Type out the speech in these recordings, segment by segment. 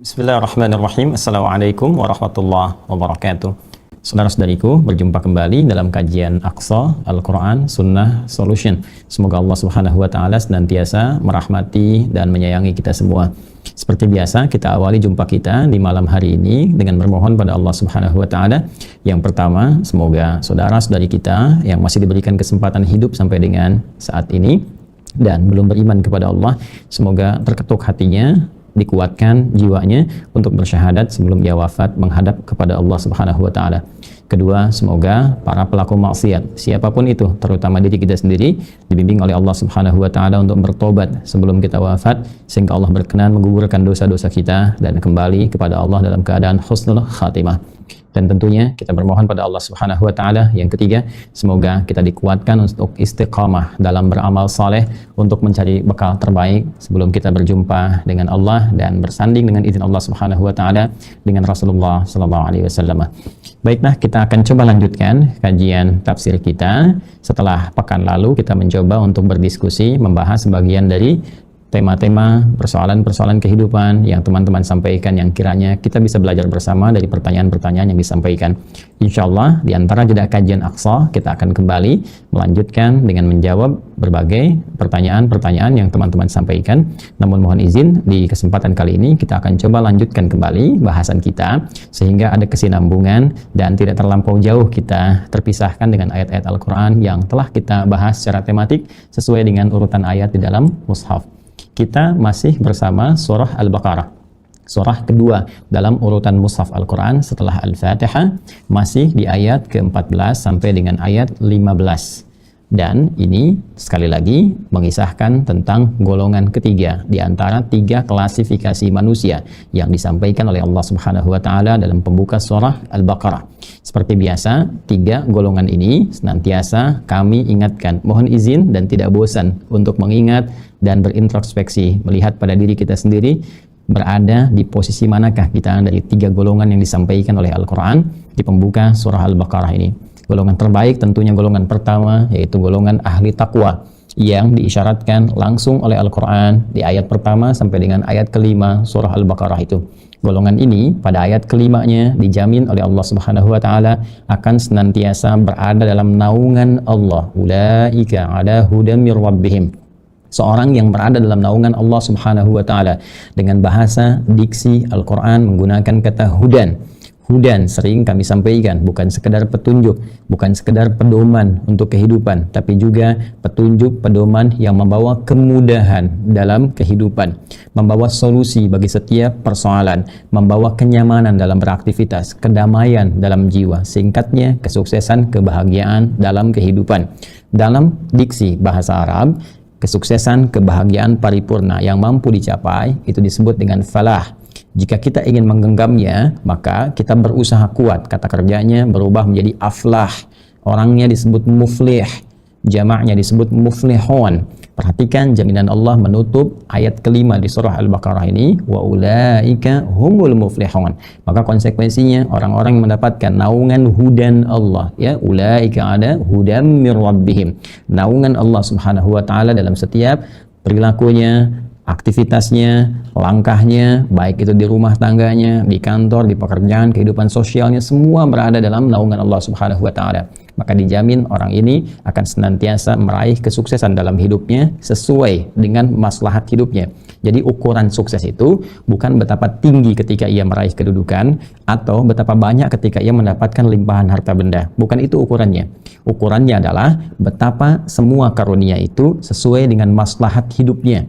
Bismillahirrahmanirrahim. Assalamualaikum warahmatullahi wabarakatuh. Saudara-saudariku, berjumpa kembali dalam kajian Aqsa Al-Quran Sunnah Solution. Semoga Allah Subhanahu wa Ta'ala senantiasa merahmati dan menyayangi kita semua. Seperti biasa, kita awali jumpa kita di malam hari ini dengan bermohon pada Allah Subhanahu wa Ta'ala. Yang pertama, semoga saudara-saudari kita yang masih diberikan kesempatan hidup sampai dengan saat ini dan belum beriman kepada Allah, semoga terketuk hatinya, dikuatkan jiwanya untuk bersyahadat sebelum ia wafat menghadap kepada Allah Subhanahu wa Ta'ala. Kedua, semoga para pelaku maksiat, siapapun itu, terutama diri kita sendiri, dibimbing oleh Allah Subhanahu wa Ta'ala untuk bertobat sebelum kita wafat, sehingga Allah berkenan menggugurkan dosa-dosa kita dan kembali kepada Allah dalam keadaan husnul khatimah. Dan tentunya kita bermohon pada Allah Subhanahu wa Ta'ala. Yang ketiga, semoga kita dikuatkan untuk istiqamah dalam beramal saleh untuk mencari bekal terbaik sebelum kita berjumpa dengan Allah dan bersanding dengan izin Allah Subhanahu wa Ta'ala dengan Rasulullah sallallahu alaihi wasallam. Baiklah, kita akan coba lanjutkan kajian tafsir kita. Setelah pekan lalu kita mencoba untuk berdiskusi membahas sebagian dari tema-tema persoalan-persoalan kehidupan yang teman-teman sampaikan, yang kiranya kita bisa belajar bersama dari pertanyaan-pertanyaan yang disampaikan. Insya Allah di antara jeda kajian Aqsa kita akan kembali melanjutkan dengan menjawab berbagai pertanyaan-pertanyaan yang teman-teman sampaikan. Namun mohon izin, di kesempatan kali ini kita akan coba lanjutkan kembali bahasan kita sehingga ada kesinambungan dan tidak terlampau jauh kita terpisahkan dengan ayat-ayat Al-Quran yang telah kita bahas secara tematik sesuai dengan urutan ayat di dalam mushaf. Kita masih bersama surah Al-Baqarah, surah kedua dalam urutan mushaf Al-Quran setelah Al-Fatihah, masih di ayat ke-14 sampai dengan ayat 15. Dan ini sekali lagi mengisahkan tentang golongan ketiga di antara tiga klasifikasi manusia yang disampaikan oleh Allah Subhanahu wa Ta'ala dalam pembuka surah Al-Baqarah. Seperti biasa, tiga golongan ini senantiasa kami ingatkan. Mohon izin dan tidak bosan untuk mengingat dan berintrospeksi, melihat pada diri kita sendiri, berada di posisi manakah kita dari tiga golongan yang disampaikan oleh Al-Quran di pembuka surah Al-Baqarah ini. Golongan terbaik tentunya golongan pertama, yaitu golongan ahli taqwa yang diisyaratkan langsung oleh Al-Quran di ayat pertama sampai dengan ayat kelima surah Al-Baqarah itu. Golongan ini pada ayat kelimanya dijamin oleh Allah Subhanahu wa Ta'ala akan senantiasa berada dalam naungan Allah. Ulaika ala hudam mir rabbihim. Seorang yang berada dalam naungan Allah Subhanahu wa Ta'ala dengan bahasa diksi Al-Quran menggunakan kata hudan. Hudan sering kami sampaikan bukan sekedar petunjuk, bukan sekedar pedoman untuk kehidupan, tapi juga petunjuk, pedoman yang membawa kemudahan dalam kehidupan, membawa solusi bagi setiap persoalan, membawa kenyamanan dalam beraktivitas, kedamaian dalam jiwa, singkatnya kesuksesan, kebahagiaan dalam kehidupan. Dalam diksi bahasa Arab, kesuksesan, kebahagiaan paripurna yang mampu dicapai itu disebut dengan falah. Jika kita ingin menggenggamnya, maka kita berusaha kuat. Kata kerjanya berubah menjadi aflah. Orangnya disebut muflih. Jamaknya disebut muflihun. Perhatikan jaminan Allah menutup ayat kelima di surah Al-Baqarah ini. Wa ulaika humul muflihun. Maka konsekuensinya orang-orang yang mendapatkan naungan hudan Allah. Ya, ulaika ada hudam mir rabbihim. Naungan Allah Subhanahu wa Ta'ala dalam setiap perilakunya, aktivitasnya, langkahnya, baik itu di rumah tangganya, di kantor, di pekerjaan, kehidupan sosialnya, semua berada dalam naungan Allah Subhanahu wa Ta'ala. Maka dijamin orang ini akan senantiasa meraih kesuksesan dalam hidupnya sesuai dengan maslahat hidupnya. Jadi ukuran sukses itu bukan betapa tinggi ketika ia meraih kedudukan atau betapa banyak ketika ia mendapatkan limpahan harta benda. Bukan itu ukurannya. Ukurannya adalah betapa semua karunia itu sesuai dengan maslahat hidupnya,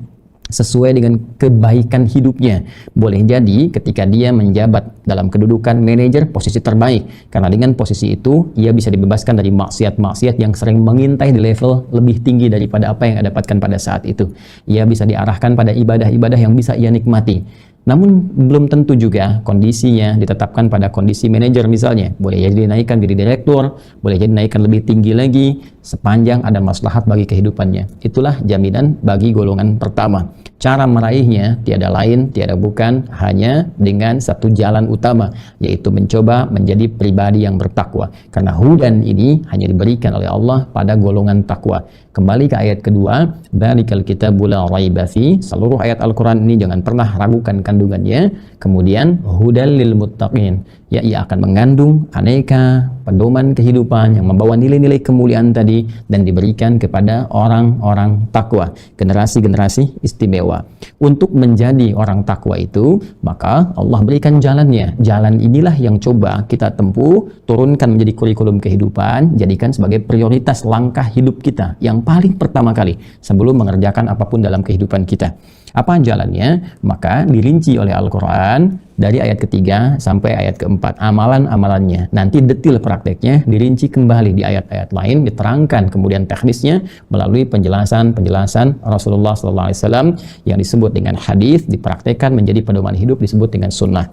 sesuai dengan kebaikan hidupnya. Boleh jadi ketika dia menjabat dalam kedudukan manajer, posisi terbaik, karena dengan posisi itu ia bisa dibebaskan dari maksiat-maksiat yang sering mengintai di level lebih tinggi daripada apa yang ia dapatkan pada saat itu. Ia bisa diarahkan pada ibadah-ibadah yang bisa ia nikmati. Namun belum tentu juga kondisinya ditetapkan pada kondisi manajer misalnya. Boleh jadi dinaikkan jadi direktur, boleh jadi dinaikkan lebih tinggi lagi, sepanjang ada maslahat bagi kehidupannya. Itulah jaminan bagi golongan pertama. Cara meraihnya tiada lain, tiada bukan, hanya dengan satu jalan utama, yaitu mencoba menjadi pribadi yang bertakwa. Karena hudan ini hanya diberikan oleh Allah pada golongan takwa. Kembali ke ayat kedua, dzalikal kitabul la raiba fi. Seluruh ayat Al-Quran ini jangan pernah ragukan kandungannya. Kemudian hudal lil muttaqin, ya, ia akan mengandung aneka pedoman kehidupan yang membawa nilai-nilai kemuliaan tadi dan diberikan kepada orang-orang takwa, generasi-generasi istimewa. Untuk menjadi orang takwa itu, maka Allah berikan jalannya. Jalan inilah yang coba kita tempuh, turunkan menjadi kurikulum kehidupan, jadikan sebagai prioritas langkah hidup kita yang paling pertama kali sebelum mengerjakan apapun dalam kehidupan kita. Apa jalannya? Maka dirinci oleh Al-Quran dari ayat ketiga sampai ayat keempat. Amalan-amalannya. Nanti detail prakteknya dirinci kembali di ayat-ayat lain, diterangkan kemudian teknisnya melalui penjelasan-penjelasan Rasulullah SAW yang disebut dengan hadis, dipraktekkan menjadi pedoman hidup, disebut dengan sunnah.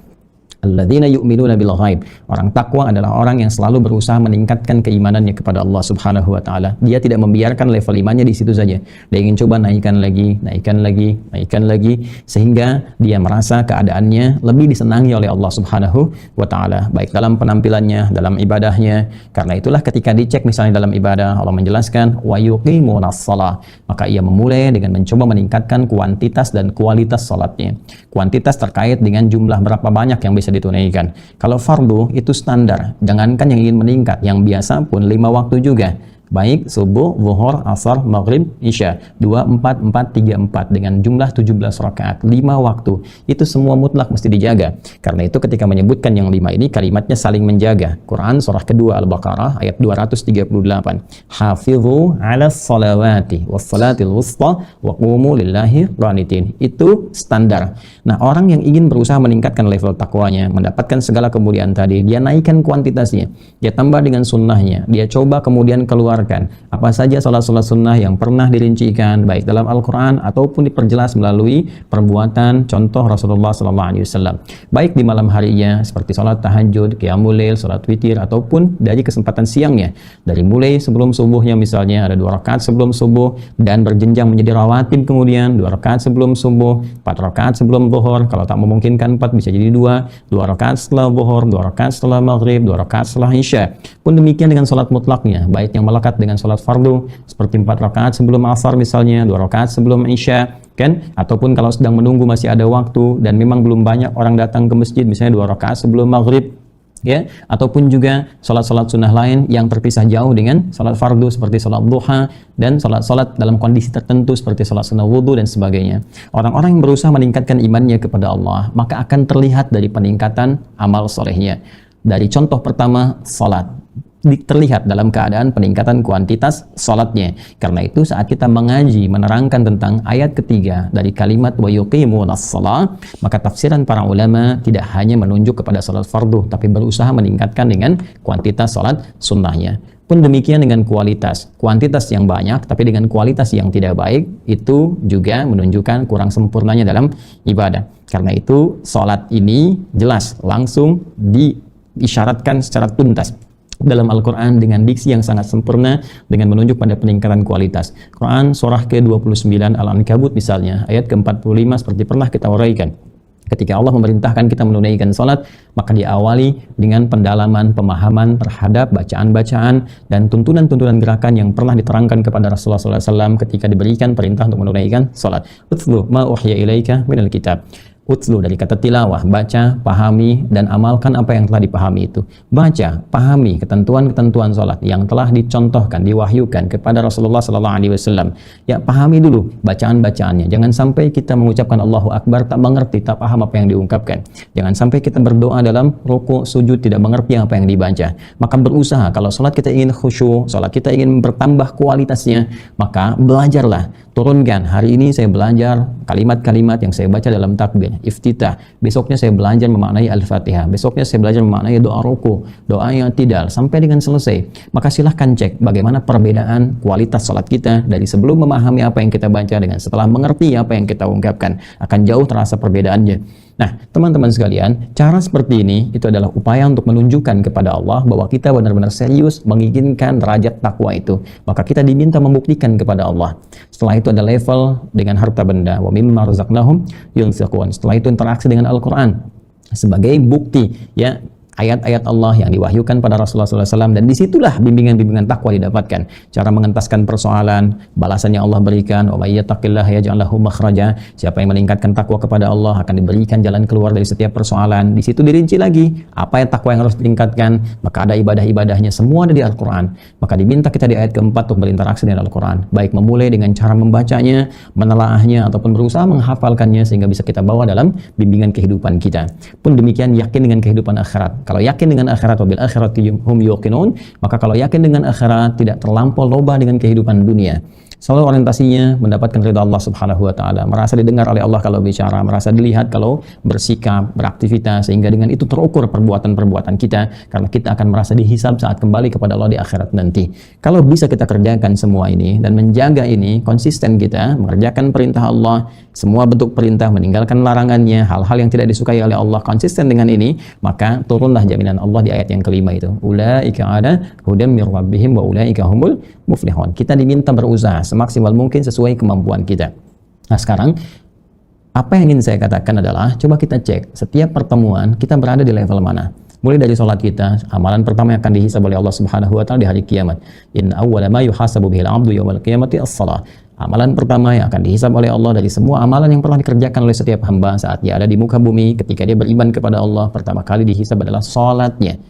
Alladzina yu'minuna bil ghaib. Orang takwa adalah orang yang selalu berusaha meningkatkan keimanannya kepada Allah Subhanahu wa taala. Dia tidak membiarkan level imannya di situ saja. Dia ingin coba naikkan lagi sehingga dia merasa keadaannya lebih disenangi oleh Allah Subhanahu wa taala, baik dalam penampilannya, dalam ibadahnya. Karena itulah ketika dicek misalnya dalam ibadah, Allah menjelaskan wa yuqimunas shalah, maka ia memulai dengan mencoba meningkatkan kuantitas dan kualitas salatnya. Kuantitas terkait dengan jumlah berapa banyak yang bisa ditunaikan. Kalau fardu itu standar, jangankan yang ingin meningkat, yang biasa pun 5 waktu juga. Baik subuh, zuhur, asar, maghrib, isya, 2, 4, 4, 3, 4 dengan jumlah 17 rakaat, 5 waktu. Itu semua mutlak mesti dijaga. Karena itu ketika menyebutkan yang 5 ini, kalimatnya saling menjaga. Quran surah kedua Al-Baqarah ayat 238. Hafidhu 'alas salawati was salatil wusta wa qumu lillahi qanitin. Itu standar. Nah, orang yang ingin berusaha meningkatkan level takwanya, mendapatkan segala kemuliaan tadi, dia naikkan kuantitasnya. Dia tambah dengan sunnahnya. Dia coba kemudian keluar apa saja salat-salat sunnah yang pernah dirincikan baik dalam Al-Quran ataupun diperjelas melalui perbuatan contoh Rasulullah SAW, baik di malam harinya seperti salat tahajud, qiyamul lail, salat witir, ataupun dari kesempatan siangnya, dari mulai sebelum subuhnya misalnya ada 2 rakaat sebelum subuh dan berjenjang menjadi rawatib, kemudian 2 rakaat sebelum subuh, 4 rakaat sebelum zuhur, kalau tak memungkinkan 4 bisa jadi 2 rakaat setelah zuhur, 2 rakaat setelah maghrib, 2 rakaat setelah isya. Pun demikian dengan salat mutlaknya, baik yang melekat dengan sholat fardu seperti 4 rakaat sebelum asar misalnya, 2 rakaat sebelum isya, kan? Ataupun kalau sedang menunggu masih ada waktu dan memang belum banyak orang datang ke masjid, misalnya 2 rakaat sebelum maghrib, ya, ataupun juga sholat-sholat sunnah lain yang terpisah jauh dengan sholat fardu seperti sholat duha dan sholat-sholat dalam kondisi tertentu seperti sholat sunnah wudhu dan sebagainya. Orang-orang yang berusaha meningkatkan imannya kepada Allah, maka akan terlihat dari peningkatan amal solehnya. Dari contoh pertama, sholat terlihat dalam keadaan peningkatan kuantitas salatnya. Karena itu saat kita mengaji menerangkan tentang ayat ketiga dari kalimat wa yuqimunas shalah, maka tafsiran para ulama tidak hanya menunjuk kepada salat fardu, tapi berusaha meningkatkan dengan kuantitas salat sunnahnya. Pun demikian dengan kualitas. Kuantitas yang banyak tapi dengan kualitas yang tidak baik, itu juga menunjukkan kurang sempurnanya dalam ibadah. Karena itu salat ini jelas langsung diisyaratkan secara tuntas dalam Al-Quran dengan diksi yang sangat sempurna dengan menunjuk pada peningkatan kualitas. Quran surah ke-29 Al-Ankabut misalnya ayat ke-45 seperti pernah kita uraikan. Ketika Allah memerintahkan kita menunaikan salat, maka diawali dengan pendalaman pemahaman terhadap bacaan-bacaan dan tuntunan-tuntunan gerakan yang pernah diterangkan kepada Rasulullah SAW ketika diberikan perintah untuk menunaikan salat. Utlu ma uhiya ilaika minal kitab. Utlu dari kata tilawah, baca, pahami, dan amalkan apa yang telah dipahami itu. Baca, pahami ketentuan-ketentuan sholat yang telah dicontohkan, diwahyukan kepada Rasulullah SAW. Ya, pahami dulu bacaan-bacaannya. Jangan sampai kita mengucapkan Allahu Akbar tak mengerti, tak paham apa yang diungkapkan. Jangan sampai kita berdoa dalam ruku, sujud tidak mengerti apa yang dibaca. Maka berusaha, kalau sholat kita ingin khusyuk, sholat kita ingin bertambah kualitasnya, maka belajarlah. Turunkan, hari ini saya belajar kalimat-kalimat yang saya baca dalam takbir iftitah, besoknya saya belajar memaknai Al-Fatihah, besoknya saya belajar memaknai doa ruku, doa yang tidak, sampai dengan selesai. Maka silahkan cek bagaimana perbedaan kualitas salat kita dari sebelum memahami apa yang kita baca dengan setelah mengerti apa yang kita ungkapkan. Akan jauh terasa perbedaannya. Nah, teman-teman sekalian, cara seperti ini itu adalah upaya untuk menunjukkan kepada Allah bahwa kita benar-benar serius menginginkan derajat takwa itu. Maka kita diminta membuktikan kepada Allah. Setelah itu ada level dengan harta benda, wa mimma razaqnahum yunfiqun. Setelah itu interaksi dengan Al-Qur'an sebagai bukti, ya, ayat-ayat Allah yang diwahyukan pada Rasulullah SAW, dan disitulah bimbingan-bimbingan takwa didapatkan. Cara mengentaskan persoalan, balasannya Allah berikan, wa may yattaqillaha yaj'al lahu makhraja. Siapa yang meningkatkan takwa kepada Allah akan diberikan jalan keluar dari setiap persoalan. Di situ dirinci lagi apa yang takwa yang harus ditingkatkan. Maka ada ibadah-ibadahnya, semua ada di Al-Quran. Maka diminta kita di ayat keempat untuk berinteraksi dengan Al-Quran, baik memulai dengan cara membacanya, menelaahnya, ataupun berusaha menghafalkannya sehingga bisa kita bawa dalam bimbingan kehidupan kita. Pun demikian yakin dengan kehidupan akhirat. Kalau yakin dengan akhirat, wabil akhirati hum yuqinun, maka kalau yakin dengan akhirat tidak terlampau loba dengan kehidupan dunia. Selalu orientasinya mendapatkan ridha Allah Subhanahu wa taala, merasa didengar oleh Allah kalau bicara, merasa dilihat kalau bersikap, beraktivitas, sehingga dengan itu terukur perbuatan-perbuatan kita, karena kita akan merasa dihisab saat kembali kepada Allah di akhirat nanti. Kalau bisa kita kerjakan semua ini dan menjaga ini, konsisten kita mengerjakan perintah Allah, semua bentuk perintah, meninggalkan larangannya, hal-hal yang tidak disukai oleh Allah, konsisten dengan ini, maka turunlah jaminan Allah di ayat yang kelima itu. Ulaika ala hudam mir rabbihim wa ulaika humul muflihun. Kita diminta berusaha semaksimal mungkin sesuai kemampuan kita. Nah, sekarang apa yang ingin saya katakan adalah, coba kita cek setiap pertemuan kita berada di level mana. Mulai dari sholat kita, amalan pertama yang akan dihisab oleh Allah Subhanahu wa taala di hari kiamat. Inna awwala ma yuhasabu bihil 'abdu yawmal qiyamati as-shalah. Amalan pertama yang akan dihisab oleh Allah dari semua amalan yang pernah dikerjakan oleh setiap hamba saat dia ada di muka bumi, ketika dia beriman kepada Allah, pertama kali dihisab adalah sholatnya.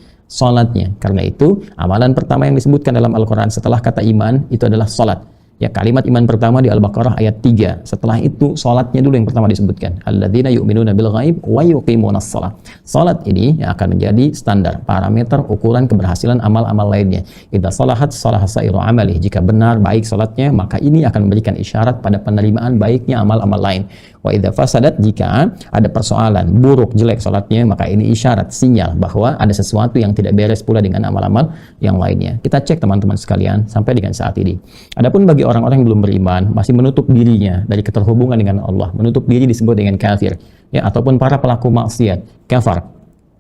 Karena itu amalan pertama yang disebutkan dalam Al-Quran setelah kata iman itu adalah sholat. Ya, kalimat iman pertama di Al-Baqarah ayat 3. Setelah itu salatnya dulu yang pertama disebutkan. Alladzina yu'minuna bil ghaib wa yuqimunas shalah. Salat ini yang akan menjadi standar, parameter ukuran keberhasilan amal-amal lainnya. Idza salahat salaha sairu amali. Jika benar baik salatnya, maka ini akan memberikan isyarat pada penerimaan baiknya amal-amal lain. Wa idza fasadat, jika ada persoalan, buruk, jelek salatnya, maka ini isyarat, sinyal bahwa ada sesuatu yang tidak beres pula dengan amal-amal yang lainnya. Kita cek teman-teman sekalian sampai dengan saat ini. Adapun bagi orang-orang yang belum beriman, masih menutup dirinya dari keterhubungan dengan Allah, menutup diri disebut dengan kafir, ya, ataupun para pelaku maksiat, kafar,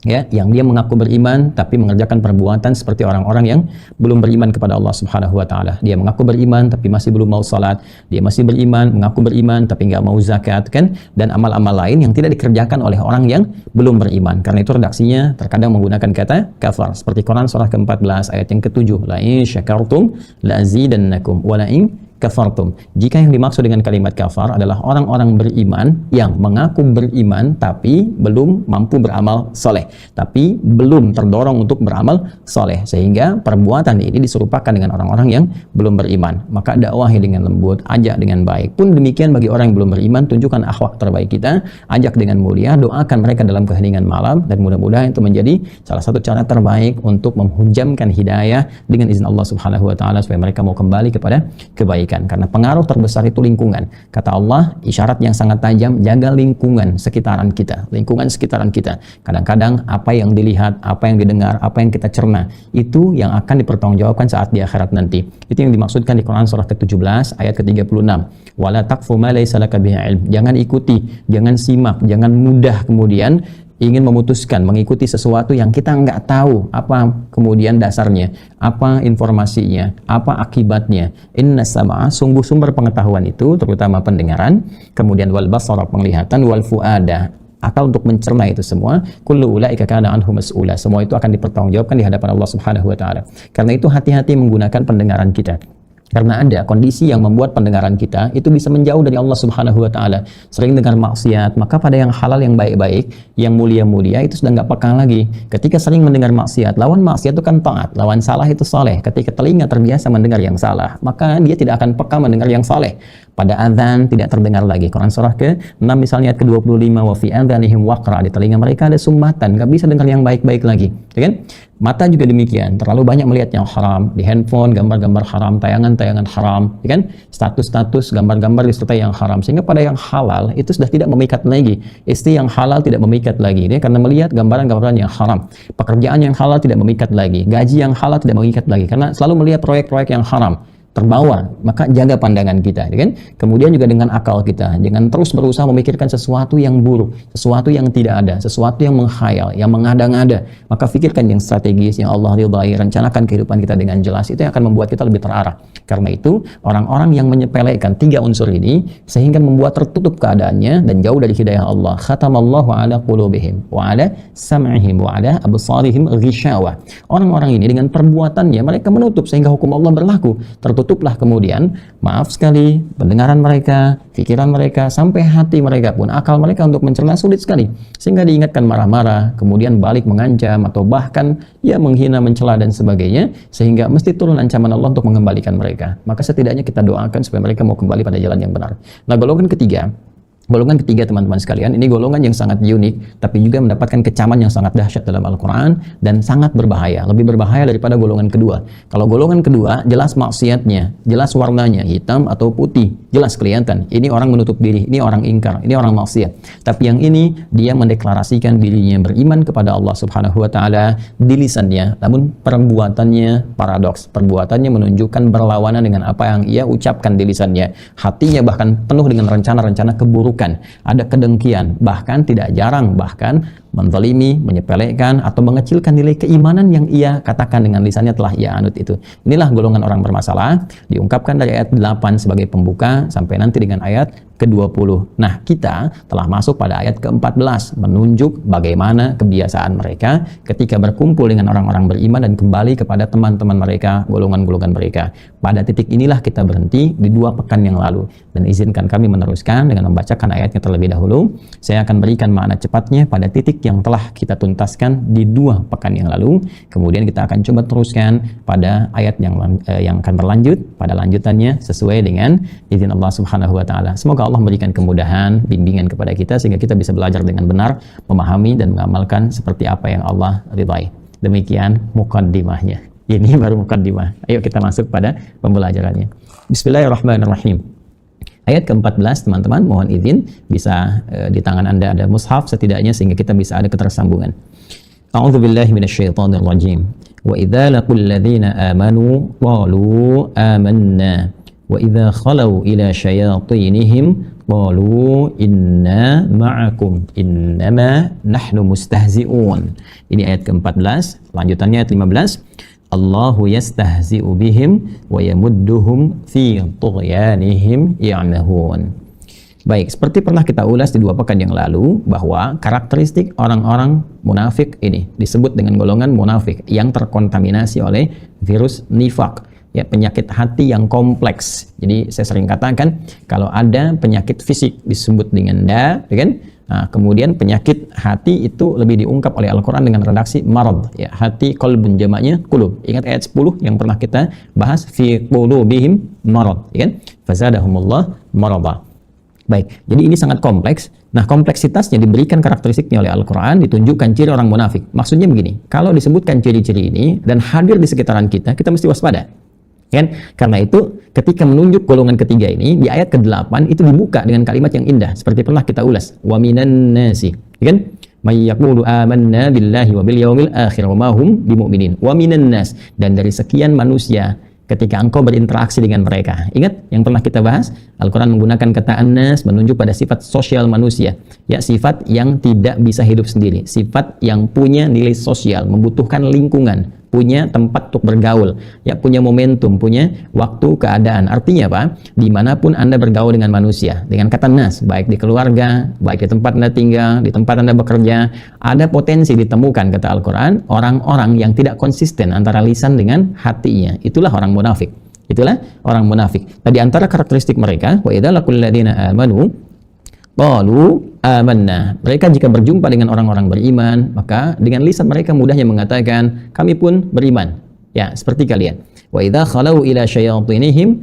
ya, yang dia mengaku beriman tapi mengerjakan perbuatan seperti orang-orang yang belum beriman kepada Allah Subhanahu wa taala. Dia mengaku beriman tapi masih belum mau salat, dia masih beriman, mengaku beriman tapi nggak mau zakat, kan, dan amal-amal lain yang tidak dikerjakan oleh orang yang belum beriman. Karena itu redaksinya terkadang menggunakan kata kafar, seperti Quran surah ke-14 ayat yang ke-7, la in syakartum la azidannakum wa la in kafartum. Jika yang dimaksud dengan kalimat kafar adalah orang-orang beriman yang mengaku beriman tapi belum mampu beramal soleh, tapi belum terdorong untuk beramal soleh, sehingga perbuatan ini diserupakan dengan orang-orang yang belum beriman. Maka dakwahi dengan lembut, ajak dengan baik. Pun demikian bagi orang yang belum beriman, tunjukkan akhlak terbaik kita, ajak dengan mulia, doakan mereka dalam keheningan malam, dan mudah-mudahan itu menjadi salah satu cara terbaik untuk menghujamkan hidayah dengan izin Allah Subhanahu wa taala supaya mereka mau kembali kepada kebaikan. Karena pengaruh terbesar itu lingkungan. Kata Allah, isyarat yang sangat tajam, jaga lingkungan sekitaran kita. Lingkungan sekitaran kita. Kadang-kadang apa yang dilihat, apa yang didengar, apa yang kita cerna, itu yang akan dipertanggungjawabkan saat di akhirat nanti. Itu yang dimaksudkan di Quran surah ke-17 ayat ke-36. Wala taqfu ma laysa laka bihi ilm. Jangan ikuti, jangan simak, jangan mudah kemudian ingin memutuskan mengikuti sesuatu yang kita nggak tahu apa kemudian dasarnya, apa informasinya, apa akibatnya. Inna sam'a, sungguh sumber pengetahuan itu terutama pendengaran, kemudian wal basara, penglihatan, wal fuada, akal untuk mencerna itu semua, kullu ulaika kana anhu mas'ula. Semua itu akan dipertanggungjawabkan di hadapan Allah Subhanahu wa taala. Karena itu hati-hati menggunakan pendengaran kita. Karena ada kondisi yang membuat pendengaran kita itu bisa menjauh dari Allah Subhanahu wa taala. Sering dengar maksiat, maka pada yang halal, yang baik-baik, yang mulia-mulia itu sudah nggak peka lagi. Ketika sering mendengar maksiat, lawan maksiat itu kan taat, lawan salah itu saleh. Ketika telinga terbiasa mendengar yang salah, maka dia tidak akan peka mendengar yang saleh. Pada azan tidak terdengar lagi. Quran surah ke-6 misalnya ayat ke-25, wa fi adhanihim waqra, di telinga mereka ada sumbatan, nggak bisa dengar yang baik-baik lagi, ya kan? Mata juga demikian, terlalu banyak melihat yang haram, di handphone gambar-gambar haram, tayangan-tayangan haram, ya kan? Status-status gambar-gambar disertai yang haram, sehingga pada yang halal itu sudah tidak memikat lagi. Istri yang halal tidak memikat lagi, dia karena melihat gambaran-gambaran yang haram. Pekerjaan yang halal tidak memikat lagi, gaji yang halal tidak memikat lagi, karena selalu melihat proyek-proyek yang haram. terbawa, maka jaga pandangan kita, ya kan? Kemudian juga dengan akal kita, jangan terus berusaha memikirkan sesuatu yang buruk, sesuatu yang tidak ada, sesuatu yang menghayal, yang mengada-ngada. Maka pikirkan yang strategis, yang Allah ridhai, rencanakan kehidupan kita dengan jelas, itu yang akan membuat kita lebih terarah. Karena itu, orang-orang yang menyepelekan 3 unsur ini, sehingga membuat tertutup keadaannya dan jauh dari hidayah Allah. Khatamallahu ala qulubihim, wa ala sam'ihim, wa ala absarihim ghishawa. Orang-orang ini dengan perbuatannya, mereka menutup sehingga hukum Allah berlaku. Tutuplah kemudian, maaf sekali, pendengaran mereka, pikiran mereka, sampai hati mereka pun, akal mereka untuk mencerna sulit sekali. Sehingga diingatkan marah-marah, kemudian balik mengancam, atau bahkan ya menghina, mencela, dan sebagainya, sehingga mesti turun ancaman Allah untuk mengembalikan mereka. Maka setidaknya kita doakan supaya mereka mau kembali pada jalan yang benar. Nah, golongan ketiga teman-teman sekalian, ini golongan yang sangat unik, tapi juga mendapatkan kecaman yang sangat dahsyat dalam Al-Quran, dan sangat berbahaya, lebih berbahaya daripada golongan kedua. Kalau golongan kedua, jelas maksiatnya, jelas warnanya, hitam atau putih, jelas kelihatan, ini orang menutup diri, ini orang ingkar, ini orang maksiat. Tapi yang ini, dia mendeklarasikan dirinya beriman kepada Allah Subhanahu wa Ta'ala di lisannya, namun perbuatannya paradoks, perbuatannya menunjukkan berlawanan dengan apa yang ia ucapkan di lisannya. Hatinya bahkan penuh dengan rencana-rencana keburukan, ada kedengkian, bahkan tidak jarang bahkan menzalimi, menyepelekan atau mengecilkan nilai keimanan yang ia katakan dengan lisannya telah ia anut itu. Inilah golongan orang bermasalah, diungkapkan dari ayat 8 sebagai pembuka sampai nanti dengan ayat ke-20. Nah, kita telah masuk pada ayat ke-14, menunjuk bagaimana kebiasaan mereka ketika berkumpul dengan orang-orang beriman dan kembali kepada teman-teman mereka, golongan-golongan mereka. Pada titik inilah kita berhenti di 2 pekan yang lalu, dan izinkan kami meneruskan dengan membacakan ayatnya terlebih dahulu. Saya akan berikan makna cepatnya pada titik yang telah kita tuntaskan di 2 pekan yang lalu. Kemudian kita akan coba teruskan pada ayat yang akan berlanjut, pada lanjutannya sesuai dengan izin Allah Subhanahu wa Ta'ala. Semoga Allah memberikan kemudahan, bimbingan kepada kita sehingga kita bisa belajar dengan benar, memahami dan mengamalkan seperti apa yang Allah ridhai. Demikian mukaddimahnya. Ini baru mukaddimah. Ayo kita masuk pada pembelajarannya. Bismillahirrahmanirrahim. Ayat ke-14, teman-teman, mohon izin bisa di tangan Anda ada mushaf setidaknya sehingga kita bisa ada ketersambungan. A'udzubillahi minasyaitonirrajim. Wa idza laqul ladzina amanu qalu amanna wa idza khalau ila syayatinihim qalu inna ma'akum innama nahnu mustahzi'un. Ini ayat ke-14, lanjutannya ayat 15. Allahu yastahzi'u bihim wa yamudduhum fi tughyanihim ya'mahun. Baik, seperti pernah kita ulas di 2 pekan yang lalu bahwa karakteristik orang-orang munafik ini disebut dengan golongan munafik yang terkontaminasi oleh virus nifak, ya, penyakit hati yang kompleks. Jadi saya sering katakan kalau ada penyakit fisik disebut dengan da, ya kan? Nah, kemudian penyakit hati itu lebih diungkap oleh Al-Quran dengan redaksi marad, ya, hati, qalbun, jamaknya qulub. Ingat ayat 10 yang pernah kita bahas, fi qulubihim marad, ya kan? Fazadahumullah marada. Baik, jadi ini sangat kompleks. Nah, kompleksitasnya diberikan karakteristiknya oleh Al-Quran, ditunjukkan ciri orang munafik. Maksudnya begini, kalau disebutkan ciri-ciri ini dan hadir di sekitaran kita, kita mesti waspada. Kan? Karena itu ketika menunjuk golongan ketiga ini di ayat ke-8 itu dibuka dengan kalimat yang indah seperti pernah kita ulas, wa minan nasi, kan? May yaqulu amanna billahi wa bil yaumil akhir wa ma hum bimu'minin. Wa minan nas, dan dari sekian manusia ketika engkau berinteraksi dengan mereka. Ingat yang pernah kita bahas, Al-Quran menggunakan kata annas menunjuk pada sifat sosial manusia, ya, sifat yang tidak bisa hidup sendiri, sifat yang punya nilai sosial, membutuhkan lingkungan, punya tempat untuk bergaul, ya, punya momentum, punya waktu, keadaan. Artinya apa? Dimanapun Anda bergaul dengan manusia, dengan kata nas, baik di keluarga, baik di tempat Anda tinggal, di tempat Anda bekerja, ada potensi ditemukan, kata Al-Quran, orang-orang yang tidak konsisten antara lisan dengan hatinya. Itulah orang munafik. Itulah orang munafik. Nah, di antara karakteristik mereka, wa idza laqul ladzina amanu qalu amanna. Mereka jika berjumpa dengan orang-orang beriman, maka dengan lisan mereka mudahnya mengatakan, kami pun beriman. Ya, seperti kalian. Wa idza khalau ila syayatinihim,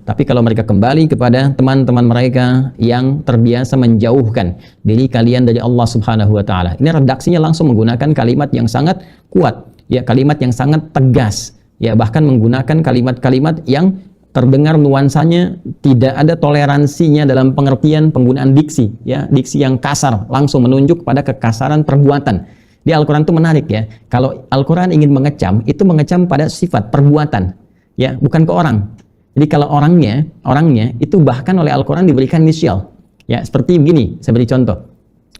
tapi kalau mereka kembali kepada teman-teman mereka yang terbiasa menjauhkan diri kalian dari Allah Subhanahu wa Ta'ala. Ini redaksinya langsung menggunakan kalimat yang sangat kuat, ya, kalimat yang sangat tegas, ya, bahkan menggunakan kalimat-kalimat yang terdengar nuansanya tidak ada toleransinya dalam pengertian penggunaan diksi, ya, diksi yang kasar, langsung menunjuk pada kekasaran perbuatan. Di Al-Quran itu menarik, ya, kalau Al-Quran ingin mengecam, itu mengecam pada sifat perbuatan, ya, bukan ke orang. Jadi kalau orangnya itu bahkan oleh Al-Quran diberikan inisial. Ya, seperti begini, saya beri contoh.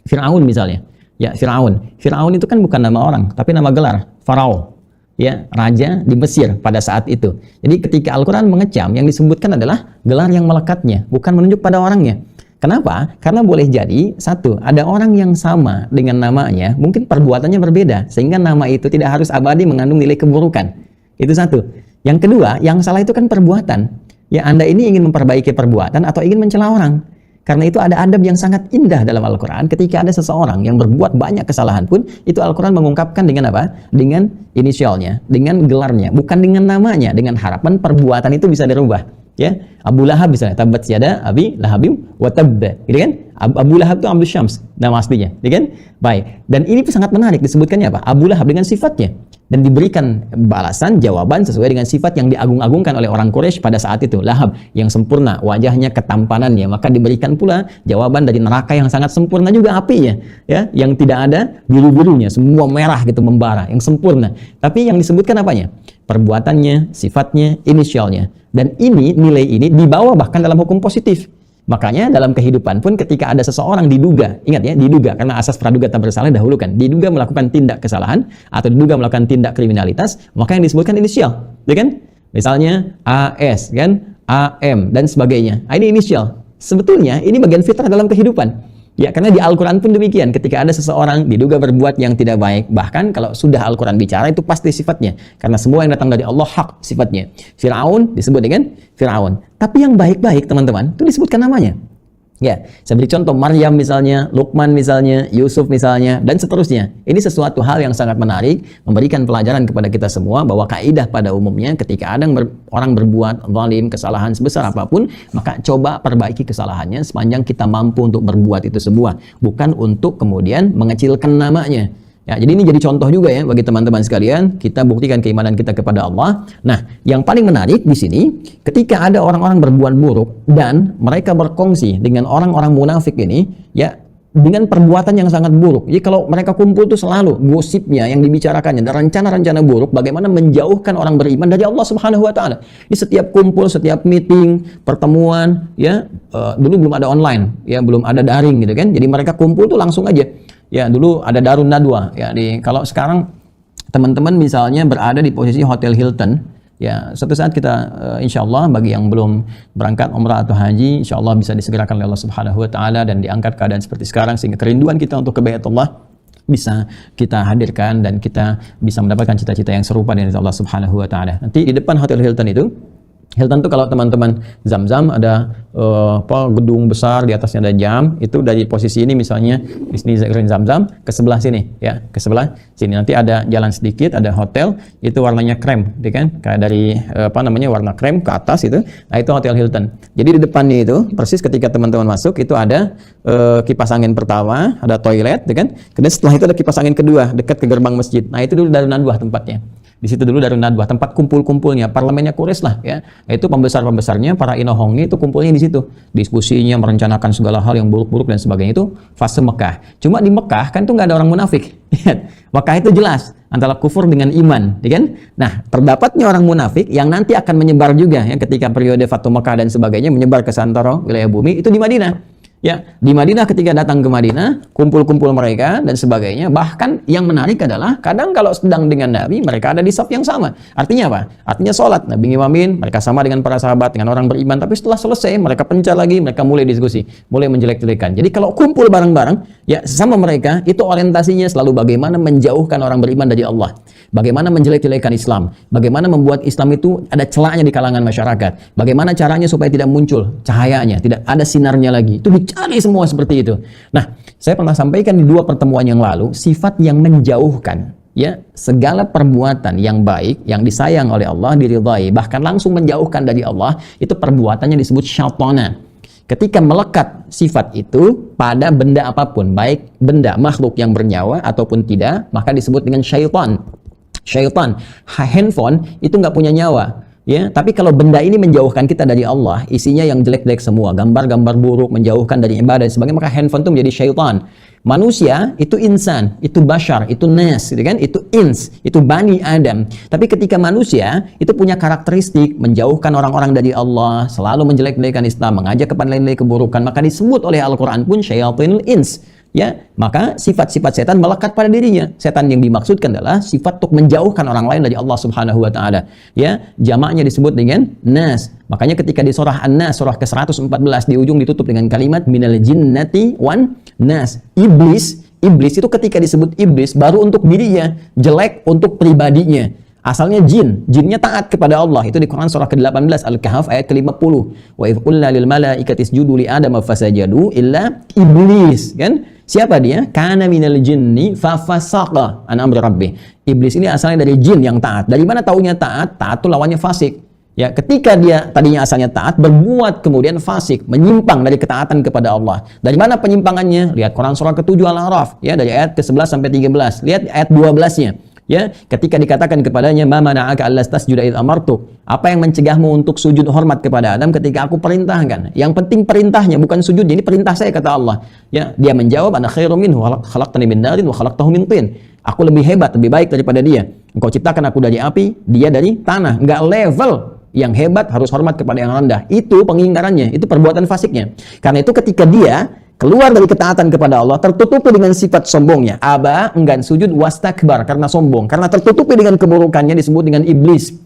Fir'aun misalnya. Ya, Fir'aun. Fir'aun itu kan bukan nama orang, tapi nama gelar, Farao. Ya, raja di Mesir pada saat itu. Jadi ketika Al-Quran mengecam, yang disebutkan adalah gelar yang melekatnya, bukan menunjuk pada orangnya. Kenapa? Karena boleh jadi, satu, ada orang yang sama dengan namanya, mungkin perbuatannya berbeda, sehingga nama itu tidak harus abadi mengandung nilai keburukan. Itu satu. Yang kedua, yang salah itu kan perbuatan. Ya, Anda ini ingin memperbaiki perbuatan atau ingin mencela orang. Karena itu ada adab yang sangat indah dalam Al-Quran. Ketika ada seseorang yang berbuat banyak kesalahan pun, itu Al-Quran mengungkapkan dengan apa? Dengan inisialnya, dengan gelarnya, bukan dengan namanya, dengan harapan perbuatan itu bisa dirubah. Ya, Abu Lahab misalnya, tabat yada Abi Lahabim wa tabba, gitu kan? Abu Lahab itu Abdul Syams nama aslinya, gitu kan? Baik. Dan ini sangat menarik, disebutkannya apa? Abu Lahab dengan sifatnya, dan diberikan balasan jawaban sesuai dengan sifat yang diagung-agungkan oleh orang Quraisy pada saat itu. Lahab yang sempurna, wajahnya, ketampanannya, maka diberikan pula jawaban dari neraka yang sangat sempurna juga apinya, ya, yang tidak ada biru-birunya, semua merah gitu membara, yang sempurna. Tapi yang disebutkan apanya? Perbuatannya, sifatnya, inisialnya. Dan ini, nilai ini dibawa bahkan dalam hukum positif. Makanya dalam kehidupan pun ketika ada seseorang diduga, ingat ya, diduga, karena asas praduga tak bersalah dahulu kan, diduga melakukan tindak kesalahan atau diduga melakukan tindak kriminalitas, maka yang disebutkan inisial, ya kan? Misalnya AS kan, AM dan sebagainya. Ini inisial. Sebetulnya ini bagian fitrah dalam kehidupan. Ya, karena di Al-Quran pun demikian. Ketika ada seseorang diduga berbuat yang tidak baik, bahkan kalau sudah Al-Quran bicara itu pasti sifatnya. Karena semua yang datang dari Allah hak sifatnya. Fir'aun disebut dengan Fir'aun. Tapi yang baik-baik teman-teman, itu disebutkan namanya. Ya, saya beri contoh Maryam misalnya, Luqman misalnya, Yusuf misalnya, dan seterusnya. Ini sesuatu hal yang sangat menarik, memberikan pelajaran kepada kita semua bahwa kaidah pada umumnya ketika ada orang berbuat zalim, kesalahan sebesar apapun, maka coba perbaiki kesalahannya sepanjang kita mampu untuk berbuat itu semua, bukan untuk kemudian mengecilkan namanya. Ya, jadi ini jadi contoh juga ya bagi teman-teman sekalian, kita buktikan keimanan kita kepada Allah. Nah, yang paling menarik di sini, ketika ada orang-orang berbuat buruk dan mereka berkongsi dengan orang-orang munafik ini, ya, dengan perbuatan yang sangat buruk. Jadi kalau mereka kumpul itu selalu gosipnya yang dibicarakannya dan rencana-rencana buruk bagaimana menjauhkan orang beriman dari Allah Subhanahu wa taala. Di setiap kumpul, setiap meeting, pertemuan, ya, dulu belum ada online, ya, belum ada daring gitu kan. Jadi mereka kumpul tuh langsung aja. Ya, dulu ada Darun Nadwa. Ya, kalau sekarang teman-teman misalnya berada di posisi Hotel Hilton, ya, suatu saat kita insya Allah bagi yang belum berangkat umrah atau haji, insya Allah bisa disegerakan oleh Allah Subhanahu wa taala dan diangkat keadaan seperti sekarang sehingga kerinduan kita untuk ke Baitullah bisa kita hadirkan dan kita bisa mendapatkan cita-cita yang serupa dengan Allah Subhanahu wa taala. Nanti di depan Hotel Hilton itu, Hilton tuh kalau teman-teman Zamzam ada gedung besar di atasnya ada jam, itu dari posisi ini misalnya di sini Green Zamzam ke sebelah sini ya, ke sebelah sini nanti ada jalan sedikit, ada hotel itu warnanya krem, gitu kan? Kayak dari warna krem ke atas itu. Nah, itu Hotel Hilton. Jadi di depannya itu persis ketika teman-teman masuk itu ada kipas angin pertama, ada toilet, gitu kan? Kemudian setelah itu ada kipas angin kedua dekat ke gerbang masjid. Nah, itu dulu Darun Nadwah tempatnya. Di situ dulu Darun Nadwah, tempat kumpul-kumpulnya, parlemennya Quraisy lah ya. Itu pembesar-pembesarnya, para inohongnya itu kumpulnya di situ. Diskusinya, merencanakan segala hal yang buruk-buruk dan sebagainya, itu fase Mekah. Cuma di Mekah kan tuh nggak ada orang munafik. Mekah itu jelas antara kufur dengan iman, ya kan? Nah, terdapatnya orang munafik yang nanti akan menyebar juga ya ketika periode Fatu Mekah dan sebagainya menyebar ke santoro wilayah bumi itu di Madinah. Ya, di Madinah ketika datang ke Madinah, kumpul-kumpul mereka dan sebagainya. Bahkan yang menarik adalah kadang kalau sedang dengan Nabi, mereka ada di saf yang sama. Artinya apa? Artinya sholat, Nabi ngimamin, mereka sama dengan para sahabat, dengan orang beriman. Tapi setelah selesai, mereka pencar lagi, mereka mulai diskusi, mulai menjelek-jelekan. Jadi kalau kumpul bareng-bareng, ya sama mereka, itu orientasinya selalu bagaimana menjauhkan orang beriman dari Allah. Bagaimana menjelek-jelekan Islam. Bagaimana membuat Islam itu ada celahnya di kalangan masyarakat. Bagaimana caranya supaya tidak muncul cahayanya, tidak ada sinarnya lagi. Itu cari semua seperti itu. Nah, saya pernah sampaikan di 2 pertemuan yang lalu, sifat yang menjauhkan ya segala perbuatan yang baik, yang disayang oleh Allah, diridhai, bahkan langsung menjauhkan dari Allah, itu perbuatannya disebut syaitana. Ketika melekat sifat itu pada benda apapun, baik benda makhluk yang bernyawa ataupun tidak, maka disebut dengan syaitan. Syaitan, handphone itu nggak punya nyawa. Ya, tapi kalau benda ini menjauhkan kita dari Allah, isinya yang jelek-jelek semua, gambar-gambar buruk, menjauhkan dari ibadah dan sebagainya, maka handphone itu menjadi syaitan. Manusia itu insan, itu bashar, itu nas, gitu kan? Itu ins, itu bani Adam. Tapi ketika manusia itu punya karakteristik menjauhkan orang-orang dari Allah, selalu menjelek-jelekan Islam, mengajak kepada lain-lain keburukan, maka disebut oleh Al-Qur'an pun syayatinul ins. Ya, maka sifat-sifat setan melekat pada dirinya. Setan yang dimaksudkan adalah sifat untuk menjauhkan orang lain dari Allah Subhanahu wa taala. Ya, jamaknya disebut dengan nas. Makanya ketika di surah An-Nas surah ke-114 di ujung ditutup dengan kalimat minal jinnati wan nas. Iblis itu ketika disebut iblis baru untuk dirinya, jelek untuk pribadinya. Asalnya jinnya taat kepada Allah. Itu di Quran surah ke-18 Al-Kahf ayat ke-50. Wa idh qulna lil malaikati isjudu li Adama fasajadu illa iblis, kan? Siapa dia? Kana minal jinni fafasaqa an amri rabbih. Iblis ini asalnya dari jin yang taat. Dari mana taunya taat? Taat itu lawannya fasik. Ya, ketika dia tadinya asalnya taat, berbuat kemudian fasik, menyimpang dari ketaatan kepada Allah. Dari mana penyimpangannya? Lihat Quran surah ke-7 Al-A'raf, ya, dari ayat ke-11 sampai 13. Lihat ayat 12-nya. Ya, ketika dikatakan kepadanya ma mana'aka alla tasjuda id amartuk, apa yang mencegahmu untuk sujud hormat kepada Adam ketika aku perintahkan? Yang penting perintahnya, bukan sujud. Ini perintah saya, kata Allah. Ya, dia menjawab ana khairum minhu khalaqtani min narin wa khalaqtahu min tin. Aku lebih hebat, lebih baik daripada dia. Engkau ciptakan aku dari api, dia dari tanah. Enggak level. Yang hebat harus hormat kepada yang rendah. Itu pengingkarannya, itu perbuatan fasiknya. Karena itu ketika dia keluar dari ketaatan kepada Allah, tertutupi dengan sifat sombongnya. Aba, enggan sujud, wastakbar, karena sombong. Karena tertutupi dengan keburukannya disebut dengan iblis.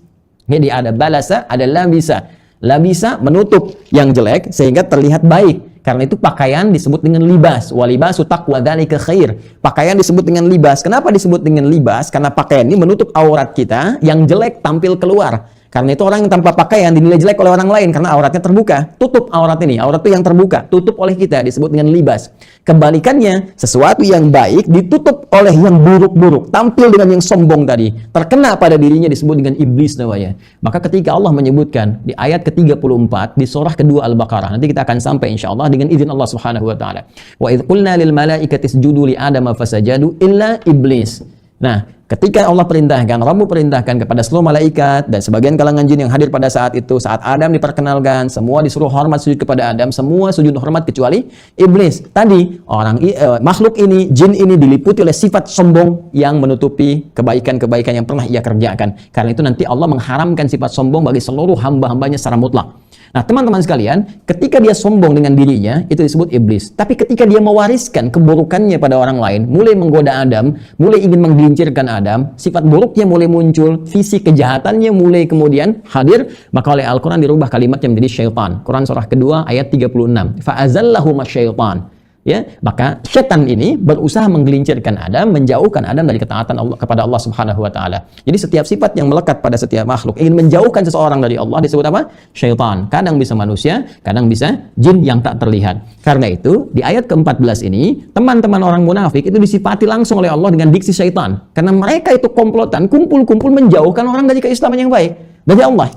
Jadi ada balasa, ada labisa. Labisa menutup yang jelek sehingga terlihat baik. Karena itu pakaian disebut dengan libas. Walibasu taqwa dzalika khair. Pakaian disebut dengan libas. Kenapa disebut dengan libas? Karena pakaian ini menutup aurat kita, yang jelek tampil keluar. Karena itu orang yang tanpa pakaian dinilai jelek oleh orang lain karena auratnya terbuka. Tutup aurat ini, aurat itu yang terbuka, tutup oleh kita, disebut dengan libas. Kebalikannya, sesuatu yang baik ditutup oleh yang buruk-buruk, tampil dengan yang sombong tadi, terkena pada dirinya, disebut dengan iblis namanya. Maka ketika Allah menyebutkan di ayat ke-34 di surah kedua Al-Baqarah, nanti kita akan sampai insyaallah dengan izin Allah Subhanahu wa taala. Wa idz qulna lil malaikati isjudu li Adama fasajadu illa iblis. Nah, ketika Allah perintahkan, Rabbu perintahkan kepada seluruh malaikat dan sebagian kalangan jin yang hadir pada saat itu, saat Adam diperkenalkan, semua disuruh hormat sujud kepada Adam, semua sujud hormat kecuali iblis. Tadi makhluk ini, jin ini diliputi oleh sifat sombong yang menutupi kebaikan-kebaikan yang pernah ia kerjakan. Karena itu nanti Allah mengharamkan sifat sombong bagi seluruh hamba-hambanya secara mutlak. Nah, teman-teman sekalian, ketika dia sombong dengan dirinya, itu disebut iblis. Tapi ketika dia mewariskan keburukannya pada orang lain, mulai menggoda Adam, mulai ingin menggelincirkan Adam, sifat buruknya mulai muncul, visi kejahatannya mulai kemudian hadir, maka oleh Al-Quran dirubah kalimatnya menjadi syaitan. Quran surah kedua ayat 36. Fa'azallahum syaitan. Ya, maka setan ini berusaha menggelincirkan Adam, menjauhkan Adam dari ketaatan Allah kepada Allah Subhanahu wa taala. Jadi setiap sifat yang melekat pada setiap makhluk ingin menjauhkan seseorang dari Allah disebut apa? Syaitan. Kadang bisa manusia, kadang bisa jin yang tak terlihat. Karena itu di ayat ke-14 ini, teman-teman orang munafik itu disifati langsung oleh Allah dengan diksi syaitan. Karena mereka itu komplotan, kumpul-kumpul menjauhkan orang dari keislaman yang baik, dari Allah.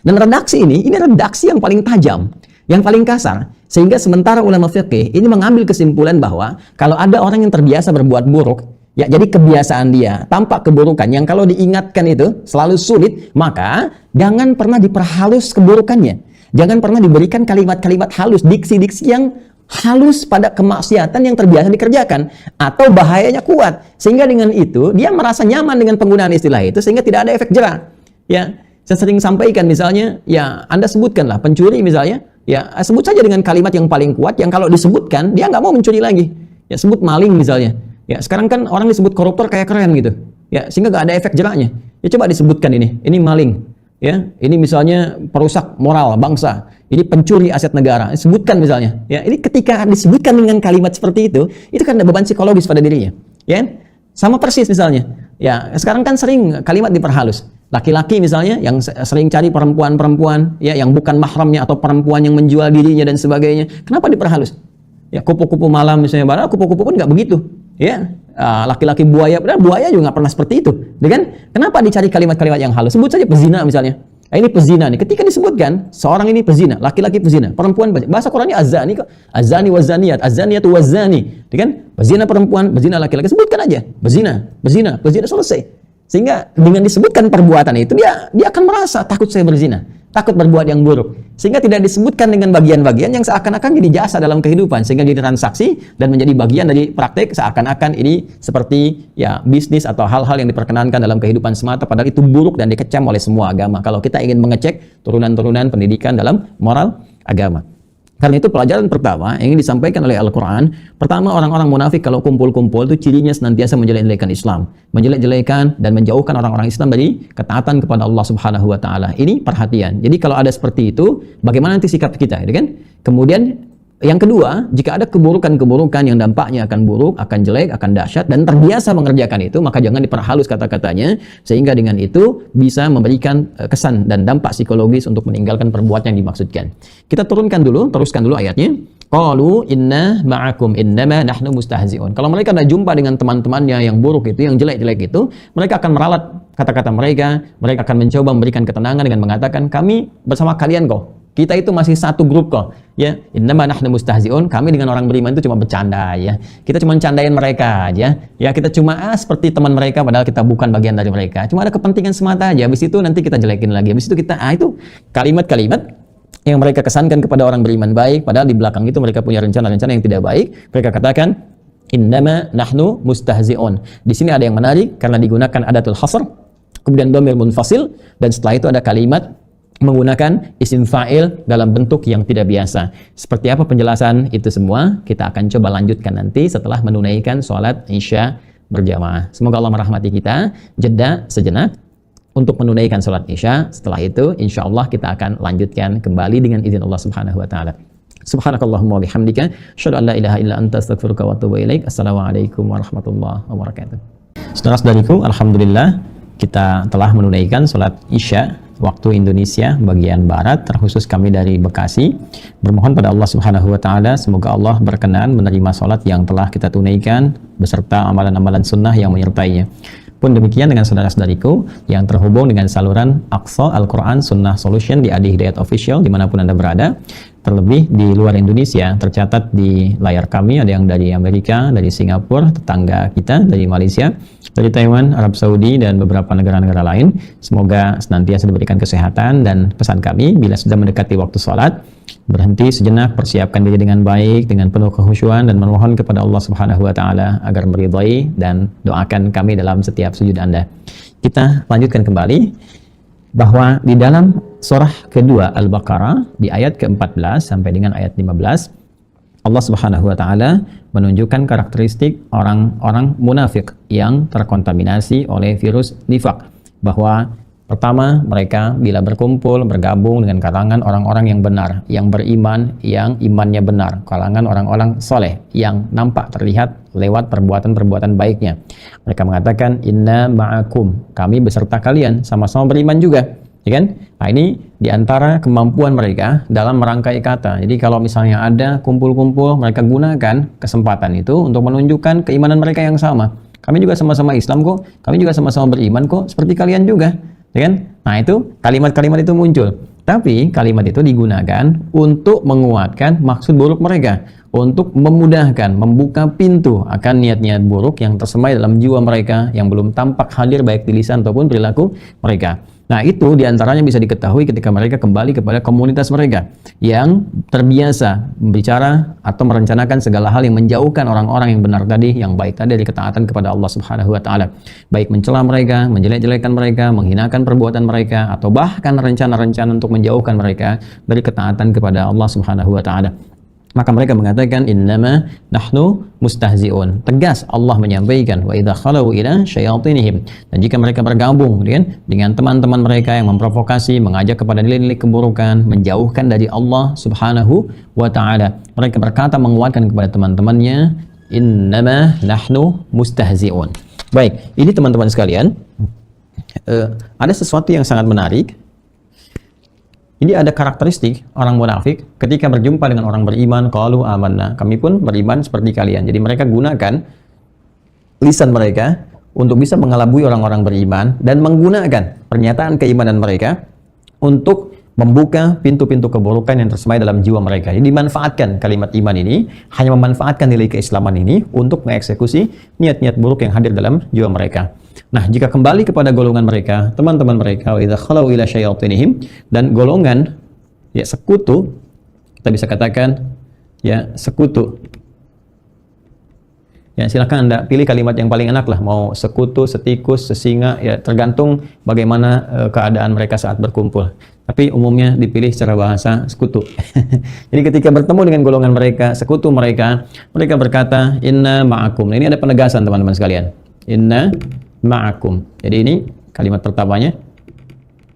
Dan redaksi ini redaksi yang paling tajam, yang paling kasar. Sehingga sementara ulama fikih ini mengambil kesimpulan bahwa kalau ada orang yang terbiasa berbuat buruk, ya jadi kebiasaan dia, tampak keburukan yang kalau diingatkan itu selalu sulit, maka jangan pernah diperhalus keburukannya. Jangan pernah diberikan kalimat-kalimat halus, diksi-diksi yang halus pada kemaksiatan yang terbiasa dikerjakan, atau bahayanya kuat. Sehingga dengan itu dia merasa nyaman dengan penggunaan istilah itu sehingga tidak ada efek jera. Ya, saya sering sampaikan misalnya, ya Anda sebutkanlah pencuri misalnya, ya sebut saja dengan kalimat yang paling kuat yang kalau disebutkan dia nggak mau mencuri lagi. Ya sebut maling misalnya. Ya sekarang kan orang disebut koruptor kayak keren gitu. Ya sehingga nggak ada efek jeraknya. Ya coba disebutkan ini maling. Ya ini misalnya perusak moral bangsa. Ini pencuri aset negara. Sebutkan misalnya. Ya ini ketika disebutkan dengan kalimat seperti itu kan ada beban psikologis pada dirinya. Ya sama persis misalnya. Ya sekarang kan sering kalimat diperhalus. Laki-laki misalnya yang sering cari perempuan-perempuan ya yang bukan mahramnya atau perempuan yang menjual dirinya dan sebagainya. Kenapa diperhalus? Ya kupu-kupu malam misalnya, padahal kupu-kupu pun nggak begitu. Ya laki-laki buaya, padahal buaya juga nggak pernah seperti itu. Kan? Kenapa dicari kalimat-kalimat yang halus? Sebut saja pezina misalnya. Ini pezina nih. Ketika disebutkan seorang ini pezina, laki-laki pezina, perempuan pezina. Bahasa Qurannya azani kok. Azani wazaniat, azaniyatu wazani. Kan? Pezina perempuan, pezina laki-laki. Sebutkan aja. Pezina selesai. Sehingga dengan disebutkan perbuatan itu dia akan merasa takut saya berzina, takut berbuat yang buruk. Sehingga tidak disebutkan dengan bagian-bagian yang seakan-akan jadi jasa dalam kehidupan, sehingga jadi transaksi dan menjadi bagian dari praktek seakan-akan ini seperti ya bisnis atau hal-hal yang diperkenankan dalam kehidupan semata, padahal itu buruk dan dikecam oleh semua agama. Kalau kita ingin mengecek turunan-turunan pendidikan dalam moral agama. Karena itu pelajaran pertama yang ingin disampaikan oleh Al-Quran, pertama orang-orang munafik kalau kumpul-kumpul itu cirinya senantiasa menjelek-jelekan Islam, menjelek-jelekan dan menjauhkan orang-orang Islam dari ketaatan kepada Allah Subhanahu wa taala. Ini perhatian. Jadi kalau ada seperti itu, bagaimana nanti sikap kita, gitu kan? Kemudian yang kedua, jika ada keburukan-keburukan yang dampaknya akan buruk, akan jelek, akan dahsyat, dan terbiasa mengerjakan itu, maka jangan diperhalus kata-katanya, sehingga dengan itu bisa memberikan kesan dan dampak psikologis untuk meninggalkan perbuatan yang dimaksudkan. Kita teruskan dulu ayatnya. Qalu inna ma'akum innama nahnu mustahzi'un. Kalau mereka dah jumpa dengan teman-temannya yang buruk itu, yang jelek-jelek itu, mereka akan meralat kata-kata mereka akan mencoba memberikan ketenangan dengan mengatakan, kami bersama kalian kok. Kita itu masih satu grup kok, ya. Innama nahnu mustahzi'un, kami dengan orang beriman itu cuma bercanda, ya. Kita cuma candain mereka aja, ya. Kita cuma seperti teman mereka, padahal kita bukan bagian dari mereka. Cuma ada kepentingan semata aja. Habis itu nanti kita jelekin lagi. Habis itu kita, itu kalimat-kalimat yang mereka kesankan kepada orang beriman baik, padahal di belakang itu mereka punya rencana-rencana yang tidak baik. Mereka katakan, innama nahnu mustahzi'un. Di sini ada yang menarik karena digunakan adatul hasr, kemudian dhamir munfasil, dan setelah itu ada kalimat menggunakan isim fa'il dalam bentuk yang tidak biasa. Seperti apa penjelasan itu semua, kita akan coba lanjutkan nanti setelah menunaikan sholat Isya berjamaah. Semoga Allah merahmati kita. Jeda sejenak untuk menunaikan sholat Isya. Setelah itu, insya Allah kita akan lanjutkan kembali dengan izin Allah Subhanahu wa Ta'ala. Subhanakallahumma bihamdika, asyhadu an la ilaha illa anta, astaghfiruka wa atubu ilaik. Assalamualaikum warahmatullahi wabarakatuh. Saudara-saudariku, alhamdulillah kita telah menunaikan sholat Isya waktu Indonesia bagian barat, terkhusus kami dari Bekasi. Bermohon pada Allah Subhanahu wa Ta'ala, semoga Allah berkenan menerima sholat yang telah kita tunaikan beserta amalan-amalan sunnah yang menyertainya. Pun demikian dengan saudara-saudariku yang terhubung dengan saluran Aqsa Al-Quran Sunnah Solution di Adi Hidayat Official dimanapun Anda berada. Terlebih di luar Indonesia, tercatat di layar kami ada yang dari Amerika, dari Singapura, tetangga kita, dari Malaysia, dari Taiwan, Arab Saudi, dan beberapa negara-negara lain. Semoga senantiasa diberikan kesehatan, dan pesan kami, bila sudah mendekati waktu sholat, berhenti sejenak, persiapkan diri dengan baik, dengan penuh kekhusyuan, dan memohon kepada Allah Subhanahu wa Ta'ala agar meridhai dan doakan kami dalam setiap sujud Anda. Kita lanjutkan kembali bahwa di dalam surah kedua Al-Baqarah di ayat ke-14 sampai dengan ayat 15, Allah Subhanahu wa Ta'ala menunjukkan karakteristik orang-orang munafik yang terkontaminasi oleh virus nifak, bahwa pertama, mereka bila berkumpul, bergabung dengan kalangan orang-orang yang benar, yang beriman, yang imannya benar, kalangan orang-orang soleh, yang nampak terlihat lewat perbuatan-perbuatan baiknya. Mereka mengatakan, inna ma'akum, kami beserta kalian, sama-sama beriman juga. Ya kan? Nah, ini diantara kemampuan mereka dalam merangkai kata. Jadi kalau misalnya ada kumpul-kumpul, mereka gunakan kesempatan itu untuk menunjukkan keimanan mereka yang sama. Kami juga sama-sama Islam kok, kami juga sama-sama beriman kok, seperti kalian juga. Ya kan? Nah, itu kalimat-kalimat itu muncul. Tapi kalimat itu digunakan untuk menguatkan maksud buruk mereka, untuk memudahkan, membuka pintu akan niat-niat buruk yang tersemai dalam jiwa mereka yang belum tampak hadir baik di lisan ataupun perilaku mereka. Nah, itu diantaranya bisa diketahui ketika mereka kembali kepada komunitas mereka yang terbiasa berbicara atau merencanakan segala hal yang menjauhkan orang-orang yang benar tadi, yang baik tadi, dari ketaatan kepada Allah Subhanahu wa Ta'ala. Baik mencela mereka, menjelek-jelekan mereka, menghinakan perbuatan mereka, atau bahkan rencana-rencana untuk menjauhkan mereka dari ketaatan kepada Allah Subhanahu wa Ta'ala. Maka mereka mengatakan, innama nahnu mustahzi'un. Tegas Allah menyampaikan, wa idza khalau ila syayatinihim. Dan jika mereka bergabung dengan teman-teman mereka yang memprovokasi, mengajak kepada nilai-nilai keburukan, menjauhkan dari Allah Subhanahu wa Ta'ala, mereka berkata menguatkan kepada teman-temannya, innama nahnu mustahzi'un. Baik, ini teman-teman sekalian, ada sesuatu yang sangat menarik. Ini ada karakteristik orang munafik ketika berjumpa dengan orang beriman, qalu amanna, kami pun beriman seperti kalian. Jadi mereka gunakan lisan mereka untuk bisa mengelabui orang-orang beriman dan menggunakan pernyataan keimanan mereka untuk membuka pintu-pintu keburukan yang tersemai dalam jiwa mereka. Jadi dimanfaatkan kalimat iman ini, hanya memanfaatkan nilai keislaman ini untuk mengeksekusi niat-niat buruk yang hadir dalam jiwa mereka. Nah, jika kembali kepada golongan mereka, teman-teman mereka, wa idza khalau ila syayatinihim, dan golongan ya sekutu, kita bisa katakan ya sekutu. Ya, silakan Anda pilih kalimat yang paling enak lah, mau sekutu, setikus, sesinga, ya tergantung bagaimana keadaan mereka saat berkumpul. Tapi umumnya dipilih secara bahasa sekutu. Jadi ketika bertemu dengan golongan mereka, sekutu mereka, mereka berkata, inna ma'akum. Nah, ini ada penegasan teman-teman sekalian. Inna ma'akum. Jadi ini kalimat pertamanya,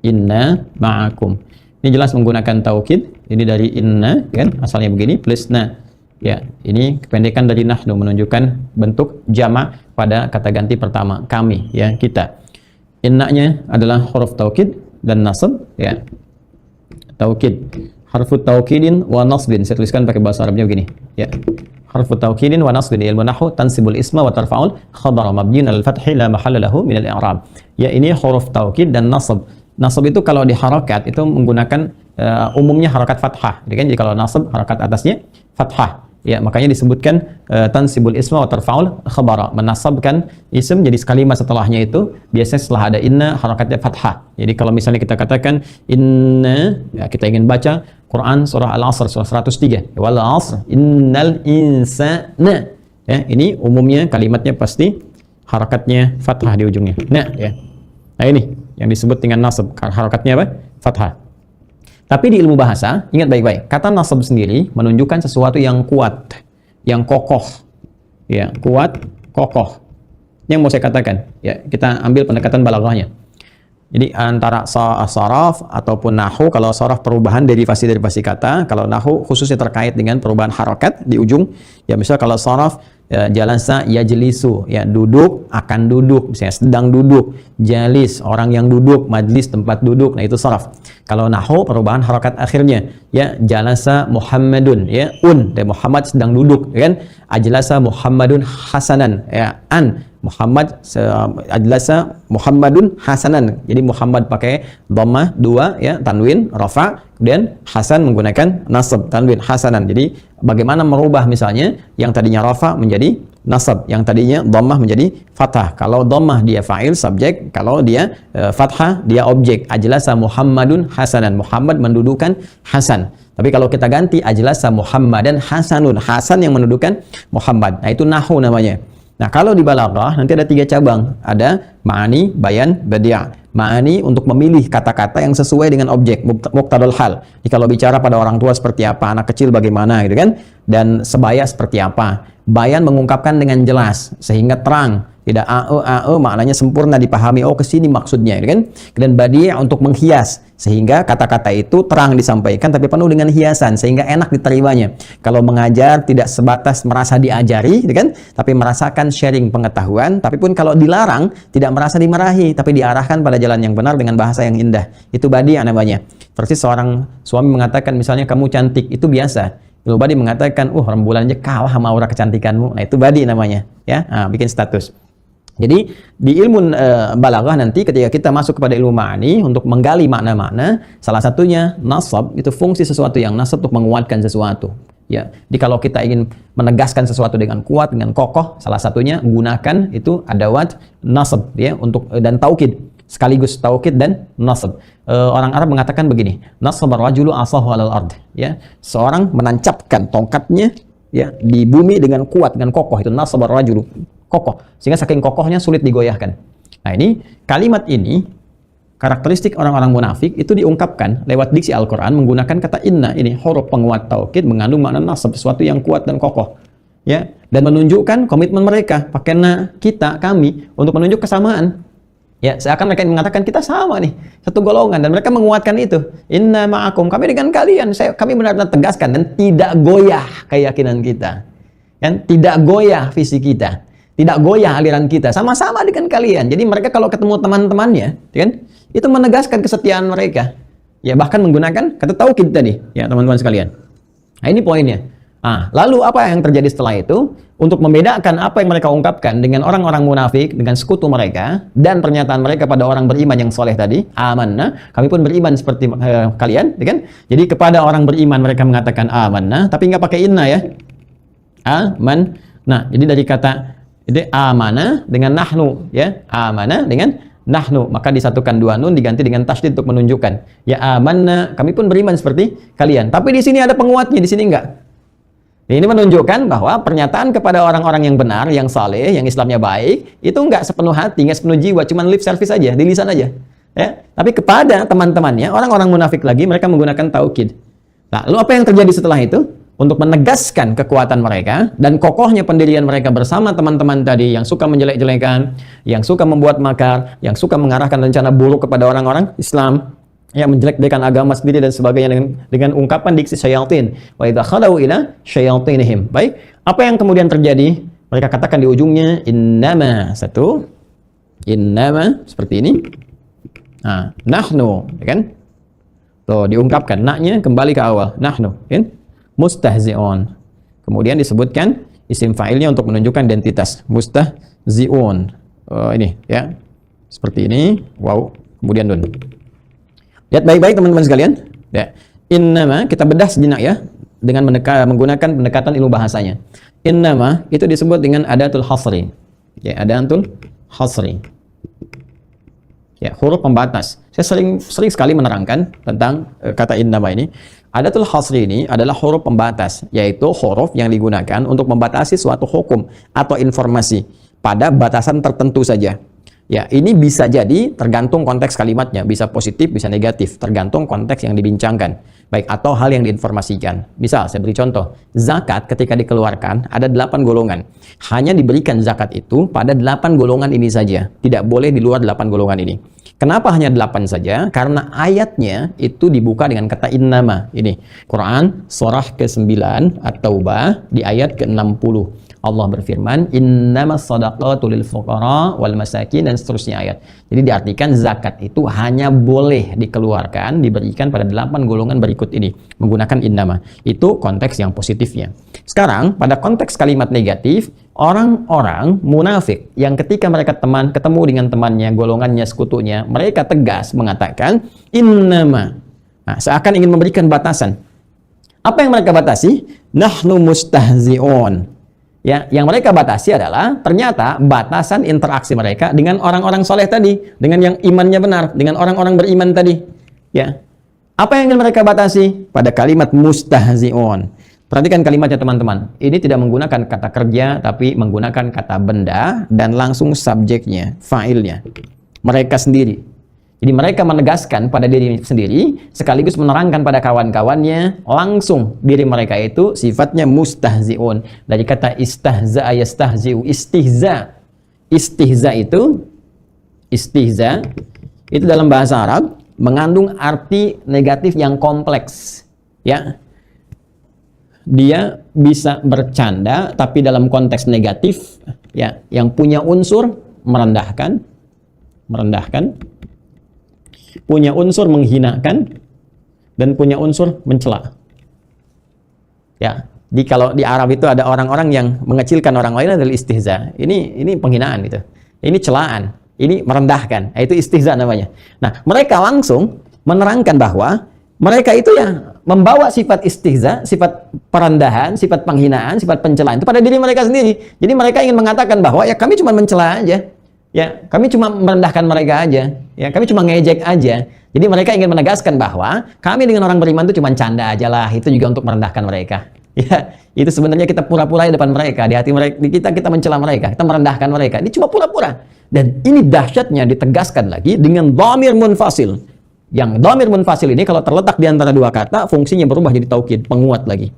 inna ma'akum. Ini jelas menggunakan taukid. Ini dari inna, kan? Asalnya begini, plus na. Ya, ini kependekan dari nahnu, menunjukkan bentuk jamak pada kata ganti pertama, kami, ya, kita. Innanya adalah huruf taukid dan nasab, ya. Taukid. Harfu taukidin wa nasbin. Saya tuliskan pakai bahasa Arabnya begini, ya. Harfu taukidin wa nasbin, ilmu nahwu tansibul isma wa tarfa'ul khabara mabniun al fathi la mahalla lahu min al i'rab. Ya, ini huruf taukid dan nasab. Nasab itu kalau di harakat itu menggunakan umumnya harakat fathah, jadi kalau nasab harakat atasnya fathah. Ya, makanya disebutkan tansibul isma wa tarfa'ul khabara, menasabkan isim jadi kalimat setelahnya itu biasanya setelah ada inna harakatnya fathah. Jadi kalau misalnya kita katakan inna, ya, kita ingin baca Quran surah Al-Asr surah 103, wal 'asr innal insana. Ya, ini umumnya kalimatnya pasti harakatnya fathah di ujungnya. Nah, ya. Nah, ini yang disebut dengan nasab, harakatnya apa? Fathah. Tapi di ilmu bahasa, ingat baik-baik, kata nasab sendiri menunjukkan sesuatu yang kuat, yang kokoh. Ya, kuat, kokoh. Yang mau saya katakan, ya, kita ambil pendekatan balaghahnya. Jadi antara saraf ataupun nahu, kalau saraf perubahan derivasi kata, kalau nahu khususnya terkait dengan perubahan harokat di ujung. Ya, misal kalau saraf ya, jalasa yajlisu, ya duduk akan duduk, misalnya sedang duduk, jalis orang yang duduk, majlis tempat duduk, nah itu saraf. Kalau nahu perubahan harokat akhirnya, ya jalasa Muhammadun, ya dan Muhammad sedang duduk, ya kan? Ajlasa Muhammadun hasanan, ya Muhammad ajlasa Muhammadun hasanan. Jadi Muhammad pakai dhammah 2, ya, tanwin rafa, kemudian hasan menggunakan nasab, tanwin hasanan. Jadi bagaimana merubah misalnya yang tadinya rafa menjadi nasab, yang tadinya dhammah menjadi fathah. Kalau dhammah dia fa'il subjek, kalau dia fathah dia objek. Ajlasa Muhammadun hasanan, Muhammad mendudukan Hasan. Tapi kalau kita ganti ajlasa Muhammadan hasanun, Hasan yang mendudukan Muhammad. Nah, itu nahu namanya. Nah, kalau di balaghah nanti ada 3 cabang. Ada ma'ani, bayan, badi'. Ma'ani untuk memilih kata-kata yang sesuai dengan objek, muqtadal hal. Jadi kalau bicara pada orang tua seperti apa, anak kecil bagaimana gitu kan, dan sebaya seperti apa. Bayan mengungkapkan dengan jelas sehingga terang, tidak maknanya sempurna dipahami, oh kesini maksudnya gitu kan. Dan badi' untuk menghias sehingga kata-kata itu terang disampaikan tapi penuh dengan hiasan sehingga enak diterimanya. Kalau mengajar tidak sebatas merasa diajari gitu kan, tapi merasakan sharing pengetahuan. Tapi pun kalau dilarang tidak merasa dimarahi tapi diarahkan pada jalan yang benar dengan bahasa yang indah. Itu badi' namanya. Persis seorang suami mengatakan misalnya kamu cantik, itu biasa. Lalu badi mengatakan, rembulan aja kalah sama aura kecantikanmu. Nah, itu badi namanya, ya. Nah, bikin status. Jadi di ilmu balaghah nanti ketika kita masuk kepada ilmu ma'ani untuk menggali makna-makna, salah satunya nasab itu fungsi sesuatu yang nasab untuk menguatkan sesuatu. Ya, jadi kalau kita ingin menegaskan sesuatu dengan kuat, dengan kokoh, salah satunya gunakan itu adawat nasab, ya, untuk dan taukid. Sekaligus taukid dan nasab. Orang Arab mengatakan begini, nasabar rajulu asahu alal ard, ya. Seorang menancapkan tongkatnya, ya, di bumi dengan kuat, dengan kokoh, itu nasabar rajulu, kokoh. Sehingga saking kokohnya sulit digoyahkan. Nah, ini kalimat ini karakteristik orang-orang munafik itu diungkapkan lewat diksi Al-Qur'an menggunakan kata inna, ini huruf penguat taukid mengandung makna nasab, sesuatu yang kuat dan kokoh, ya, dan menunjukkan komitmen mereka, pakai kita, kami, untuk menunjuk kesamaan. Ya, seakan mereka mengatakan kita sama nih, satu golongan, dan mereka menguatkan itu. Inna ma'akum, kami dengan kalian. Kami benar-benar tegaskan dan tidak goyah keyakinan kita. Kan? Tidak goyah visi kita. Tidak goyah aliran kita. Sama-sama dengan kalian. Jadi mereka kalau ketemu teman-temannya, kan? Itu menegaskan kesetiaan mereka. Ya, bahkan menggunakan kata taukid tadi, ya, teman-teman sekalian. Nah, ini poinnya. Nah, lalu apa yang terjadi setelah itu? Untuk membedakan apa yang mereka ungkapkan dengan orang-orang munafik, dengan sekutu mereka, dan pernyataan mereka pada orang beriman yang soleh tadi, amanna, kami pun beriman seperti kalian, kan? Jadi kepada orang beriman mereka mengatakan amanna, tapi nggak pakai inna, ya. Aman. Nah, jadi dari kata Itu amana dengan nahnu, ya. Amana dengan nahnu, maka disatukan dua nun diganti dengan tasydid untuk menunjukkan ya amanna, kami pun beriman seperti kalian. Tapi di sini ada penguatnya, di sini enggak. Ini menunjukkan bahwa pernyataan kepada orang-orang yang benar, yang saleh, yang Islamnya baik, itu enggak sepenuh hati, enggak sepenuh jiwa, cuma lip service aja, di lisan aja. Ya. Tapi kepada teman-temannya, orang-orang munafik lagi, mereka menggunakan taukid. Lalu apa yang terjadi setelah itu? Untuk menegaskan kekuatan mereka dan kokohnya pendirian mereka bersama teman-teman tadi yang suka menjelek-jelekan, yang suka membuat makar, yang suka mengarahkan rencana buruk kepada orang-orang Islam, yang menjelek-jelekan agama sendiri dan sebagainya dengan ungkapan diksi syaitan. Wa idza khalau ila syayatinihim. Baik, apa yang kemudian terjadi? Mereka katakan di ujungnya innama, satu, innama seperti ini. Nah, nahnu, ya kan? Tuh diungkapkan naknya kembali ke awal, nahnu, kan? Mustahzi'un. Kemudian disebutkan isim fa'ilnya untuk menunjukkan identitas. Mustahzi'un. Ini ya. Seperti ini. Wow. Kemudian nun. Lihat baik-baik teman-teman sekalian. Ya. Innama, kita bedah sejenak ya. Dengan menggunakan pendekatan ilmu bahasanya. Innama itu disebut dengan adatul hasri. Ya, adatul hasri. Ya, huruf pembatas. Saya sering sekali menerangkan tentang kata innama ini. Adatul hasri ini adalah huruf pembatas, yaitu huruf yang digunakan untuk membatasi suatu hukum atau informasi pada batasan tertentu saja. Ya, ini bisa jadi tergantung konteks kalimatnya, bisa positif, bisa negatif, tergantung konteks yang dibincangkan, baik atau hal yang diinformasikan. Misal, saya beri contoh, zakat ketika dikeluarkan ada 8 golongan. Hanya diberikan zakat itu pada 8 golongan ini saja, tidak boleh di luar 8 golongan ini. Kenapa hanya 8 saja? Karena ayatnya itu dibuka dengan kata innama. Ini Quran surah ke-9 At-Taubah di ayat ke-60. Allah berfirman, innamas shadaqatu lil fuqara wal masakin, dan seterusnya ayat. Jadi diartikan zakat itu hanya boleh dikeluarkan, diberikan pada 8 golongan berikut ini menggunakan innama. Itu konteks yang positifnya. Sekarang pada konteks kalimat negatif, orang-orang munafik yang ketika mereka ketemu dengan temannya, golongannya, sekutunya, mereka tegas mengatakan innama. Nah, seakan ingin memberikan batasan. Apa yang mereka batasi? Nahnu mustahzi'un. Ya, yang mereka batasi adalah ternyata batasan interaksi mereka dengan orang-orang soleh tadi, dengan yang imannya benar, dengan orang-orang beriman tadi. Ya, apa yang ingin mereka batasi? Pada kalimat mustahzi'un. Perhatikan kalimatnya teman-teman. Ini tidak menggunakan kata kerja, tapi menggunakan kata benda dan langsung subjeknya, fa'ilnya. Mereka sendiri. Jadi mereka menegaskan pada diri sendiri, sekaligus menerangkan pada kawan-kawannya, langsung diri mereka itu sifatnya mustahzi'un. Dari kata istahza'a yastahzi'u, istihza. Istihza itu dalam bahasa Arab mengandung arti negatif yang kompleks. Ya. Dia bisa bercanda tapi dalam konteks negatif, ya, yang punya unsur merendahkan, punya unsur menghinakan, dan punya unsur mencela. Ya, kalau di Arab itu ada orang-orang yang mengecilkan orang lain adalah istihza. Ini penghinaan gitu. Ini celaan, ini merendahkan. Itu istihza namanya. Nah, mereka langsung menerangkan bahwa mereka itu ya membawa sifat istihza, sifat perendahan, sifat penghinaan, sifat pencelaan itu pada diri mereka sendiri. Jadi mereka ingin mengatakan bahwa ya kami cuma mencela aja. Ya, kami cuma merendahkan mereka aja. Ya, kami cuma ngejek aja. Jadi mereka ingin menegaskan bahwa kami dengan orang beriman itu cuma canda aja lah. Itu juga untuk merendahkan mereka. Ya, itu sebenarnya kita pura-pura di depan mereka, di hati mereka, kita mencela mereka, kita merendahkan mereka. Ini cuma pura-pura. Dan ini dahsyatnya ditegaskan lagi dengan dhamir munfasil. Yang dhamir munfasil ini kalau terletak di antara dua kata, fungsinya berubah jadi taukid, penguat lagi.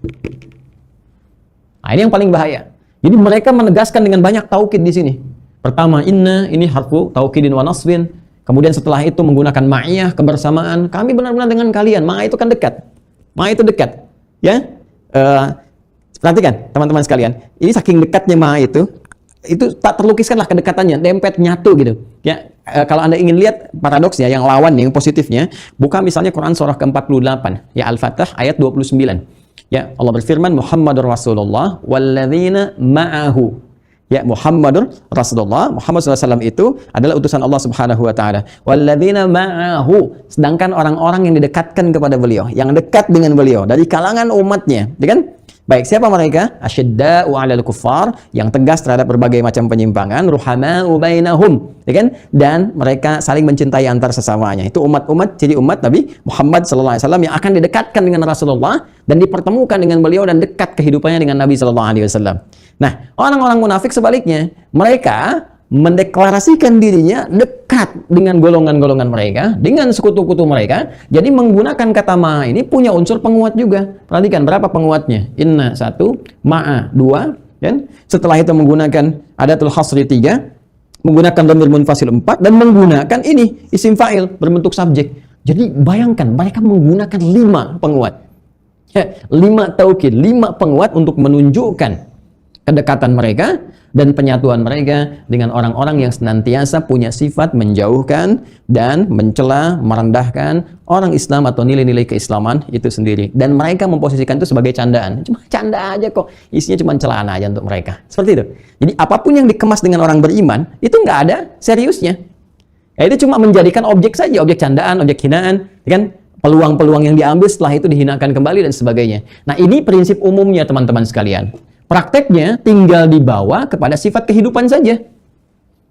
Nah, ini yang paling bahaya. Jadi mereka menegaskan dengan banyak taukid di sini. Pertama, inna, ini harfu taukidin wa nasbin. Kemudian setelah itu menggunakan ma'iyah, kebersamaan. Kami benar-benar dengan kalian. Ma'a itu kan dekat. Ma'a itu dekat. Ya, perhatikan teman-teman sekalian. Ini saking dekatnya ma'a itu tak terlukiskanlah kedekatannya, dempet nyatu gitu. Ya, kalau Anda ingin lihat paradoksnya, yang lawan, yang positifnya, buka misalnya Quran surah ke-48, ya Al-Fatah ayat 29. Ya, Allah berfirman, Muhammadur Rasulullah walladzina ma'ahu. Ya, Muhammadur Rasulullah, Muhammad SAW itu adalah utusan Allah Subhanahu wa taala. Walladzina ma'ahu, sedangkan orang-orang yang didekatkan kepada beliau, yang dekat dengan beliau dari kalangan umatnya, ya kan? Baik, siapa mereka? Asyidda'u 'alal kuffar, yang tegas terhadap berbagai macam penyimpangan, ruhama'u bainahum, ya kan? Dan mereka saling mencintai antar sesamanya. Itu umat-umat, ciri umat Nabi Muhammad sallallahu alaihi wasallam yang akan didekatkan dengan Rasulullah dan dipertemukan dengan beliau dan dekat kehidupannya dengan Nabi sallallahu alaihi wasallam. Nah, orang-orang munafik sebaliknya, mereka mendeklarasikan dirinya dekat dengan golongan-golongan mereka, dengan sekutu-kutu mereka. Jadi menggunakan kata ma'a ini punya unsur penguat juga. Perhatikan berapa penguatnya. Inna 1, ma'a 2, kan? Setelah itu menggunakan adatul hasri 3, menggunakan dhamir munfasil 4, dan menggunakan ini isim fa'il berbentuk subjek. Jadi bayangkan mereka menggunakan 5 penguat. 5 taukid, 5 penguat untuk menunjukkan kedekatan mereka dan penyatuan mereka dengan orang-orang yang senantiasa punya sifat menjauhkan dan mencela, merendahkan orang Islam atau nilai-nilai keislaman itu sendiri. Dan mereka memposisikan itu sebagai candaan. Cuma canda aja kok, isinya cuma celaan aja untuk mereka. Seperti itu. Jadi apapun yang dikemas dengan orang beriman, itu nggak ada seriusnya. Ya, itu cuma menjadikan objek saja, objek candaan, objek hinaan, kan? Peluang-peluang yang diambil setelah itu dihinakan kembali dan sebagainya. Nah, ini prinsip umumnya teman-teman sekalian. Prakteknya tinggal dibawa kepada sifat kehidupan saja.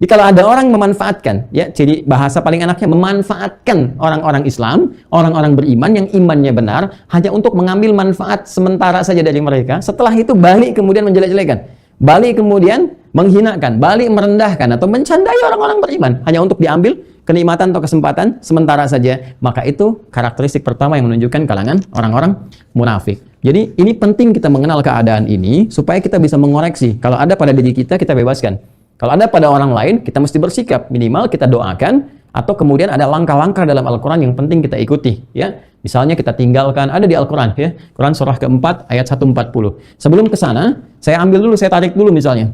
Jadi kalau ada orang memanfaatkan, ya, ciri bahasa paling enaknya memanfaatkan orang-orang Islam, orang-orang beriman yang imannya benar, hanya untuk mengambil manfaat sementara saja dari mereka. Setelah itu balik kemudian menjelek-jelekan, balik kemudian menghinakan, balik merendahkan atau mencandai orang-orang beriman, hanya untuk diambil kenikmatan atau kesempatan sementara saja. Maka itu karakteristik pertama yang menunjukkan kalangan orang-orang munafik. Jadi ini penting kita mengenal keadaan ini supaya kita bisa mengoreksi. Kalau ada pada diri kita, kita bebaskan. Kalau ada pada orang lain, kita mesti bersikap. Minimal kita doakan, atau kemudian ada langkah-langkah dalam Al-Quran yang penting kita ikuti. Ya, misalnya kita tinggalkan, ada di Al-Quran, ya, Quran surah keempat ayat 140. Sebelum ke sana, saya ambil dulu, saya tarik dulu misalnya.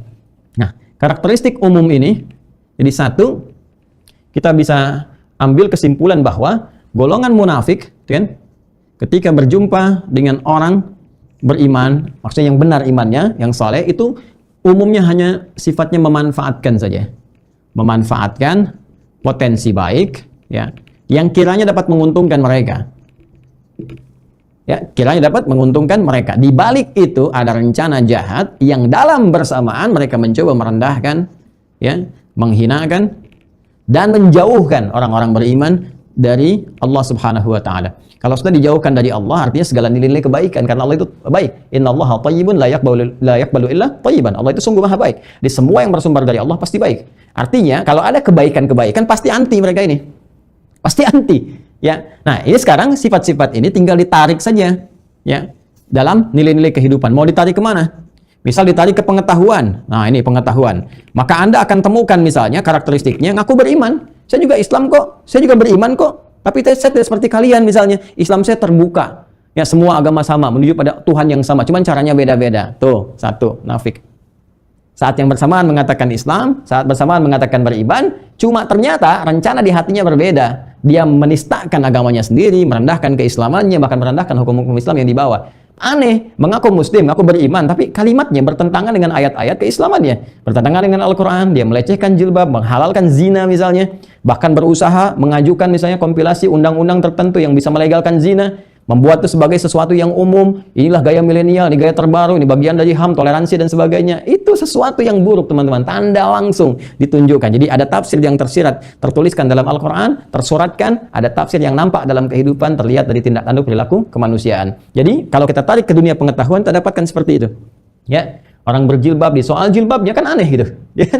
Nah, karakteristik umum ini, jadi satu, kita bisa ambil kesimpulan bahwa golongan munafik, kan, ketika berjumpa dengan orang beriman, maksudnya yang benar imannya, yang saleh, itu umumnya hanya sifatnya memanfaatkan saja. Memanfaatkan potensi baik, ya, yang kiranya dapat menguntungkan mereka. Ya, kiranya dapat menguntungkan mereka. Di balik itu ada rencana jahat yang dalam bersamaan mereka mencoba merendahkan, ya, menghinakan, dan menjauhkan orang-orang beriman dari Allah Subhanahu wa taala. Kalau sudah dijauhkan dari Allah, artinya segala nilai-nilai kebaikan, karena Allah itu baik. Innallaha thayyibun la yaqbalu illa thayyiban. Allah itu sungguh maha baik. Di semua yang bersumber dari Allah pasti baik. Artinya kalau ada kebaikan-kebaikan pasti anti mereka ini. Pasti anti, ya. Nah, ini sekarang sifat-sifat ini tinggal ditarik saja, ya, dalam nilai-nilai kehidupan. Mau ditarik kemana? Misal ditarik ke pengetahuan. Nah, ini pengetahuan. Maka Anda akan temukan misalnya karakteristiknya, ngaku beriman. Saya juga Islam kok. Saya juga beriman kok. Tapi saya tidak seperti kalian misalnya. Islam saya terbuka. Ya, semua agama sama, menuju pada Tuhan yang sama. Cuman caranya beda-beda. Tuh, satu, nafik. Saat yang bersamaan mengatakan Islam, saat bersamaan mengatakan beriman, cuma ternyata rencana di hatinya berbeda. Dia menistakan agamanya sendiri, merendahkan keislamannya, bahkan merendahkan hukum-hukum Islam yang dibawa. Aneh, mengaku muslim, mengaku beriman, tapi kalimatnya bertentangan dengan ayat-ayat keislamannya, bertentangan dengan Al-Quran. Dia melecehkan jilbab, menghalalkan zina misalnya, bahkan berusaha mengajukan misalnya kompilasi undang-undang tertentu yang bisa melegalkan zina, membuat itu sebagai sesuatu yang umum. Inilah gaya milenial, ini gaya terbaru, ini bagian dari HAM, toleransi dan sebagainya. Itu sesuatu yang buruk, teman-teman. Tanda langsung ditunjukkan. Jadi ada tafsir yang tersirat, tertuliskan dalam Al-Quran, tersuratkan, ada tafsir yang nampak dalam kehidupan, terlihat dari tindak tanduk perilaku kemanusiaan. Jadi kalau kita tarik ke dunia pengetahuan, kita dapatkan seperti itu. Ya, orang berjilbab, di soal jilbabnya kan aneh gitu. Ya,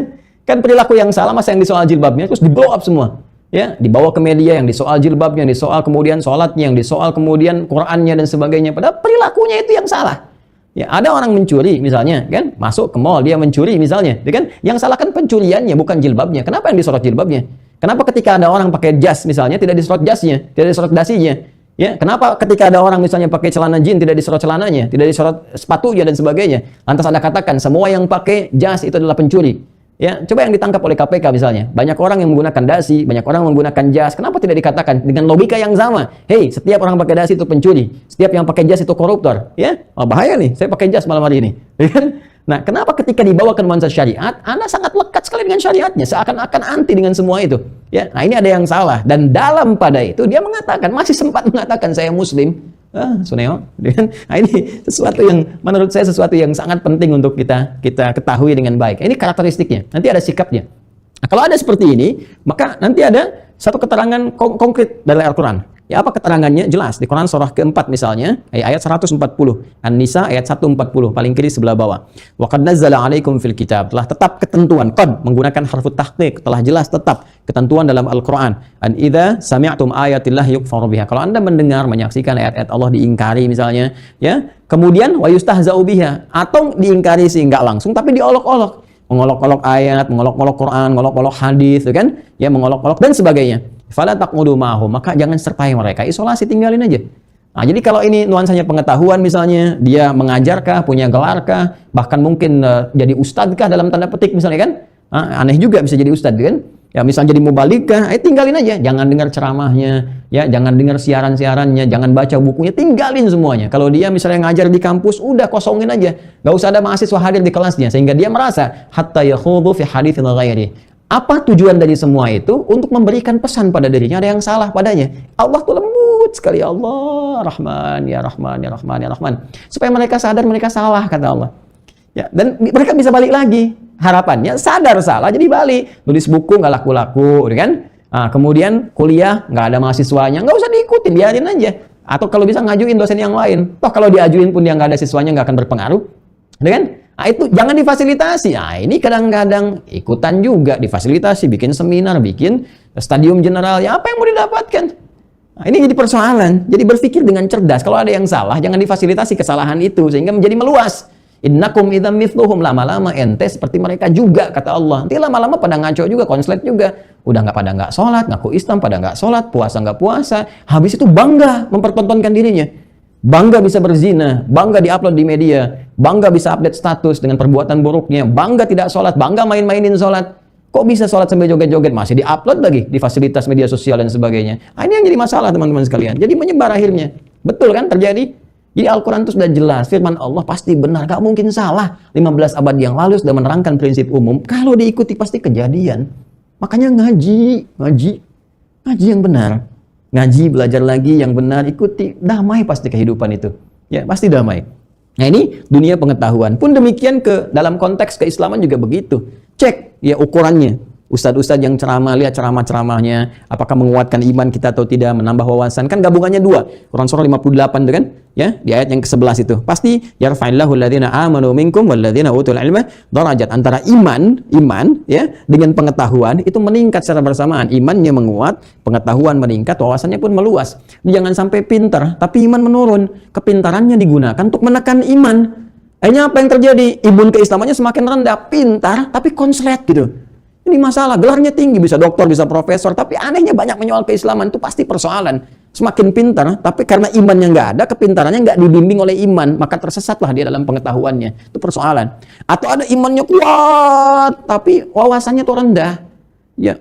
kan perilaku yang salah, masa yang di soal jilbabnya terus di blow up semua. Ya, dibawa ke media, yang disoal jilbabnya, yang disoal kemudian sholatnya, yang disoal kemudian Qur'annya dan sebagainya. Padahal perilakunya itu yang salah. Ya, ada orang mencuri misalnya, kan, masuk ke mall dia mencuri misalnya, ya kan? Yang salah kan pencuriannya, bukan jilbabnya. Kenapa yang disorot jilbabnya? Kenapa ketika ada orang pakai jas misalnya tidak disorot jasnya, tidak disorot dasinya? Ya, kenapa ketika ada orang misalnya pakai celana jin tidak disorot celananya, tidak disorot sepatunya dan sebagainya? Lantas Anda katakan semua yang pakai jas itu adalah pencuri. Ya, coba yang ditangkap oleh KPK misalnya. Banyak orang yang menggunakan dasi, banyak orang menggunakan jas. Kenapa tidak dikatakan dengan logika yang sama? Hei, setiap orang pakai dasi itu pencuri. Setiap yang pakai jas itu koruptor. Ya, oh, bahaya nih. Saya pakai jas malam hari ini. Nah, kenapa ketika dibawa ke nuansa syariat, Anda sangat lekat sekali dengan syariatnya, seakan-akan anti dengan semua itu. Ya, nah ini ada yang salah. Dan dalam pada itu dia mengatakan, masih sempat mengatakan saya Muslim. Suneo. Nah, ini sesuatu yang menurut saya sesuatu yang sangat penting untuk kita ketahui dengan baik. Ini karakteristiknya. Nanti ada sikapnya. Nah, kalau ada seperti ini, maka nanti ada satu keterangan konkret dari Al-Quran. Ya, apa keterangannya? Jelas. Di Quran surah keempat misalnya, ayat 140. An-Nisa ayat 140, paling kiri sebelah bawah. Wa qad nazzala 'alaikum fil kitab. Telah tetap ketentuan. Qad menggunakan harfut tahqiq. Telah jelas tetap ketentuan dalam Al-Quran. An idza sami'tum ayatillahi yukfaru biha. Kalau Anda mendengar, menyaksikan ayat-ayat Allah diingkari misalnya, ya, kemudian wa yustahza'u biha, atau diingkari sih enggak langsung tapi diolok-olok. Mengolok-olok ayat, mengolok-olok Quran, mengolok-olok hadis, kan? Ya, mengolok-olok dan sebagainya. Fala taqudu ma'hum, maka jangan sertai mereka, isolasi, tinggalin aja. Nah, jadi kalau ini nuansanya pengetahuan misalnya, dia mengajarkah, punya gelarkah, bahkan mungkin jadi ustadzkah dalam tanda petik misalnya, kan? Aneh juga bisa jadi ustadz, kan? Ya, misalnya jadi mubaligkah, tinggalin aja. Jangan dengar ceramahnya, ya, jangan dengar siaran-siarannya, jangan baca bukunya, tinggalin semuanya. Kalau dia misalnya ngajar di kampus, udah kosongin aja. Gak usah ada mahasiswa hadir di kelasnya, sehingga dia merasa hatta yakhudhu fi haditsin ghairi. Apa tujuan dari semua itu? Untuk memberikan pesan pada dirinya ada yang salah padanya. Allah tuh lembut sekali, Allah Rahman, ya Rahman, ya Rahman, ya Rahman. Supaya mereka sadar mereka salah, kata Allah. Ya, dan mereka bisa balik lagi. Harapannya sadar salah, jadi balik. Nulis buku nggak laku-laku, kan? Nah, kemudian kuliah nggak ada mahasiswanya, nggak usah diikutin, biarin aja. Atau kalau bisa ngajuin dosen yang lain. Toh kalau diajuin pun dia nggak ada siswanya, nggak akan berpengaruh, kan? Nah, itu jangan difasilitasi. Nah, ini kadang-kadang ikutan juga difasilitasi, bikin seminar, bikin stadium general. Ya, apa yang mau didapatkan? Nah, ini jadi persoalan. Jadi berpikir dengan cerdas. Kalau ada yang salah, jangan difasilitasi kesalahan itu sehingga menjadi meluas. Innakum idzam mithluhum, lama-lama ente seperti mereka juga, kata Allah. Nanti lama-lama pada ngaco juga, konslet juga. Udah nggak sholat, ngaku Islam pada nggak sholat, puasa nggak puasa. Habis itu bangga mempertontonkan dirinya. Bangga bisa berzina, bangga diupload di media, bangga bisa update status dengan perbuatan buruknya, bangga tidak sholat, bangga main-mainin sholat. Kok bisa sholat sambil joget-joget? Masih diupload lagi di fasilitas media sosial dan sebagainya. Nah, ini yang jadi masalah, teman-teman sekalian. Jadi menyebar akhirnya. Betul kan terjadi? Jadi Al-Quran itu sudah jelas, firman Allah pasti benar, gak mungkin salah. 15 abad yang lalu sudah menerangkan prinsip umum, kalau diikuti pasti kejadian. Makanya ngaji yang benar. Ngaji, belajar lagi yang benar, ikuti, damai pasti kehidupan itu. Ya, pasti damai. Nah, ini dunia pengetahuan. Pun demikian dalam konteks keislaman juga begitu. Cek ya ukurannya. Ustadz-ustadz yang ceramah, lihat ceramah-ceramahnya, apakah menguatkan iman kita atau tidak, menambah wawasan. Kan gabungannya dua. Quran surah 58 itu kan? Ya, di ayat yang ke-11 itu. Pasti yarfa'illahu alladziina aamanu minkum walladziina utul ilma darajat. Antara iman ya dengan pengetahuan itu meningkat secara bersamaan. Imannya menguat, pengetahuan meningkat, wawasannya pun meluas. Jangan sampai pintar tapi iman menurun. Kepintarannya digunakan untuk menekan iman. Akhirnya apa yang terjadi? Imun keislamannya semakin rendah, pintar tapi konslet gitu. Ini masalah, gelarnya tinggi, bisa doktor, bisa profesor, tapi anehnya banyak menyoal keislaman, itu pasti persoalan. Semakin pintar, tapi karena imannya nggak ada, kepintarannya nggak dibimbing oleh iman, maka tersesatlah dia dalam pengetahuannya. Itu persoalan. Atau ada imannya kuat, tapi wawasannya tuh rendah. Ya,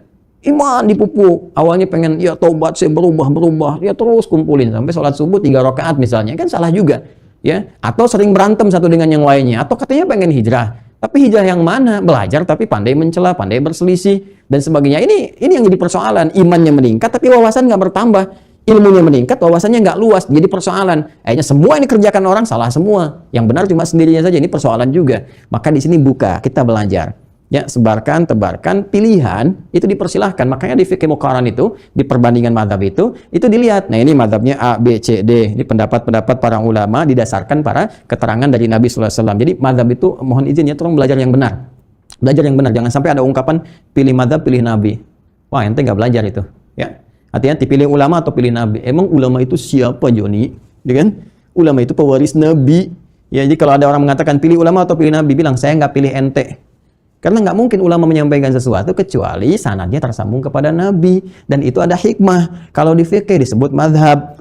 iman dipupuk. Awalnya pengen, ya taubat, saya berubah, ya terus kumpulin sampai sholat subuh 3 rakaat misalnya, kan salah juga. Ya, atau sering berantem satu dengan yang lainnya, atau katanya pengen hijrah. Tapi hijrah yang mana? Belajar tapi pandai mencela, pandai berselisih dan sebagainya. Ini yang jadi persoalan. Imannya meningkat tapi wawasan nggak bertambah. Ilmunya meningkat, wawasannya nggak luas. Jadi persoalan. Akhirnya semua ini kerjakan orang salah semua. Yang benar cuma sendirinya saja. Ini persoalan juga. Maka di sini buka, kita belajar. Ya, sebarkan, tebarkan, pilihan itu dipersilahkan. Makanya di fikih muqaran itu, di perbandingan mazhab itu dilihat. Nah, ini mazhabnya A, B, C, D. Ini pendapat-pendapat para ulama didasarkan para keterangan dari Nabi sallallahu alaihi wasallam. Jadi mazhab itu mohon izin ya, tolong belajar yang benar. Belajar yang benar. Jangan sampai ada ungkapan pilih mazhab, pilih Nabi. Wah, ente nggak belajar itu. Ya, hati-hati pilih ulama atau pilih Nabi. Emang ulama itu siapa, Joni? Ya kan? Ulama itu pewaris Nabi. Ya, jadi kalau ada orang mengatakan pilih ulama atau pilih Nabi, bilang saya nggak pilih ente. Karena nggak mungkin ulama menyampaikan sesuatu kecuali sanadnya tersambung kepada Nabi. Dan itu ada hikmah. Kalau di fikih disebut madhab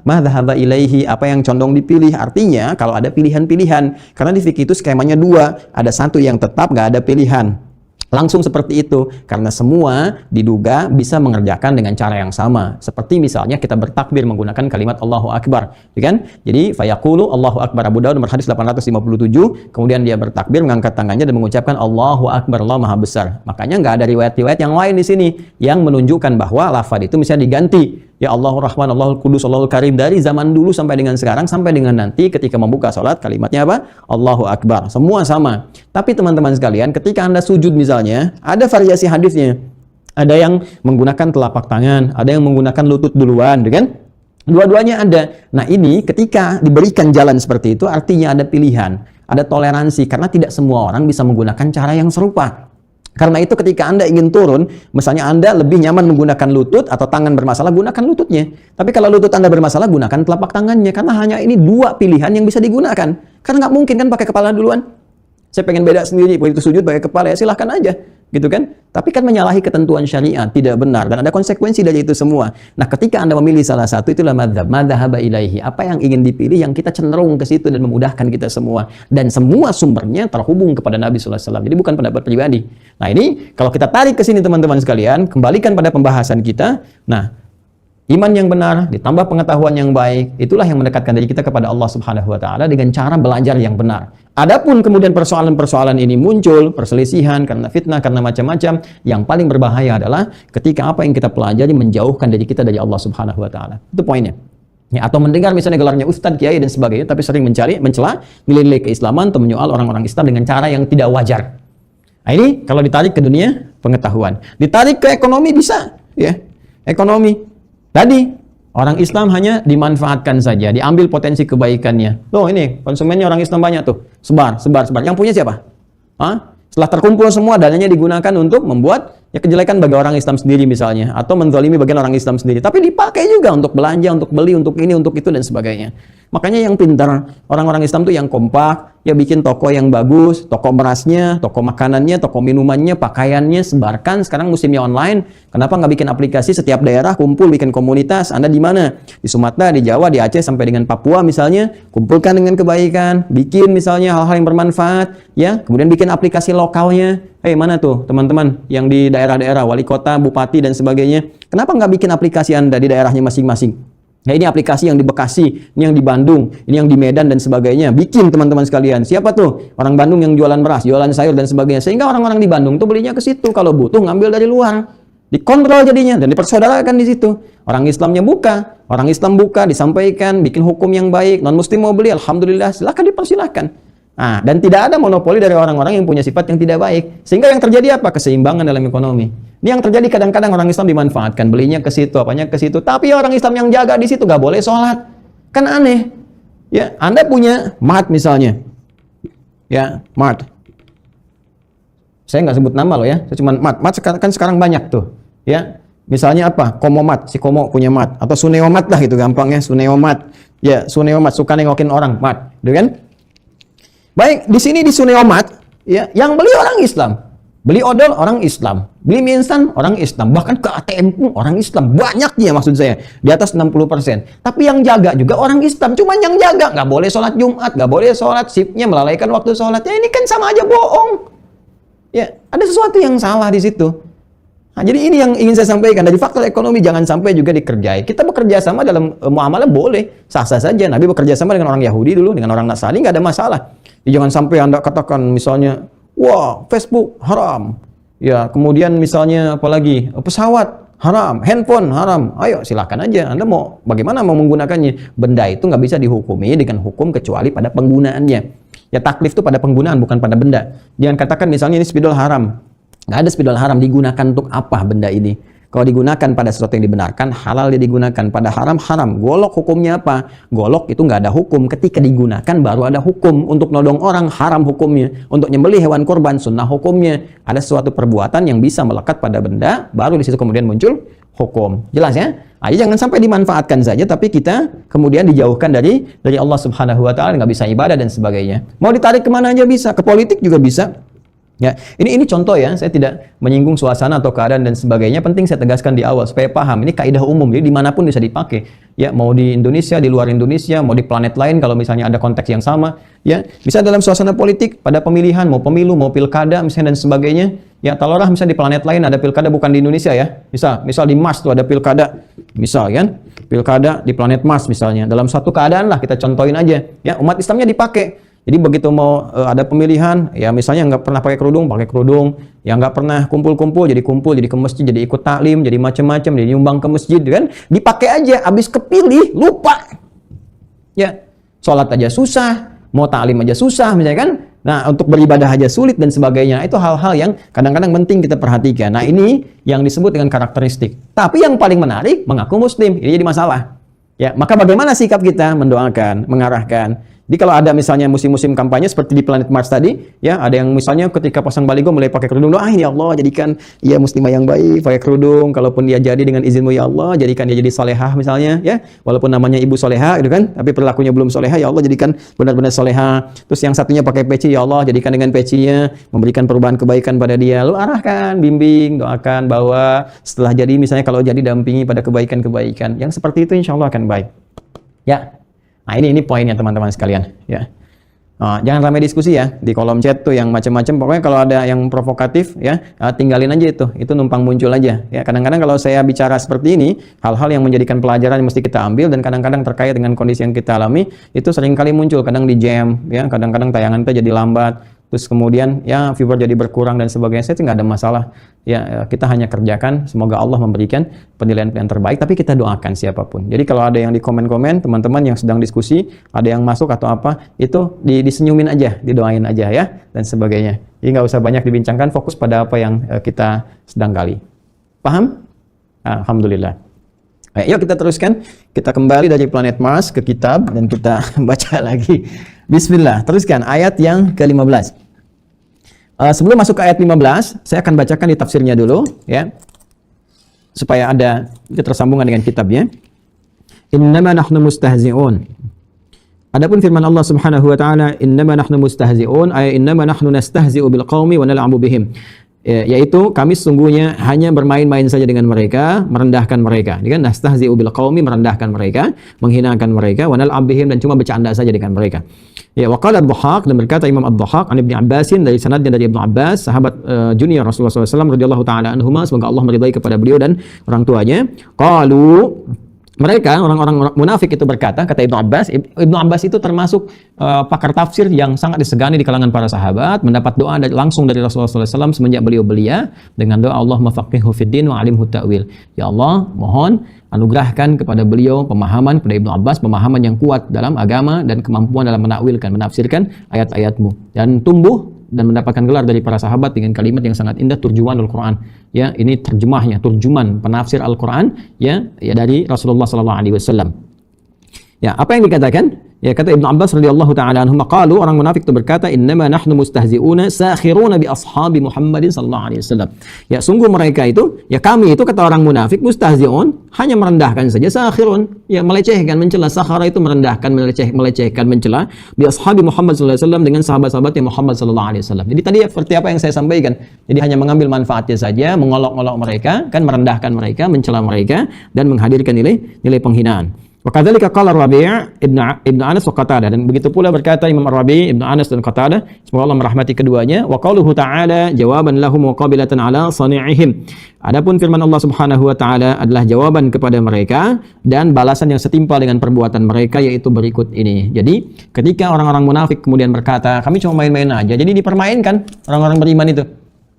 ilaihi, apa yang condong dipilih. Artinya kalau ada pilihan-pilihan. Karena di fikih itu skemanya dua. Ada satu yang tetap, nggak ada pilihan. Langsung seperti itu. Karena semua diduga bisa mengerjakan dengan cara yang sama. Seperti misalnya kita bertakbir menggunakan kalimat Allahu Akbar. Ya kan? Jadi, fayaqulu Allahu Akbar. Abu Daud nomor hadis 857. Kemudian dia bertakbir, mengangkat tangannya dan mengucapkan Allahu Akbar, Allah Maha Besar. Makanya nggak ada riwayat-riwayat yang lain di sini yang menunjukkan bahwa lafaz itu misalnya diganti Ya Allahur Rahman, Allahul Kudus, Allahul Karim dari zaman dulu sampai dengan sekarang, sampai dengan nanti ketika membuka sholat kalimatnya apa? Allahu Akbar. Semua sama. Tapi teman-teman sekalian, ketika Anda sujud misalnya, ada variasi hadisnya. Ada yang menggunakan telapak tangan, ada yang menggunakan lutut duluan, kan? Dua-duanya ada. Nah ini ketika diberikan jalan seperti itu artinya ada pilihan, ada toleransi karena tidak semua orang bisa menggunakan cara yang serupa. Karena itu ketika Anda ingin turun, misalnya Anda lebih nyaman menggunakan lutut atau tangan bermasalah, gunakan lututnya. Tapi kalau lutut Anda bermasalah, gunakan telapak tangannya. Karena hanya ini dua pilihan yang bisa digunakan. Karena nggak mungkin kan pakai kepala duluan. Saya pengen beda sendiri, begitu sujud pakai kepala, ya silahkan aja. Gitu kan? Tapi kan menyalahi ketentuan syariat, tidak benar. Dan ada konsekuensi dari itu semua. Nah ketika Anda memilih salah satu, itulah madzhab. Madzhaba ilaihi. Apa yang ingin dipilih, yang kita cenderung ke situ dan memudahkan kita semua. Dan semua sumbernya terhubung kepada Nabi SAW. Jadi bukan pendapat pribadi. Nah ini, kalau kita tarik ke sini teman-teman sekalian, kembalikan pada pembahasan kita. Nah, iman yang benar, ditambah pengetahuan yang baik, itulah yang mendekatkan diri kita kepada Allah Subhanahu wa Ta'ala dengan cara belajar yang benar. Adapun kemudian persoalan-persoalan ini muncul, perselisihan karena fitnah, karena macam-macam, yang paling berbahaya adalah ketika apa yang kita pelajari menjauhkan diri kita dari Allah Subhanahu wa Ta'ala. Itu poinnya. Ya, atau mendengar misalnya gelarnya ustadz, kiai dan sebagainya, tapi sering mencela nilai-nilai keislaman atau menyoal orang-orang Islam dengan cara yang tidak wajar. Nah, ini kalau ditarik ke dunia pengetahuan, ditarik ke ekonomi bisa, ya. Ekonomi. Tadi orang Islam hanya dimanfaatkan saja, diambil potensi kebaikannya. Loh ini konsumennya orang Islam banyak tuh, sebar. Yang punya siapa? Hah? Setelah terkumpul semua, dananya digunakan untuk membuat ya kejelekan bagi orang Islam sendiri misalnya, atau menzalimi bagian orang Islam sendiri. Tapi dipakai juga untuk belanja, untuk beli, untuk ini, untuk itu dan sebagainya. Makanya yang pintar orang-orang Islam tuh yang kompak, ya bikin toko yang bagus, toko berasnya, toko makanannya, toko minumannya, pakaiannya, sebarkan. Sekarang musimnya online, kenapa nggak bikin aplikasi setiap daerah kumpul, bikin komunitas? Anda di mana? Di Sumatera, di Jawa, di Aceh, sampai dengan Papua misalnya, kumpulkan dengan kebaikan, bikin misalnya hal-hal yang bermanfaat, ya, kemudian bikin aplikasi lokalnya. Mana tuh teman-teman yang di daerah-daerah, wali kota, bupati, dan sebagainya? Kenapa nggak bikin aplikasi Anda di daerahnya masing-masing? Nah ini aplikasi yang di Bekasi, ini yang di Bandung, ini yang di Medan dan sebagainya. Bikin teman-teman sekalian. Siapa tuh? Orang Bandung yang jualan beras, jualan sayur dan sebagainya. Sehingga orang-orang di Bandung tuh belinya ke situ. Kalau butuh ngambil dari luar. Dikontrol jadinya dan dipersaudarakan di situ. Orang Islamnya buka, orang Islam buka, disampaikan, bikin hukum yang baik. Non Muslim mau beli, alhamdulillah, silakan dipersilahkan. Nah, dan tidak ada monopoli dari orang-orang yang punya sifat yang tidak baik. Sehingga yang terjadi apa? Keseimbangan dalam ekonomi. Ini yang terjadi kadang-kadang orang Islam dimanfaatkan, belinya ke situ, apanya ke situ. Tapi orang Islam yang jaga di situ nggak boleh sholat. Kan aneh. Ya, Anda punya mart misalnya. Ya, mart. Saya nggak sebut nama loh ya. Saya cuma mart. Mart kan sekarang banyak tuh. Ya, misalnya apa? Komomat, si Komo punya mart. Atau Suneomat lah gitu gampangnya. Suneomat. Ya, Suneomat suka nengokin orang, mart. Gitu kan? Baik, di sini di Suneomat, ya, yang beli orang Islam. Beli odol orang Islam, beli mie instan orang Islam, bahkan ke ATM pun orang Islam, banyaknya maksud saya, di atas 60%. Tapi yang jaga juga orang Islam, cuman yang jaga, nggak boleh sholat Jumat, nggak boleh sholat, shiftnya melalaikan waktu sholatnya, ini kan sama aja bohong. Ya, ada sesuatu yang salah di situ. Nah, jadi ini yang ingin saya sampaikan, dari faktor ekonomi jangan sampai juga dikerjai. Kita bekerja sama dalam muamalah boleh, sah-sah saja. Nabi bekerja sama dengan orang Yahudi dulu, dengan orang Nasrani, nggak ada masalah. Ya, jangan sampai Anda katakan misalnya, wah, Facebook haram. Ya, kemudian misalnya apalagi pesawat haram, handphone haram. Ayo silakan aja. Anda mau bagaimana mau menggunakannya? Benda itu nggak bisa dihukumi dengan hukum kecuali pada penggunaannya. Ya, taklif itu pada penggunaan bukan pada benda. Jangan katakan misalnya ini spidol haram. Nggak ada spidol haram, digunakan untuk apa benda ini? Kalau digunakan pada sesuatu yang dibenarkan, halal dia digunakan. Pada haram, haram. Golok hukumnya apa? Golok itu nggak ada hukum. Ketika digunakan baru ada hukum. Untuk nodong orang, haram hukumnya. Untuk nyembelih hewan kurban, sunnah hukumnya. Ada suatu perbuatan yang bisa melekat pada benda, baru di situ kemudian muncul hukum. Jelas ya? Nah, jangan sampai dimanfaatkan saja, tapi kita kemudian dijauhkan dari Allah Subhanahu Wa Taala, nggak bisa ibadah dan sebagainya. Mau ditarik kemana aja bisa, ke politik juga bisa. Ya, ini contoh ya, saya tidak menyinggung suasana atau keadaan dan sebagainya. Penting saya tegaskan di awal supaya paham. Ini kaidah umum, jadi dimanapun bisa dipakai. Ya, mau di Indonesia, di luar Indonesia, mau di planet lain kalau misalnya ada konteks yang sama. Ya, bisa dalam suasana politik pada pemilihan, mau pemilu, mau pilkada, misalnya dan sebagainya. Ya, taruhlah misalnya di planet lain ada pilkada bukan di Indonesia ya. Misal di Mars tuh ada pilkada, misal kan, pilkada di planet Mars misalnya. Dalam suatu keadaan lah kita contohin aja. Ya, umat Islamnya dipakai. Jadi begitu mau ada pemilihan, ya misalnya nggak pernah pakai kerudung, yang nggak pernah kumpul, jadi ke masjid, jadi ikut taklim, jadi macam-macam, jadi nyumbang ke masjid, kan? Dipakai aja, habis kepilih lupa. Ya, sholat aja susah, mau taklim aja susah, misalnya kan? Nah, untuk beribadah aja sulit dan sebagainya. Itu hal-hal yang kadang-kadang penting kita perhatikan. Nah, ini yang disebut dengan karakteristik. Tapi yang paling menarik, mengaku muslim. Ini jadi masalah. Ya, maka bagaimana sikap kita? Mendoakan, mengarahkan. Jadi kalau ada misalnya musim-musim kampanye seperti di Planet Mars tadi, ya ada yang misalnya ketika pasang baligo mulai pakai kerudung, doain ya Allah jadikan ia muslimah yang baik pakai kerudung, kalaupun dia jadi dengan izinmu ya Allah jadikan dia jadi solehah misalnya, ya walaupun namanya ibu solehah gitu kan, tapi perilakunya belum solehah, ya Allah jadikan benar-benar solehah. Terus yang satunya pakai peci, ya Allah jadikan dengan pecinya memberikan perubahan kebaikan pada dia. Lalu arahkan, bimbing, doakan, bawa, setelah jadi misalnya kalau jadi dampingi pada kebaikan-kebaikan. Yang seperti itu insya Allah akan baik. Ya. Nah ini poinnya teman-teman sekalian, ya. Jangan ramai diskusi ya di kolom chat tuh yang macam-macam. Pokoknya kalau ada yang provokatif ya, tinggalin aja itu numpang muncul aja. Ya kadang-kadang kalau saya bicara seperti ini, hal-hal yang menjadikan pelajaran yang mesti kita ambil dan kadang-kadang terkait dengan kondisi yang kita alami itu seringkali muncul. Kadang di jam, ya kadang-kadang tayangan kita jadi lambat. Terus kemudian ya viewer jadi berkurang dan sebagainya. Saya sih nggak ada masalah. Ya kita hanya kerjakan. Semoga Allah memberikan penilaian terbaik. Tapi kita doakan siapapun. Jadi kalau ada yang di komen-komen, teman-teman yang sedang diskusi, ada yang masuk atau apa, itu disenyumin aja, didoain aja ya dan sebagainya. Jadi nggak usah banyak dibincangkan. Fokus pada apa yang kita sedang gali. Paham? Alhamdulillah. Yuk kita teruskan. Kita kembali dari planet Mars ke kitab dan kita baca lagi. Bismillah. Teruskan ayat yang ke-15. Sebelum masuk ke ayat 15, saya akan bacakan di tafsirnya dulu ya. Supaya ada ketersambungan dengan kitabnya. Innama nahnu mustahzi'un. Adapun firman Allah Subhanahu wa taala, innama nahnu mustahzi'un, ay innama nahnu nastahzi'u bil qaumi wa nal'abu bihim. Yaitu kami sesungguhnya hanya bermain-main saja dengan mereka, merendahkan mereka. Ini kan nastahzi'u bil qaumi, merendahkan mereka, menghinakan mereka, wa nal'abu bihim, dan cuma bercanda saja dengan mereka. Ya, wa qala ad-Dhahhak, dan berkata Imam ad-Dhahhak an Ibnu Abbasin, dari sanadnya dari Ibnu Abbas, sahabat junior Rasulullah SAW radhiyallahu taala anhuma, semoga Allah meridai kepada beliau dan orang tuanya. Qalu, mereka orang-orang munafik itu berkata, kata Ibnu Abbas itu termasuk pakar tafsir yang sangat disegani di kalangan para sahabat, mendapat doa langsung dari Rasulullah SAW semenjak beliau belia dengan doa Allah mafaqihu fiddin wa alimhu ta'wil. Ya Allah, mohon anugerahkan kepada beliau pemahaman, kepada Ibnu Abbas pemahaman yang kuat dalam agama dan kemampuan dalam menakwilkan, menafsirkan ayat-ayatmu, dan tumbuh dan mendapatkan gelar dari para sahabat dengan kalimat yang sangat indah, turjumanul Quran. Ya, ini terjemahnya, turjuman penafsir Al-Quran ya dari Rasulullah sallallahu alaihi wasallam. Ya, apa yang dikatakan? Ya, kata Ibnu Abbas radhiyallahu taala anhu, qalu, orang munafik itu berkata, innama nahnu mustahzi'una sakhiruna bi ashabi Muhammadin sallallahu alaihi wasallam. Ya, sungguh mereka itu, ya kami itu, kata orang munafik, mustahzi'un, hanya merendahkan saja, sakhirun, ya melecehkan, mencela. Sakhara itu merendahkan, melecehkan, mencela, bi ashabi Muhammad sallallahu alaihi wasallam, dengan sahabat-sahabatnya Muhammad sallallahu alaihi wasallam. Jadi tadi seperti apa yang saya sampaikan. Jadi hanya mengambil manfaatnya saja, mengolok-olok mereka, kan merendahkan mereka, mencela mereka, dan menghadirkan nilai penghinaan. Wa kadzalika qala Rabi' Ibnu Anas wa Qatadah, dan begitu pula berkata Imam Rabi', Ibnu Anas dan Qatadah, semoga Allah merahmati keduanya. Wa qauluhu ta'ala jawaban lahum wa qabilatan ala sani'ihim. Adapun firman Allah Subhanahu wa taala adalah jawaban kepada mereka dan balasan yang setimpal dengan perbuatan mereka, yaitu berikut ini. Jadi ketika orang-orang munafik kemudian berkata, kami cuma main-main aja. Jadi dipermainkan orang-orang beriman itu.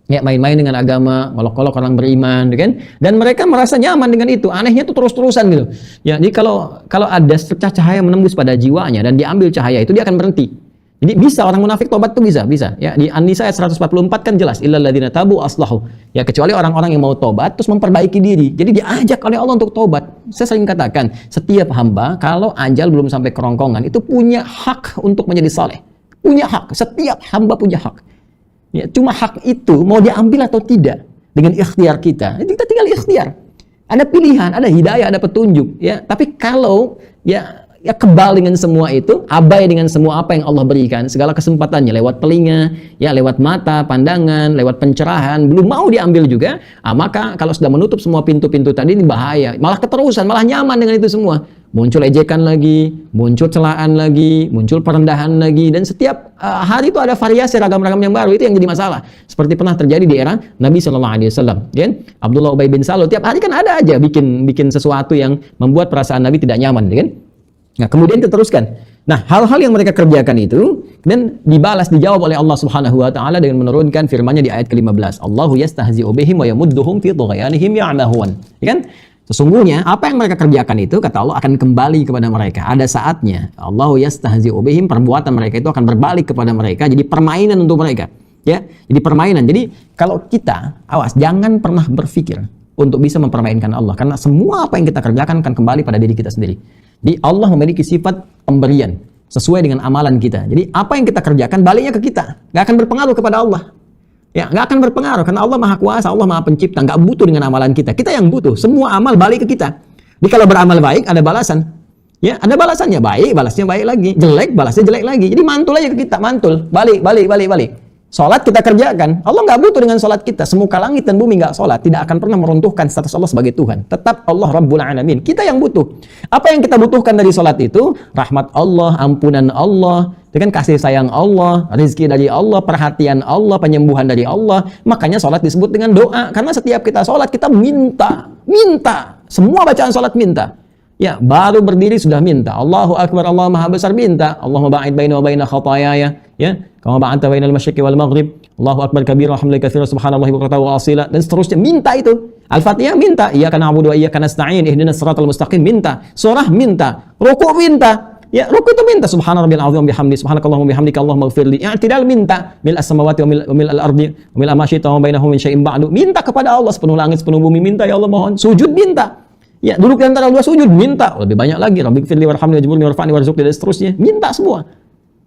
Ya, main-main dengan agama, ngolok-ngolok orang beriman, kan? Dan mereka merasa nyaman dengan itu. Anehnya tuh terus-terusan gitu. Ya, jadi kalau ada secah cahaya menembus pada jiwanya dan diambil cahaya itu, dia akan berhenti. Jadi bisa orang munafik tobat tuh bisa. Ya, di An-Nisa ayat 144 kan jelas, illal ladzina tabu aslahu. Ya, kecuali orang-orang yang mau tobat terus memperbaiki diri. Jadi diajak oleh Allah untuk tobat. Saya sering katakan, setiap hamba kalau ajal belum sampai kerongkongan itu punya hak untuk menjadi saleh. Punya hak. Setiap hamba punya hak. Ya, cuma hak itu mau diambil atau tidak dengan ikhtiar kita. Kita tinggal ikhtiar. Ada pilihan, ada hidayah, ada petunjuk. Ya, tapi kalau ya kebal dengan semua itu, abai dengan semua apa yang Allah berikan, segala kesempatannya lewat telinga, ya lewat mata, pandangan, lewat pencerahan, belum mau diambil juga, maka kalau sudah menutup semua pintu-pintu tadi, ini bahaya. Malah keterusan, malah nyaman dengan itu semua. Muncul ejekan lagi, muncul celaan lagi, muncul perendahan lagi, dan setiap hari itu ada variasi ragam-ragam yang baru. Itu yang jadi masalah. Seperti pernah terjadi di era Nabi Shallallahu Alaihi Wasallam. Ya? Abdullah Ubay bin Salul tiap hari kan ada aja bikin sesuatu yang membuat perasaan Nabi tidak nyaman, kan? Nah, kemudian kita teruskan. Nah, hal-hal yang mereka kerjakan itu dan dibalas, dijawab oleh Allah Subhanahu wa taala dengan menurunkan firman-Nya di ayat ke-15. Allahu yastahzi'u bihim wa yamudduhum fi tughyanihim ya'mahun. Ya kan? Sesungguhnya apa yang mereka kerjakan itu kata Allah akan kembali kepada mereka. Ada saatnya. Allahu yastahzi'u bihim, perbuatan mereka itu akan berbalik kepada mereka jadi permainan untuk mereka. Ya, jadi permainan. Jadi kalau kita awas jangan pernah berpikir untuk bisa mempermainkan Allah karena semua apa yang kita kerjakan akan kembali pada diri kita sendiri. Di Allah memiliki sifat pemberian sesuai dengan amalan kita. Jadi apa yang kita kerjakan baliknya ke kita, nggak akan berpengaruh kepada Allah. Ya, nggak akan berpengaruh karena Allah Maha Kuasa, Allah Maha Pencipta, nggak butuh dengan amalan kita. Kita yang butuh. Semua amal balik ke kita. Jadi kalau beramal baik ada balasan. Ya, ada balasannya baik, balasnya baik lagi. Jelek, balasnya jelek lagi. Jadi mantul aja ke kita, mantul, balik. Sholat kita kerjakan. Allah nggak butuh dengan sholat kita. Semuka langit dan bumi nggak sholat, tidak akan pernah meruntuhkan status Allah sebagai Tuhan. Tetap Allah Rabbul Alamin. Kita yang butuh. Apa yang kita butuhkan dari sholat itu? Rahmat Allah, ampunan Allah, dengan kasih sayang Allah, rezeki dari Allah, perhatian Allah, penyembuhan dari Allah. Makanya sholat disebut dengan doa. Karena setiap kita sholat, kita minta. Semua bacaan sholat minta. Ya, baru berdiri sudah minta. Allahu Akbar, Allah Maha Besar minta. Allahumma ba'id baina wa baina khataayaya. Ya, kama ba'adta bainal masyriqi wal maghrib. Allahu Akbar kabira walhamdulillahi katsira subhanallahi bukratan wa asila dan seterusnya minta itu. Al-Fatihah minta, iyyaka na'budu wa iyyaka nasta'in ihdinas siratal mustaqim minta. Surah minta, rukuk minta. Ya, rukuk itu minta subhana rabbil azim bihamdi subhanakallahumma bihamdika allahumma ighfirli. I'tidal minta mil as-samawati wa mil al-ardi wa mil ma syi'ta wa bainahum min syai'in ba'du. Minta kepada Allah sepenuh langit sepenuh bumi minta ya Allah mohon. Sujud minta. Ya, duduk di antara dua sujud minta. Lebih banyak lagi rabbighfirli warhamni wajburni warfa'ni warzuqni dan seterusnya. Minta semua.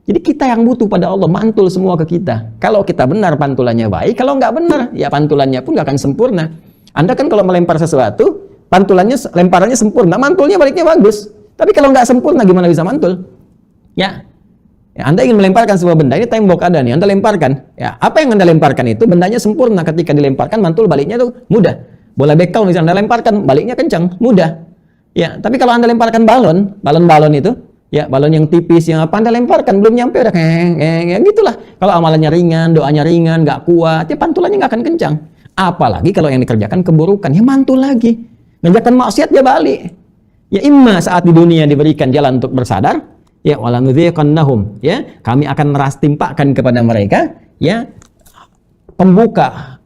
Jadi kita yang butuh pada Allah, mantul semua ke kita. Kalau kita benar pantulannya baik, kalau nggak benar ya pantulannya pun nggak akan sempurna. Anda kan kalau melempar sesuatu, pantulannya lemparannya sempurna, mantulnya baliknya bagus. Tapi kalau nggak sempurna gimana bisa mantul? Ya, Anda ingin melemparkan sebuah benda, ini tembok ada nih, Anda lemparkan. Ya, apa yang Anda lemparkan itu bendanya sempurna ketika dilemparkan, mantul baliknya itu mudah. Bola bekal misalnya Anda lemparkan, baliknya kencang, mudah. Ya, tapi kalau Anda lemparkan balon itu, ya balon yang tipis, yang apa Anda lemparkan belum nyampe udah ya gitulah. Kalau amalannya ringan, doanya ringan, nggak kuat, ya pantulannya nggak akan kencang. Apalagi kalau yang dikerjakan keburukan, ya mantul lagi. Ngerjakan maksiat ya balik. Ya imma saat di dunia diberikan jalan untuk bersadar, ya walanudhiqannahum, ya kami akan timpakan kepada mereka, ya pembuka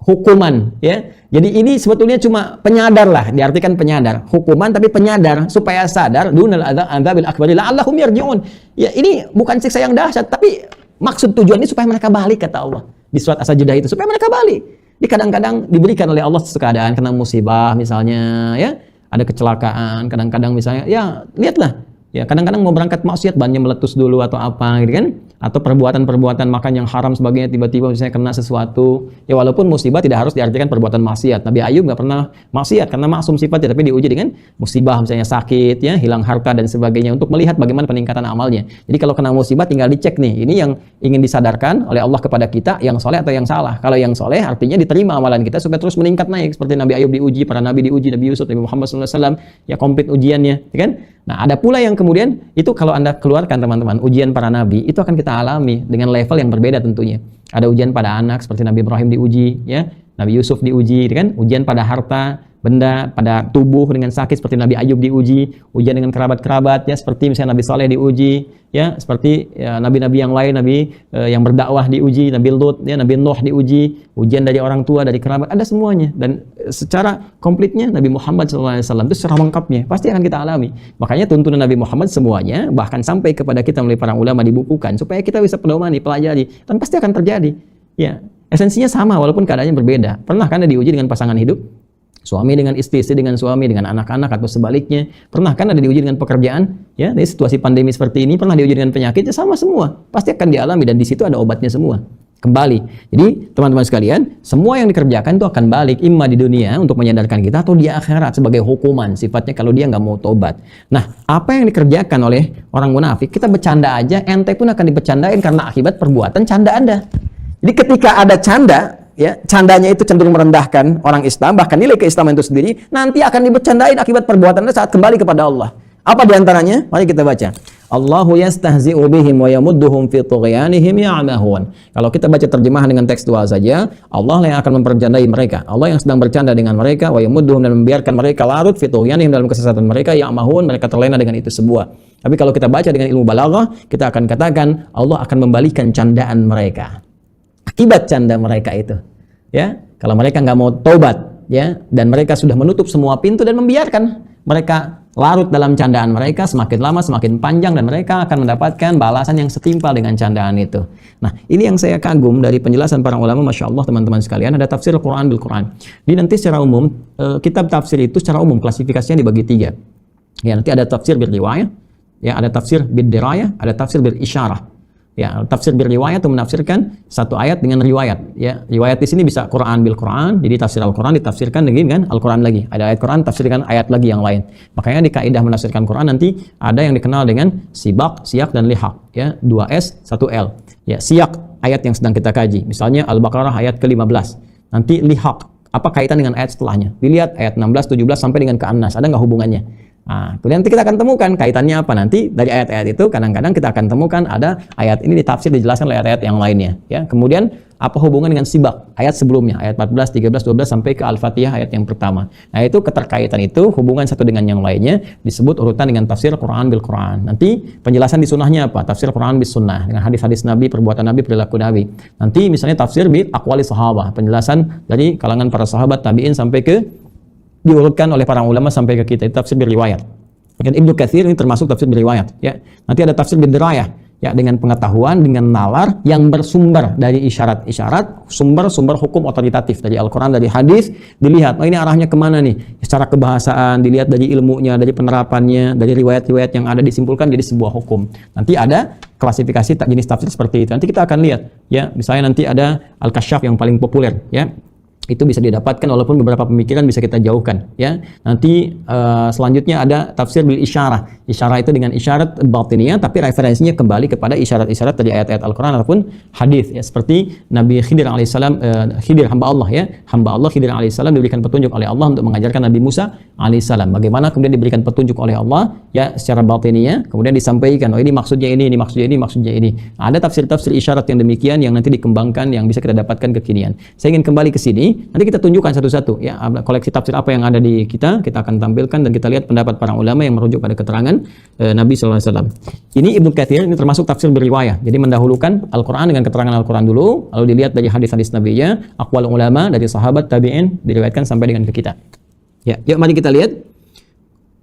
hukuman, ya. Jadi ini sebetulnya cuma penyadar lah, diartikan penyadar. Hukuman tapi penyadar supaya sadar dunal adzabil akbari la'allahum yarji'un. Ya, ini bukan siksa yang dahsyat, tapi maksud tujuannya supaya mereka balik kata Allah. Di surat As-Sajdah itu supaya mereka balik. Di kadang-kadang diberikan oleh Allah sesuatu keadaan kena musibah misalnya, ya. Ada kecelakaan, kadang-kadang misalnya, ya lihatlah. Ya, kadang-kadang mau berangkat maksiat bannya meletus dulu atau apa gitu kan? Atau perbuatan-perbuatan makan yang haram sebagainya tiba-tiba misalnya kena sesuatu. Ya walaupun musibah tidak harus diartikan perbuatan maksiat. Nabi Ayub nggak pernah maksiat karena maksum sifatnya, tapi diuji dengan musibah misalnya sakit, ya, hilang harta dan sebagainya untuk melihat bagaimana peningkatan amalnya. Jadi kalau kena musibah tinggal dicek nih, ini yang ingin disadarkan oleh Allah kepada kita yang soleh atau yang salah. Kalau yang soleh artinya diterima amalan kita supaya terus meningkat naik seperti Nabi Ayub diuji, para nabi diuji, Nabi Yusuf, Nabi Muhammad SAW, ya komplit ujiannya, ya kan? Nah, ada pula yang kemudian itu kalau Anda keluarkan teman-teman, ujian para nabi itu akan kita alami dengan level yang berbeda tentunya. Ada ujian pada anak seperti Nabi Ibrahim diuji, ya. Nabi Yusuf diuji, kan? Ujian pada harta, benda, pada tubuh dengan sakit seperti Nabi Ayub diuji, ujian dengan kerabat-kerabat, ya, seperti misalnya Nabi Saleh diuji, ya, seperti ya, nabi-nabi yang lain, nabi yang berdakwah diuji, Nabi Lut, ya, Nabi Nuh diuji, ujian dari orang tua, dari kerabat, ada semuanya. Dan secara komplitnya Nabi Muhammad SAW itu secara lengkapnya pasti akan kita alami. Makanya tuntunan Nabi Muhammad semuanya, bahkan sampai kepada kita melalui para ulama dibukukan supaya kita bisa pedomani, pelajari, dan pasti akan terjadi. Ya, esensinya sama walaupun keadaannya berbeda. Pernah kan Anda diuji dengan pasangan hidup? Suami dengan istri dengan suami, dengan anak-anak atau sebaliknya. Pernah kan ada diuji dengan pekerjaan? Ya, di situasi pandemi seperti ini pernah diuji dengan penyakit, ya sama semua. Pasti akan dialami dan di situ ada obatnya semua. Kembali. Jadi, teman-teman sekalian, semua yang dikerjakan itu akan balik imma di dunia untuk menyadarkan kita atau di akhirat sebagai hukuman. Sifatnya kalau dia nggak mau tobat. Nah, apa yang dikerjakan oleh orang munafik, kita bercanda aja, ente pun akan dibercandain karena akibat perbuatan canda Anda. Jadi ketika ada canda, ya, candanya itu cenderung merendahkan orang Islam, bahkan nilai keislaman itu sendiri, nanti akan dibercandain akibat perbuatannya saat kembali kepada Allah. Apa di antaranya? Mari kita baca. Allahu yastahzi'u bihim wa yamudduhum fi tughyanihim ya'mahun. Kalau kita baca terjemahan dengan tekstual saja, Allah yang akan mempercandai mereka. Allah yang sedang bercanda dengan mereka, wa yamudduhum, dan membiarkan mereka larut fi tughyanihim, dalam kesesatan mereka, ya'mahun, mereka terlena dengan itu semua. Tapi kalau kita baca dengan ilmu balaghah, kita akan katakan Allah akan membalikan candaan mereka. Akibat canda mereka itu, ya, kalau mereka nggak mau taubat, ya, dan mereka sudah menutup semua pintu dan membiarkan mereka larut dalam candaan mereka, semakin lama semakin panjang, dan mereka akan mendapatkan balasan yang setimpal dengan candaan itu. Nah, ini yang saya kagum dari penjelasan para ulama. Masya Allah teman-teman sekalian, ada tafsir Quran bil Quran. Di nanti secara umum, kitab tafsir itu secara umum klasifikasinya dibagi 3. Ya, nanti ada tafsir bil riwayah, ya, ada tafsir bil dirayah, ada tafsir bil isyarah. Ya, tafsir bil riwayah itu menafsirkan satu ayat dengan riwayat. Ya, riwayat di sini bisa Quran bil Quran, jadi tafsir Al-Quran ditafsirkan dengan Al-Quran lagi. Ada ayat Quran tafsirkan ayat lagi yang lain. Makanya di kaidah menafsirkan Quran nanti ada yang dikenal dengan sibak, siyak, dan lihaq. Ya, 2S, 1L. Ya, siyak ayat yang sedang kita kaji. Misalnya Al-Baqarah ayat ke-15. Nanti lihaq, apa kaitan dengan ayat setelahnya? Dilihat ayat 16, 17 sampai dengan ke-An-Nas, ada nggak hubungannya? Nah, kemudian nanti kita akan temukan kaitannya apa. Nanti dari ayat-ayat itu kadang-kadang kita akan temukan ada ayat ini ditafsir, dijelaskan oleh ayat-ayat yang lainnya. Ya, kemudian apa hubungan dengan sibak, ayat sebelumnya, ayat 14, 13, 12 sampai ke Al-Fatihah ayat yang pertama. Nah, itu keterkaitan itu, hubungan satu dengan yang lainnya disebut urutan dengan tafsir Quran bil Quran. Nanti penjelasan di sunnahnya apa? Tafsir Quran bis sunnah, dengan hadis-hadis Nabi, perbuatan Nabi, perilaku Nabi. Nanti misalnya tafsir bil aqwali sahabah, penjelasan dari kalangan para sahabat, tabi'in, sampai ke diurutkan oleh para ulama sampai ke kita, itu tafsir berriwayat. Dan Ibnu Katsir ini termasuk tafsir berriwayat, ya. Nanti ada tafsir bidirayah, ya, dengan pengetahuan, dengan nalar yang bersumber dari isyarat-isyarat, sumber-sumber hukum otoritatif dari Al-Quran, dari hadis, dilihat, oh ini arahnya kemana nih, secara kebahasaan, dilihat dari ilmunya, dari penerapannya, dari riwayat-riwayat yang ada disimpulkan jadi sebuah hukum. Nanti ada klasifikasi jenis tafsir seperti itu. Nanti kita akan lihat, ya, misalnya nanti ada Al-Kasyaf yang paling populer, ya. Itu bisa didapatkan walaupun beberapa pemikiran bisa kita jauhkan, ya. Nanti selanjutnya ada tafsir bil isyarah. Isyarah itu dengan isyarat batiniyah, tapi referensinya kembali kepada isyarat-isyarat dari ayat-ayat Al-Quran ataupun hadis, ya, seperti Nabi Khidir alaihissalam, Khidir hamba Allah, ya, hamba Allah Khidir alaihissalam diberikan petunjuk oleh Allah untuk mengajarkan Nabi Musa alaihissalam bagaimana kemudian diberikan petunjuk oleh Allah, ya, secara batiniyah, kemudian disampaikan, oh ini maksudnya ini maksudnya ini, maksudnya ini. Nah, ada tafsir-tafsir isyarat yang demikian yang nanti dikembangkan, yang bisa kita dapatkan kekinian. Saya ingin kembali ke sini. Nanti kita tunjukkan satu-satu, ya, koleksi tafsir apa yang ada di kita akan tampilkan dan kita lihat pendapat para ulama yang merujuk pada keterangan Nabi sallallahu alaihi wasallam. Ini Ibnu Katsir, ini termasuk tafsir berriwayah. Jadi mendahulukan Al-Qur'an dengan keterangan Al-Qur'an dulu, lalu dilihat dari hadis-hadis Nabi-nya, aqwal ulama dari sahabat, tabi'in, diriwayatkan sampai dengan ke kita. Ya, yuk mari kita lihat.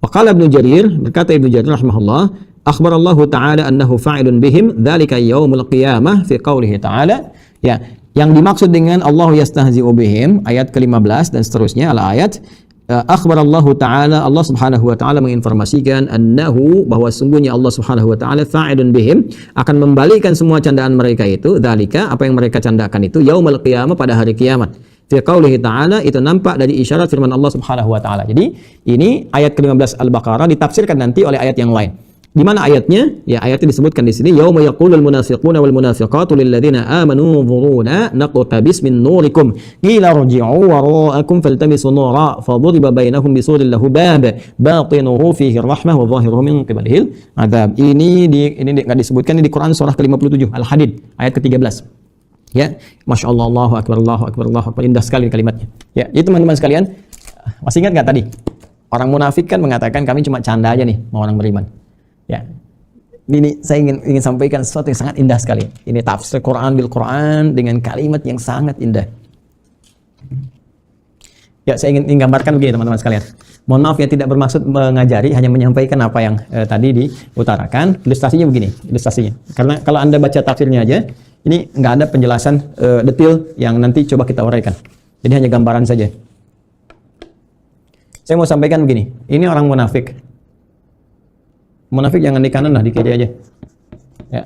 Waqala Ibnu Jarir, berkata Ibnu Jarir rahimahullah, akhbarallahu ta'ala annahu fa'ilun bihim dzalika yaumul qiyamah fi qoulihi ta'ala. Ya, yang dimaksud dengan Allah yastahzi'u bihim ayat ke-15 dan seterusnya adalah ayat akhbarallahu ta'ala, Allah subhanahu wa ta'ala menginformasikan annahu, bahwa sungguhnya Allah subhanahu wa ta'ala fa'ilun bihim, akan membalikkan semua candaan mereka itu, dzalika, apa yang mereka candakan itu, yaumul qiyamah, pada hari kiamat. Fi qaulihi ta'ala, itu nampak dari isyarat firman Allah subhanahu wa ta'ala. Jadi ini ayat ke-15 Al-Baqarah ditafsirkan nanti oleh ayat yang lain. Di mana ayatnya? Ya, ayatnya disebutkan di sini, yauma yaqulul munafiquna wal munafiqatu lil ladzina amanu dhuruna naqtabis min nurikum qila irji'u wara'akum faltamisu nura faduriba bainahum bisurin lahu bab batinuhu fihi rahmah wa dhahiruhu min qibalihil adzab. Ini enggak disebutkan di Quran surah ke-57 Al-Hadid ayat ke-13. Ya, Masya Allah, Allahu Akbar, Allahu Akbar, Allahu Akbar, indah sekali kalimatnya. Ya, jadi teman-teman sekalian, masih ingat nggak tadi? Orang munafik kan mengatakan kami cuma canda aja nih mau orang beriman. Ya, ini saya ingin sampaikan sesuatu yang sangat indah sekali. Ini tafsir Quran bil Quran dengan kalimat yang sangat indah. Ya, saya ingin gambarkan begini teman-teman sekalian. Mohon maaf ya, tidak bermaksud mengajari, hanya menyampaikan apa yang tadi diutarakan. Ilustrasinya begini, ilustrasinya. Karena kalau Anda baca tafsirnya aja, ini nggak ada penjelasan detail yang nanti coba kita uraikan. Jadi hanya gambaran saja. Saya mau sampaikan begini, ini orang munafik. Munafik jangan di kanan lah, di kiri aja. Ya.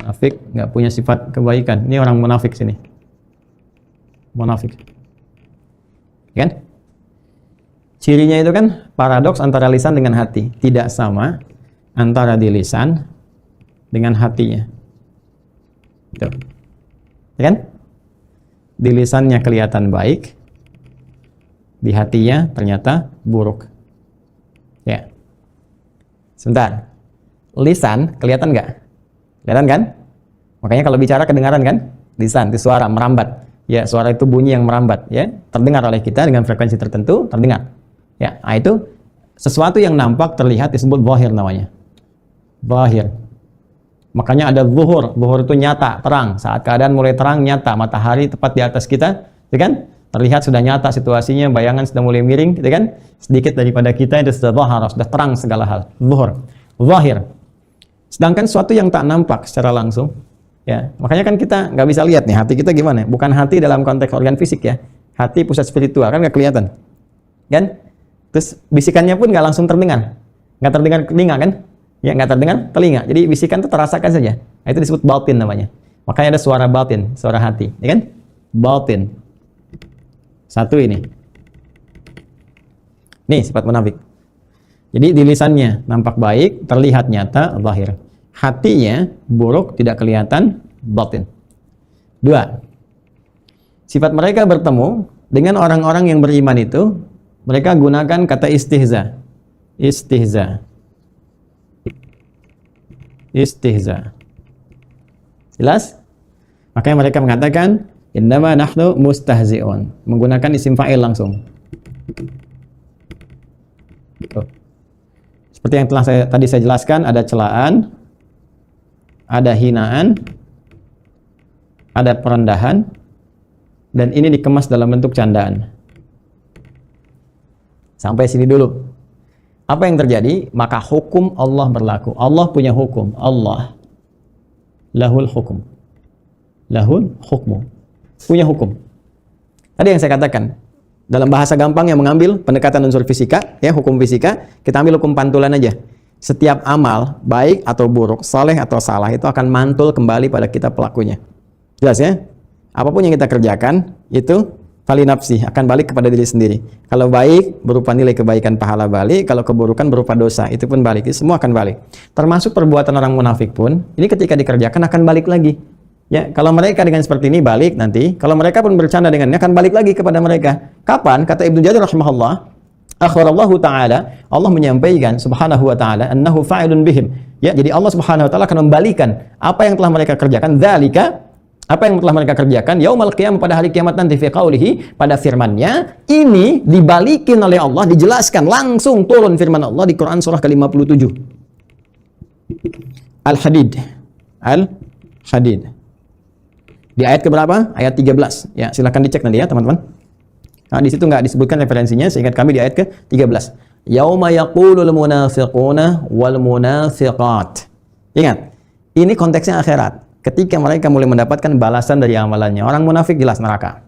Munafik nggak punya sifat kebaikan. Ini orang munafik sini. Munafik. Kan? Cirinya itu kan paradoks antara lisan dengan hati. Tidak sama antara di lisan dengan hatinya. Gitu. Ya kan? Di lisannya kelihatan baik, di hatinya ternyata buruk. Ya. Sebentar. Lisan kelihatan nggak? Kelihatan kan? Makanya kalau bicara kedengaran kan? Lisan itu suara merambat. Ya, suara itu bunyi yang merambat, ya. Terdengar oleh kita dengan frekuensi tertentu, terdengar. Ya, nah itu sesuatu yang nampak terlihat disebut zahir namanya. Zahir. Makanya ada zuhur. Zuhur itu nyata, terang. Saat keadaan mulai terang, nyata, matahari tepat di atas kita, ya kan? Terlihat sudah nyata situasinya, bayangan sudah mulai miring, gitu kan? Sedikit daripada kita itu sudah zahar, sudah terang segala hal. Zuhur. Zahir. Sedangkan sesuatu yang tak nampak secara langsung, ya, makanya kan kita nggak bisa lihat nih hati kita gimana. Bukan hati dalam konteks organ fisik ya, hati pusat spiritual kan nggak kelihatan, kan? Terus bisikannya pun nggak langsung terdengar, nggak terdengar telinga kan? Ya nggak terdengar telinga. Jadi bisikan itu terasakan saja. Nah, itu disebut batin namanya. Makanya ada suara batin, suara hati, ya kan? Batin. Satu ini. Nih sifat munafik. Jadi di lisannya nampak baik, terlihat nyata, zahir. Hatinya buruk, tidak kelihatan, batin. Dua, sifat mereka bertemu dengan orang-orang yang beriman itu, mereka gunakan kata istihza. Istihza. Istihza. Jelas? Makanya mereka mengatakan, innama nahnu mustahzi'un. Menggunakan isim fa'il langsung. Tuh. Seperti yang telah tadi saya jelaskan, ada celaan, ada hinaan, ada perendahan, dan ini dikemas dalam bentuk candaan. Sampai sini dulu. Apa yang terjadi? Maka hukum Allah berlaku. Allah punya hukum. Allah lahul hukum. Lahul hukmu. Punya hukum. Tadi yang saya katakan, dalam bahasa gampang yang mengambil pendekatan unsur fisika, ya hukum fisika, kita ambil hukum pantulan aja. Setiap amal, baik atau buruk, saleh atau salah, itu akan mantul kembali pada kita pelakunya. Jelas ya? Apapun yang kita kerjakan, itu fali nafsi, akan balik kepada diri sendiri. Kalau baik, berupa nilai kebaikan pahala balik. Kalau keburukan berupa dosa, itu pun balik. Itu semua akan balik. Termasuk perbuatan orang munafik pun, ini ketika dikerjakan akan balik lagi. Ya, kalau mereka dengan seperti ini balik nanti, kalau mereka pun bercanda dengannya akan balik lagi kepada mereka. Kapan? Kata Ibnu Jarir rahimahullah, akhbarallahu taala, Allah menyampaikan subhanahu wa taala annahu fa'ilun bihim. Ya, jadi Allah subhanahu wa taala akan membalikan apa yang telah mereka kerjakan, dzalika, apa yang telah mereka kerjakan yaumal qiyamah, pada hari kiamat nanti, fi qaulihi, pada firman-Nya, ini dibalikin oleh Allah, dijelaskan langsung turun firman Allah di Quran surah ke-57. Al-Hadid. Al-Hadid. Di ayat keberapa? Ayat 13. Ya, silakan dicek nanti ya, teman-teman. Nah, di situ nggak disebutkan referensinya, seingat kami di ayat ke-13. Yauma yaqulul munafiquna wal munafiqat. Ingat, ini konteksnya akhirat. Ketika mereka mulai mendapatkan balasan dari amalannya. Orang munafik jelas neraka.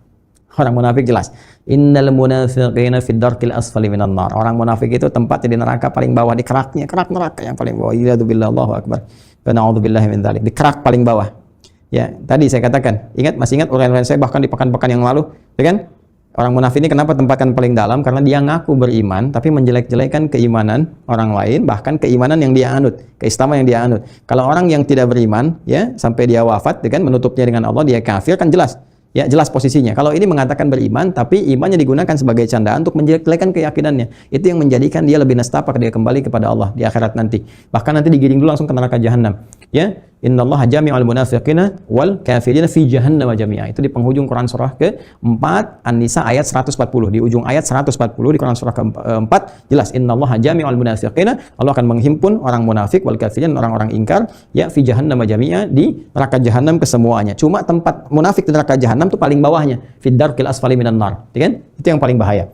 Orang munafik jelas. Innal munafiqina fid darkil asfali minan nar. Orang munafik itu tempatnya di neraka paling bawah, di keraknya, kerak neraka yang paling bawah. Iyadzubillah, Allahu akbar. Wa na'udzubillahi min dzalik. Di kerak paling bawah. Ya, tadi saya katakan, masih ingat uraian saya bahkan di pekan-pekan yang lalu, ya kan? Orang munafik ini kenapa tempatkan paling dalam? Karena dia ngaku beriman, tapi menjelek-jelekan keimanan orang lain, bahkan keimanan yang dia anut, keislaman yang dia anut. Kalau orang yang tidak beriman, ya, sampai dia wafat, ya kan, menutupnya dengan Allah, dia kafir, kan jelas. Ya, jelas posisinya. Kalau ini mengatakan beriman, tapi imannya digunakan sebagai candaan untuk menjelek-jelekan keyakinannya. Itu yang menjadikan dia lebih nestapa ketika dia kembali kepada Allah di akhirat nanti. Bahkan nanti digiring dulu langsung ke neraka jahanam. Ya, innallaha jami'ul munafiqina wal kafirina fi jahannam jami'a. Itu di penghujung Quran surah ke-4 An-Nisa ayat 140. Di ujung ayat 140 di Quran surah ke-4 jelas innallaha jami'ul munafiqina, Allah akan menghimpun orang munafik wal kafirin, orang-orang ingkar, ya fi jahannam jami'a, di neraka jahanam kesemuanya. Cuma tempat munafik di neraka jahanam itu paling bawahnya, fid darkil asfali minan nar, ya kan? Itu yang paling bahaya.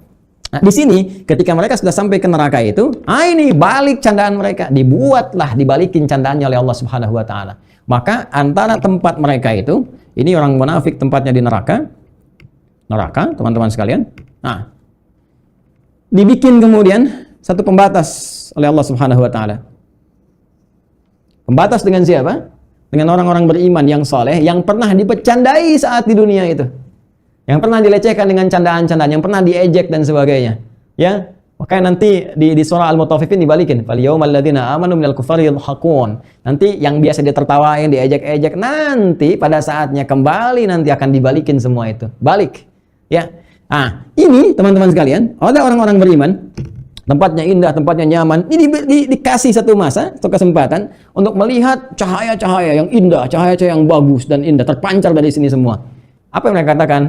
Nah, di sini ketika mereka sudah sampai ke neraka itu, ini balik candaan mereka, dibalikin candaannya oleh Allah Subhanahu wa taala. Maka antara tempat mereka itu, ini orang munafik tempatnya di neraka, teman-teman sekalian. Nah, dibikin kemudian satu pembatas oleh Allah Subhanahu wa taala. Pembatas dengan siapa? Dengan orang-orang beriman yang soleh, yang pernah dipecandai saat di dunia itu. Yang pernah dilecehkan dengan candaan-candaan, yang pernah diejek dan sebagainya. Ya, makanya nanti di surah Al-Mutaffifin dibalikin. Fal yaumal ladzina amanu minal kufari yadhhakun. Nanti yang biasa ditertawain, diejek-ejek, nanti pada saatnya kembali nanti akan dibalikin semua itu. Balik. Ya. Nah, ini teman-teman sekalian, ada orang-orang beriman tempatnya indah, tempatnya nyaman. Ini dikasih satu masa, satu kesempatan untuk melihat cahaya-cahaya yang indah, cahaya-cahaya yang bagus dan indah terpancar dari sini semua. Apa yang mereka katakan?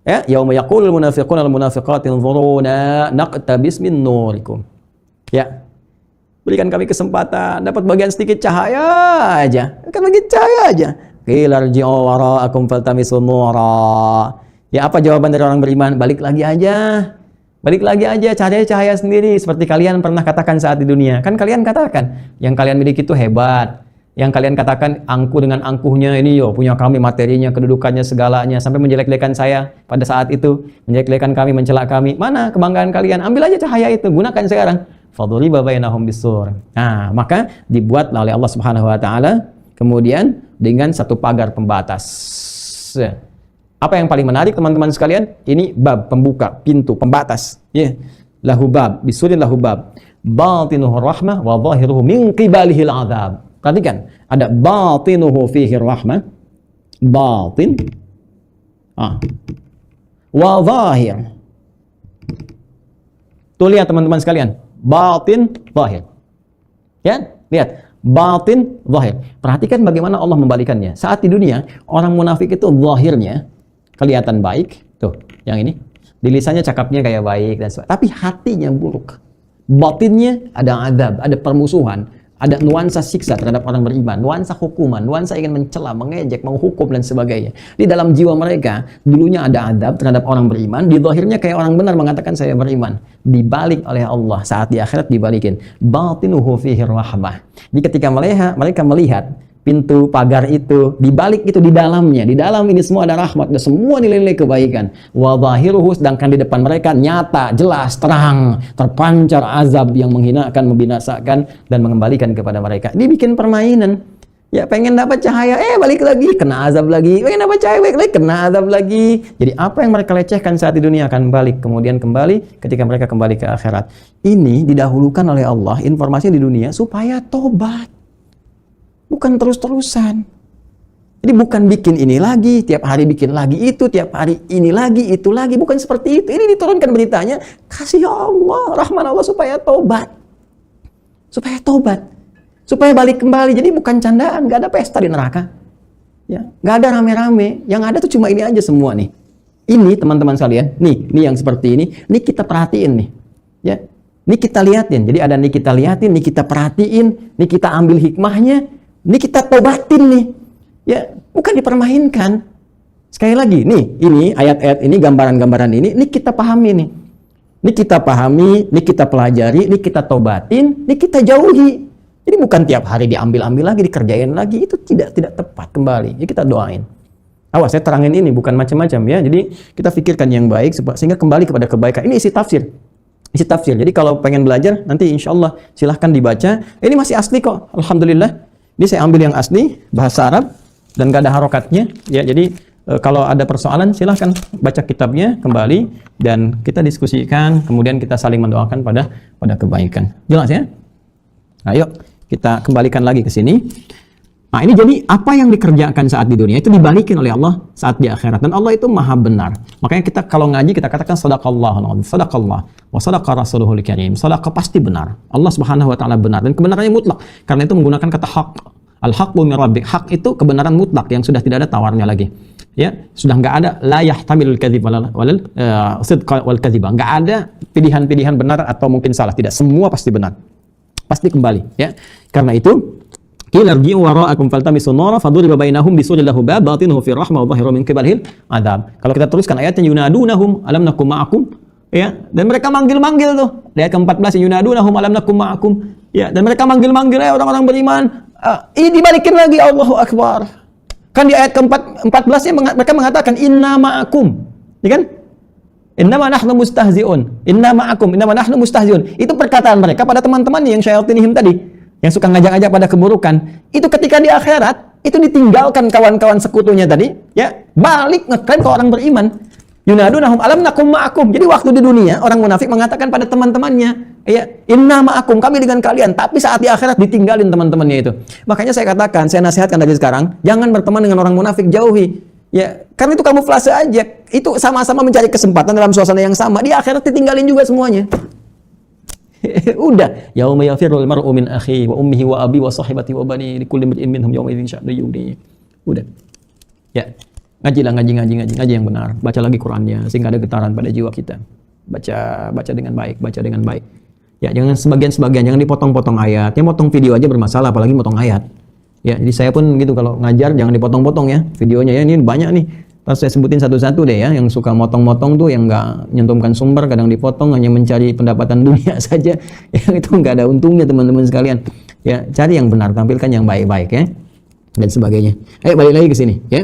Ya, yauma yaqulul munafiquna wal munafiqatu unzuruna naqtabis min nurikum. Ya. Berikan kami kesempatan dapat bagian sedikit cahaya aja. Kan bagi cahaya aja. Qila irji'u wara'akum faltamisun nura. Ya, apa jawaban dari orang beriman? Balik lagi aja. Balik lagi aja, cari cahaya sendiri seperti kalian pernah katakan saat di dunia. Kan kalian katakan, yang kalian miliki itu hebat. Yang kalian katakan angkuh dengan angkuhnya ini yo, punya kami materinya, kedudukannya, segalanya, sampai menjelek-jelekan saya pada saat itu, menjelek-jelekan kami, mencela kami. Mana kebanggaan kalian? Ambil aja cahaya itu, gunakan sekarang. Fadhuriba bainahum bisur. Nah, maka dibuatlah oleh Allah Subhanahu wa taala kemudian dengan satu pagar pembatas. Apa yang paling menarik teman-teman sekalian? Ini bab pembuka, pintu, pembatas. Ya. Lahu bab, bisurin lahu bab. Batinuhu rahmah wa zahiruhu min qibalihil azab. Perhatikan, ada batinuhu fihi rahmah, batin. Wa zahir. Tuh lihat teman-teman sekalian, batin, zahir. Ya, lihat. Batin, zahir. Perhatikan bagaimana Allah membalikannya. Saat di dunia, orang munafik itu zahirnya kelihatan baik, tuh, yang ini. Di lisannya cakapnya kayak baik dan sebagainya, tapi hatinya buruk. Batinnya ada azab, ada permusuhan, ada nuansa siksa terhadap orang beriman, nuansa hukuman, nuansa ingin mencela, mengejek, menghukum dan sebagainya. Di dalam jiwa mereka dulunya ada azab terhadap orang beriman, di zahirnya kayak orang benar mengatakan saya beriman. Dibalik oleh Allah saat di akhirat dibalikin. Batinuhu fihi rahmah. Jadi ketika mereka melihat pintu pagar itu, di balik itu, di dalamnya, di dalam ini semua ada rahmat, ada semua nilai-nilai kebaikan. Wa zahiruhu, sedangkan di depan mereka nyata, jelas, terang, terpancar azab yang menghinakan, membinasakan dan mengembalikan kepada mereka. Ini bikin permainan. Ya, pengen dapat cahaya, balik lagi, kena azab lagi. Pengen dapat cahaya, balik lagi, kena azab lagi. Jadi apa yang mereka lecehkan saat di dunia akan balik, kemudian kembali ketika mereka kembali ke akhirat. Ini didahulukan oleh Allah, informasi di dunia supaya tobat. Bukan terus-terusan. Jadi bukan bikin ini lagi, tiap hari bikin lagi itu, tiap hari ini lagi, itu lagi. Bukan seperti itu. Ini diturunkan beritanya, kasih Allah, rahman Allah supaya tobat. Supaya tobat. Supaya balik kembali. Jadi bukan candaan, gak ada pesta di neraka. Ya, gak ada rame-rame. Yang ada tuh cuma ini aja semua nih. Ini teman-teman sekalian, nih yang seperti ini kita perhatiin nih. Ya, ini kita liatin. Jadi ada nih kita liatin, nih kita perhatiin, nih kita ambil hikmahnya. Ini kita tobatin nih, ya bukan dipermainkan. Sekali lagi, nih ini ayat-ayat ini, gambaran-gambaran ini kita pahami nih. Ini kita pahami, ini kita pelajari, ini kita tobatin, ini kita jauhi. Jadi bukan tiap hari diambil-ambil lagi, dikerjain lagi, itu tidak tepat kembali. Jadi kita doain. Awas, saya terangin ini bukan macam-macam ya. Jadi kita pikirkan yang baik sehingga kembali kepada kebaikan. Ini isi tafsir. Isi tafsir. Jadi kalau pengen belajar nanti insya Allah silahkan dibaca. Ini masih asli kok, alhamdulillah. Ini saya ambil yang asli, bahasa Arab, dan gak ada harokatnya. Ya, jadi kalau ada persoalan, silahkan baca kitabnya kembali, dan kita diskusikan, kemudian kita saling mendoakan pada kebaikan. Jelas ya? Ayo, kita kembalikan lagi ke sini. Nah, ini jadi apa yang dikerjakan saat di dunia itu dibalikin oleh Allah saat di akhirat. Dan Allah itu maha benar. Makanya kita kalau ngaji kita katakan sadaqallah, sadaqallah, wa sadaqa rasuluhul karim. Sadaqah pasti benar. Allah Subhanahu wa taala benar dan kebenarannya mutlak. Karena itu menggunakan kata haq. Al-haqqu min rabbik. Hak itu kebenaran mutlak yang sudah tidak ada tawarnya lagi. Ya, sudah enggak ada la yahtamilul kadzib wal sidqa wal kadziba. Enggak ada pilihan-pilihan benar atau mungkin salah. Tidak, semua pasti benar. Pasti kembali, ya. Karena itu qila irji'u wara'akum faltamisun nura faduriba bainahum bisurin lahu bab batinuhu fi rahmah wa dhahiruhu min qibalihil adzab. Kalau kita teruskan ayatnya yunadunahum alam nakum ma'akum, ya, dan mereka manggil-manggil tuh. Di ayat ke-14 yunadunahum alam nakum ma'akum, ya, dan mereka manggil-manggil orang-orang beriman. Ini dibalikin lagi, Allahu akbar. Kan di ayat ke-14 mereka mengatakan inna ma'akum, ya kan? Innama nahnu mustahzi'un. Inna ma'akum, innama nahnu mustahzi'un. Itu perkataan mereka pada teman-teman yang syayatinihim tadi, yang suka ngajak-ngajak pada keburukan. Itu ketika di akhirat, itu ditinggalkan kawan-kawan sekutunya tadi, ya, balik ngeklaim ke orang beriman. Yunadunahum alam nakum ma'akum. Jadi waktu di dunia, orang munafik mengatakan pada teman-temannya, ya, inna ma'akum, kami dengan kalian. Tapi saat di akhirat ditinggalin teman-temannya itu. Makanya saya katakan, saya nasihatkan dari sekarang, jangan berteman dengan orang munafik, jauhi. Ya, karena itu kamuflase aja. Itu sama-sama mencari kesempatan dalam suasana yang sama. Di akhirat ditinggalin juga semuanya. Udah, yauma yafirrul mar'u min akhihi wa ummihi wa abi wa sahibati wa bani likulli imrin minhum yawma idzin sya'nu yughnihi. Udah. Ya. Ngaji yang benar. Baca lagi Qur'annya sehingga ada getaran pada jiwa kita. Baca dengan baik. Ya, jangan sebagian, jangan dipotong-potong ayat. Yang potong video aja bermasalah, apalagi potong ayat. Ya, jadi saya pun gitu kalau ngajar jangan dipotong-potong ya videonya ya. Ini banyak nih. Pas saya sebutin satu-satu deh ya, yang suka motong-motong tuh, yang nggak nyentumkan sumber, kadang dipotong hanya mencari pendapatan dunia saja, yang itu nggak ada untungnya teman-teman sekalian. Ya, cari yang benar, tampilkan yang baik-baik ya, dan sebagainya. Ayo balik lagi ke sini ya.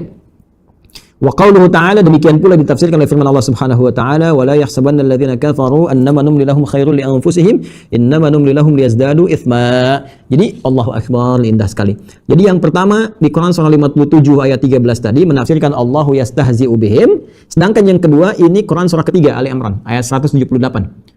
Wa qauluhu ta'ala, demikian pula ditafsirkan oleh firman Allah Subhanahu wa taala, "Wa la yahsabanna alladziina kafaru annama numli lahum khairul li anfusihim, innama numli lahum liyazdadu itsma." Jadi Allahu akbar, indah sekali. Jadi yang pertama di Quran surah 57 ayat 13 tadi menafsirkan Allahu yastahzi'u bihim, sedangkan yang kedua ini Quran surah ketiga Ali Imran ayat 178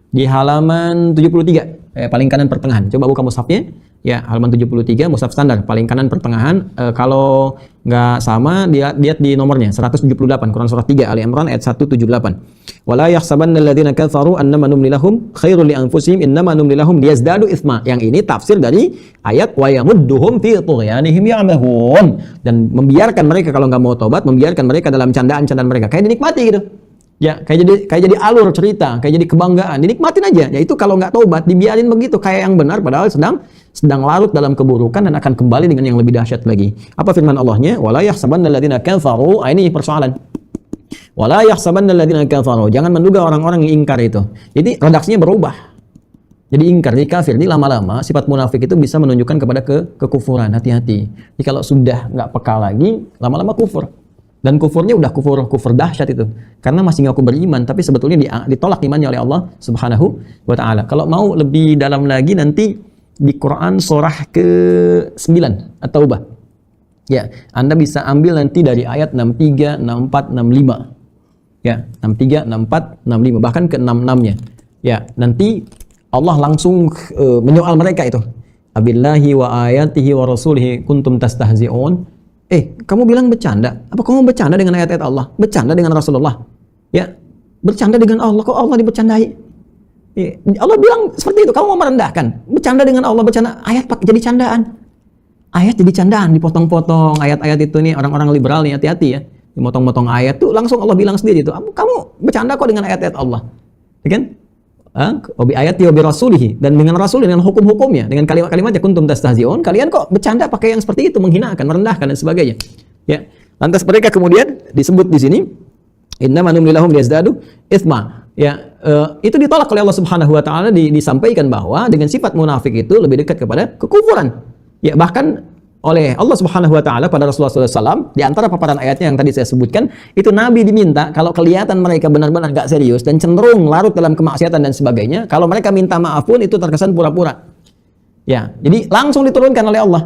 di halaman 73 paling kanan pertengahan. Coba buka mushafnya. Ya, halaman 73, mushaf standar, paling kanan pertengahan. Kalau nggak sama, lihat di nomornya, 178, Quran surah 3, Ali Imran, ayat 178. وَلَا يَحْسَبَنَّ الَّذِينَ كَفَرُوا أَنَّمَا نُمْلِي لَهُمْ خَيْرٌ لِأَنفُسِهِمْ إِنَّمَا نُمْلِي لَهُمْ لِيَزْدَادُوا إِثْمًا. Yang ini tafsir dari ayat وَيَمُدُّهُمْ فِي طُغْيَانِهِمْ يَعْمَهُونَ. Dan membiarkan mereka kalau nggak mau tobat, membiarkan mereka dalam candaan-candaan mereka. Kayak dinikmati gitu. Ya, kayak jadi alur cerita, kayak jadi kebanggaan, dinikmatin aja. Ya itu kalau nggak tobat, dibiarin begitu kayak yang benar, padahal sedang larut dalam keburukan dan akan kembali dengan yang lebih dahsyat lagi. Apa firman Allahnya? Wala yahsabanna alladziina kafaru. Ini persoalan. Wala yahsabanna alladziina kafaru. Jangan menduga orang-orang yang ingkar itu. Jadi redaksinya berubah. Jadi ingkar, jadi kafir. Ini lama-lama sifat munafik itu bisa menunjukkan kepada kekufuran. Hati-hati. Jadi kalau sudah nggak peka lagi, lama-lama kufur. Dan kufurnya udah kufur dahsyat itu. Karena masih ngaku beriman, tapi sebetulnya ditolak imannya oleh Allah Subhanahu wa taala. Kalau mau lebih dalam lagi nanti di Quran surah ke-9 At-Taubah. Ya, Anda bisa ambil nanti dari ayat 63, 64, 65. Ya, 63, 64, 65, bahkan ke 66-nya. Ya, nanti Allah langsung menyoal mereka itu. Abillahi wa ayatihi wa rasulihi kuntum tastahzi'un. Kamu bilang bercanda? Apa kamu bercanda dengan ayat-ayat Allah? Bercanda dengan Rasulullah? Ya, bercanda dengan Allah. Kok Allah dibercandai? Allah bilang seperti itu. Kamu mau merendahkan? Bercanda dengan Allah, bercanda. Ayat jadi candaan. Ayat jadi candaan, dipotong-potong. Ayat-ayat itu nih, orang-orang liberal nih, hati-hati ya. Dimotong-motong ayat tuh, langsung Allah bilang sendiri tuh. Kamu bercanda kok dengan ayat-ayat Allah? Ya kan? Obi ayati wa bi rasulihi, dan dengan rasul, dengan hukum-hukumnya, dengan kalimat-kalimatnya kuntum tastahzi'un, kalian kok bercanda pakai yang seperti itu, menghinakan, merendahkan dan sebagainya. Ya. Lantas mereka kemudian disebut di sini innama numli lahum liyazdadu itsma. Ya, itu ditolak oleh Allah Subhanahu wa taala, disampaikan bahwa dengan sifat munafik itu lebih dekat kepada kekufuran. Ya, bahkan oleh Allah Subhanahu wa taala pada Rasulullah SAW, di antara paparan ayatnya yang tadi saya sebutkan, itu Nabi diminta kalau kelihatan mereka benar-benar gak serius dan cenderung larut dalam kemaksiatan dan sebagainya, kalau mereka minta maaf pun itu terkesan pura-pura. Ya, jadi langsung diturunkan oleh Allah.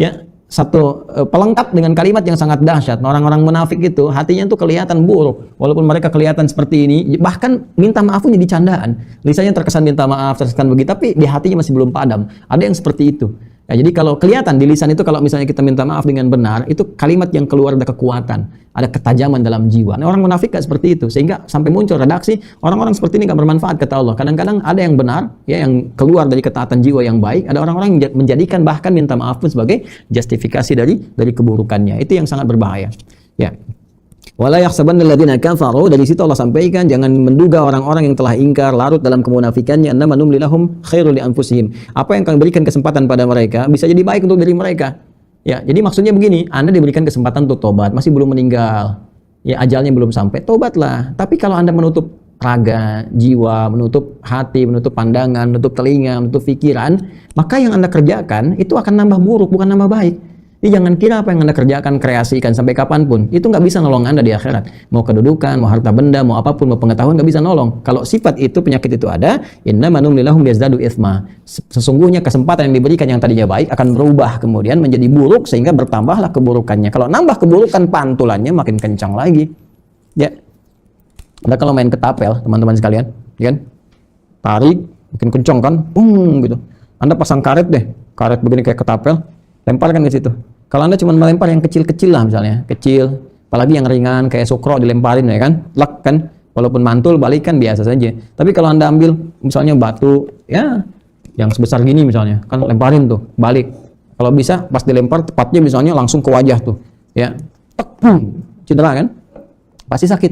Ya, satu pelengkap dengan kalimat yang sangat dahsyat. Orang-orang munafik itu hatinya itu kelihatan buruk, walaupun mereka kelihatan seperti ini, bahkan minta maaf pun jadi candaan. Lisannya terkesan minta maaf, terkesan begitu, tapi di hatinya masih belum padam. Ada yang seperti itu. Ya, jadi kalau kelihatan di lisan itu, kalau misalnya kita minta maaf dengan benar, itu kalimat yang keluar ada kekuatan, ada ketajaman dalam jiwa. Nah, orang munafik gak seperti itu, sehingga sampai muncul redaksi orang-orang seperti ini gak bermanfaat, kata Allah. Kadang-kadang ada yang benar, ya, yang keluar dari ketaatan jiwa yang baik. Ada orang-orang yang menjadikan bahkan minta maaf pun sebagai justifikasi dari keburukannya. Itu yang sangat berbahaya. Ya. Wala yahsabanna alladziina kafaru, dari situ Allah sampaikan jangan menduga orang-orang yang telah ingkar larut dalam kemunafikannya, annama numli lahum khairul li anfusihim. Apa yang kami berikan kesempatan pada mereka bisa jadi baik untuk diri mereka. Ya, jadi maksudnya begini, Anda diberikan kesempatan untuk tobat, masih belum meninggal. Ya, ajalnya belum sampai, tobatlah. Tapi kalau Anda menutup raga, jiwa, menutup hati, menutup pandangan, menutup telinga, menutup pikiran, maka yang Anda kerjakan itu akan nambah buruk, bukan nambah baik. Jadi jangan kira apa yang Anda kerjakan, kreasikan sampai kapanpun, itu nggak bisa nolong Anda di akhirat. Mau kedudukan, mau harta benda, mau apapun, mau pengetahuan, nggak bisa nolong. Kalau sifat itu, penyakit itu ada, innama numli lahum liyazdadu itsma. Sesungguhnya kesempatan yang diberikan yang tadinya baik akan berubah kemudian menjadi buruk, sehingga bertambahlah keburukannya. Kalau nambah keburukan, pantulannya makin kencang lagi. Ya. Anda kalau main ketapel, teman-teman sekalian, ya kan? Tarik, makin kencang kan? Gitu. Anda pasang karet deh, karet begini kayak ketapel, lemparkan ke situ. Kalau Anda cuma melempar yang kecil-kecil lah misalnya, kecil, apalagi yang ringan kayak sukro dilemparin ya kan, lek kan, walaupun mantul balikan biasa saja. Tapi kalau Anda ambil misalnya batu, ya yang sebesar gini misalnya, kan lemparin tuh, balik. Kalau bisa pas dilempar tepatnya misalnya langsung ke wajah tuh, ya, tek, cedera kan, pasti sakit.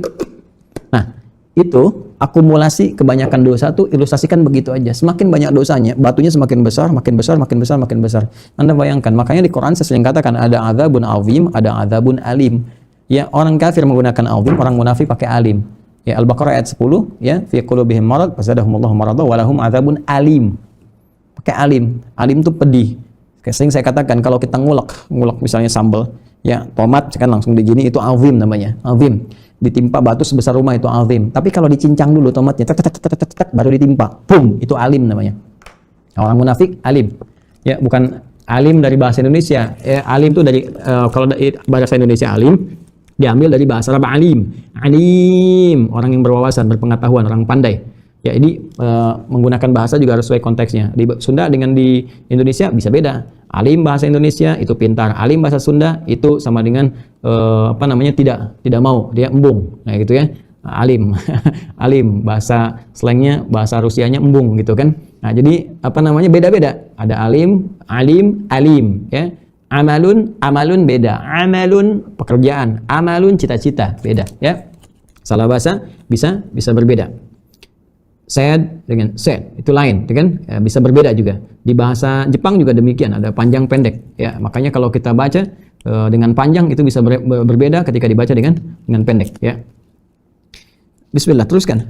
Nah, itu akumulasi kebanyakan dosa tuh ilustrasikan begitu aja. Semakin banyak dosanya, batunya semakin besar, makin besar, makin besar, makin besar. Anda bayangkan, makanya di Quran saya sering katakan ada adzabun azim, ada adzabun alim. Ya, orang kafir menggunakan azim, orang munafik pakai alim. Ya, Al-Baqarah ayat 10, ya, fi qulubihim marad fazadahumullahu marada wa lahum adzabun alim. Pakai alim. Alim itu pedih. Sering saya katakan kalau kita ngulek misalnya sambal, ya, tomat kan langsung digini, itu azim namanya, azim. Ditimpa batu sebesar rumah itu azim. Tapi kalau dicincang dulu tomatnya, baru ditimpa, boom, itu alim namanya. Orang munafik alim. Ya, bukan alim dari bahasa Indonesia. Ya, alim itu dari kalau dari bahasa Indonesia alim diambil dari bahasa Arab alim. Alim, orang yang berwawasan, berpengetahuan, orang pandai. Ya, ini menggunakan bahasa juga harus sesuai konteksnya. Di Sunda dengan di Indonesia bisa beda. Alim bahasa Indonesia itu pintar, alim bahasa Sunda itu sama dengan tidak mau, dia embung. Nah, gitu ya. Alim. Alim bahasa slangnya, bahasa Rusianya embung gitu kan. Nah, jadi beda-beda. Ada alim, alim, ya. Amalun beda. Amalun pekerjaan, amalun cita-cita, beda, ya. Salah bahasa bisa berbeda. Sad dengan sad itu lain, kan? Ya, bisa berbeda juga. Di bahasa Jepang juga demikian, ada panjang pendek. Ya, makanya kalau kita baca dengan panjang itu bisa berbeda ketika dibaca dengan pendek. Ya. Bismillah, teruskan.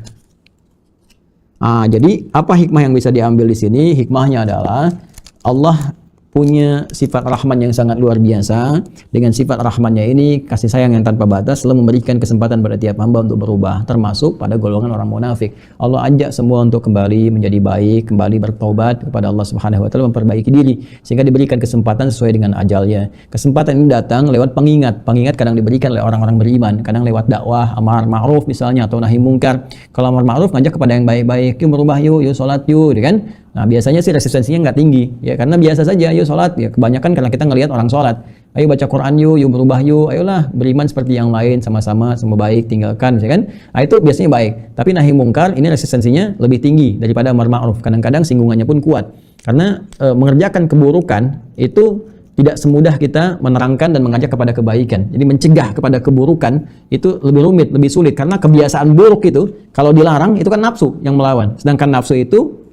Jadi apa hikmah yang bisa diambil di sini? Hikmahnya adalah Allah punya sifat rahman yang sangat luar biasa. Dengan sifat rahmannya ini, kasih sayang yang tanpa batas, selalu memberikan kesempatan pada tiap hamba untuk berubah, termasuk pada golongan orang munafik. Allah ajak semua untuk kembali menjadi baik, kembali bertobat kepada Allah Subhanahu wa taala, memperbaiki diri sehingga diberikan kesempatan sesuai dengan ajalnya. Kesempatan ini datang lewat pengingat. Pengingat kadang diberikan oleh orang-orang beriman, kadang lewat dakwah, amar ma'ruf misalnya, atau nahi mungkar. Kalau amar ma'ruf ngajak kepada yang baik-baik, yuk berubah yuk sholat yuk, kan? Nah, biasanya sih resistensinya nggak tinggi, ya, karena biasa saja, yuk sholat, ya, kebanyakan karena kita ngelihat orang sholat, ayo baca Quran yuk berubah yuk, ayolah beriman seperti yang lain, sama-sama, semua baik, tinggalkan, ya kan? Nah, itu biasanya baik, tapi nahi mungkar, ini resistensinya lebih tinggi daripada amar ma'ruf, kadang-kadang singgungannya pun kuat, karena mengerjakan keburukan, itu tidak semudah kita menerangkan dan mengajak kepada kebaikan. Jadi mencegah kepada keburukan, itu lebih rumit, lebih sulit, karena kebiasaan buruk itu, kalau dilarang, itu kan nafsu yang melawan, sedangkan nafsu itu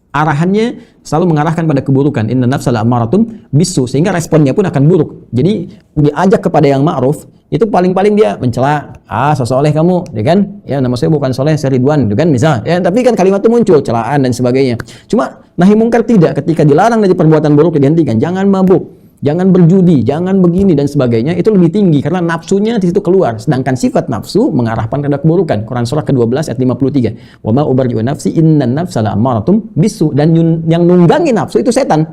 arahannya selalu mengarahkan pada keburukan. Inna nafsa la'amaratun bisu, sehingga responnya pun akan buruk. Jadi diajak kepada yang ma'ruf itu paling-paling dia mencela, soleh kamu, ya kan? Ya, nama saya bukan soleh, saya Ridwan, kan? Misal, ya, tapi kan kalimat itu muncul, celaan dan sebagainya. Cuma nahi mungkar tidak, ketika dilarang dari perbuatan buruk dihentikan, jangan mabuk, jangan berjudi, jangan begini dan sebagainya, itu lebih tinggi karena nafsunya di situ keluar. Sedangkan sifat nafsu mengarahkan pada keburukan. Quran surah ke-12 ayat 53. Wa ma ubarri'u nafsi innan nafsa la'amaratum bisu, dan yang nunggangi nafsu itu setan.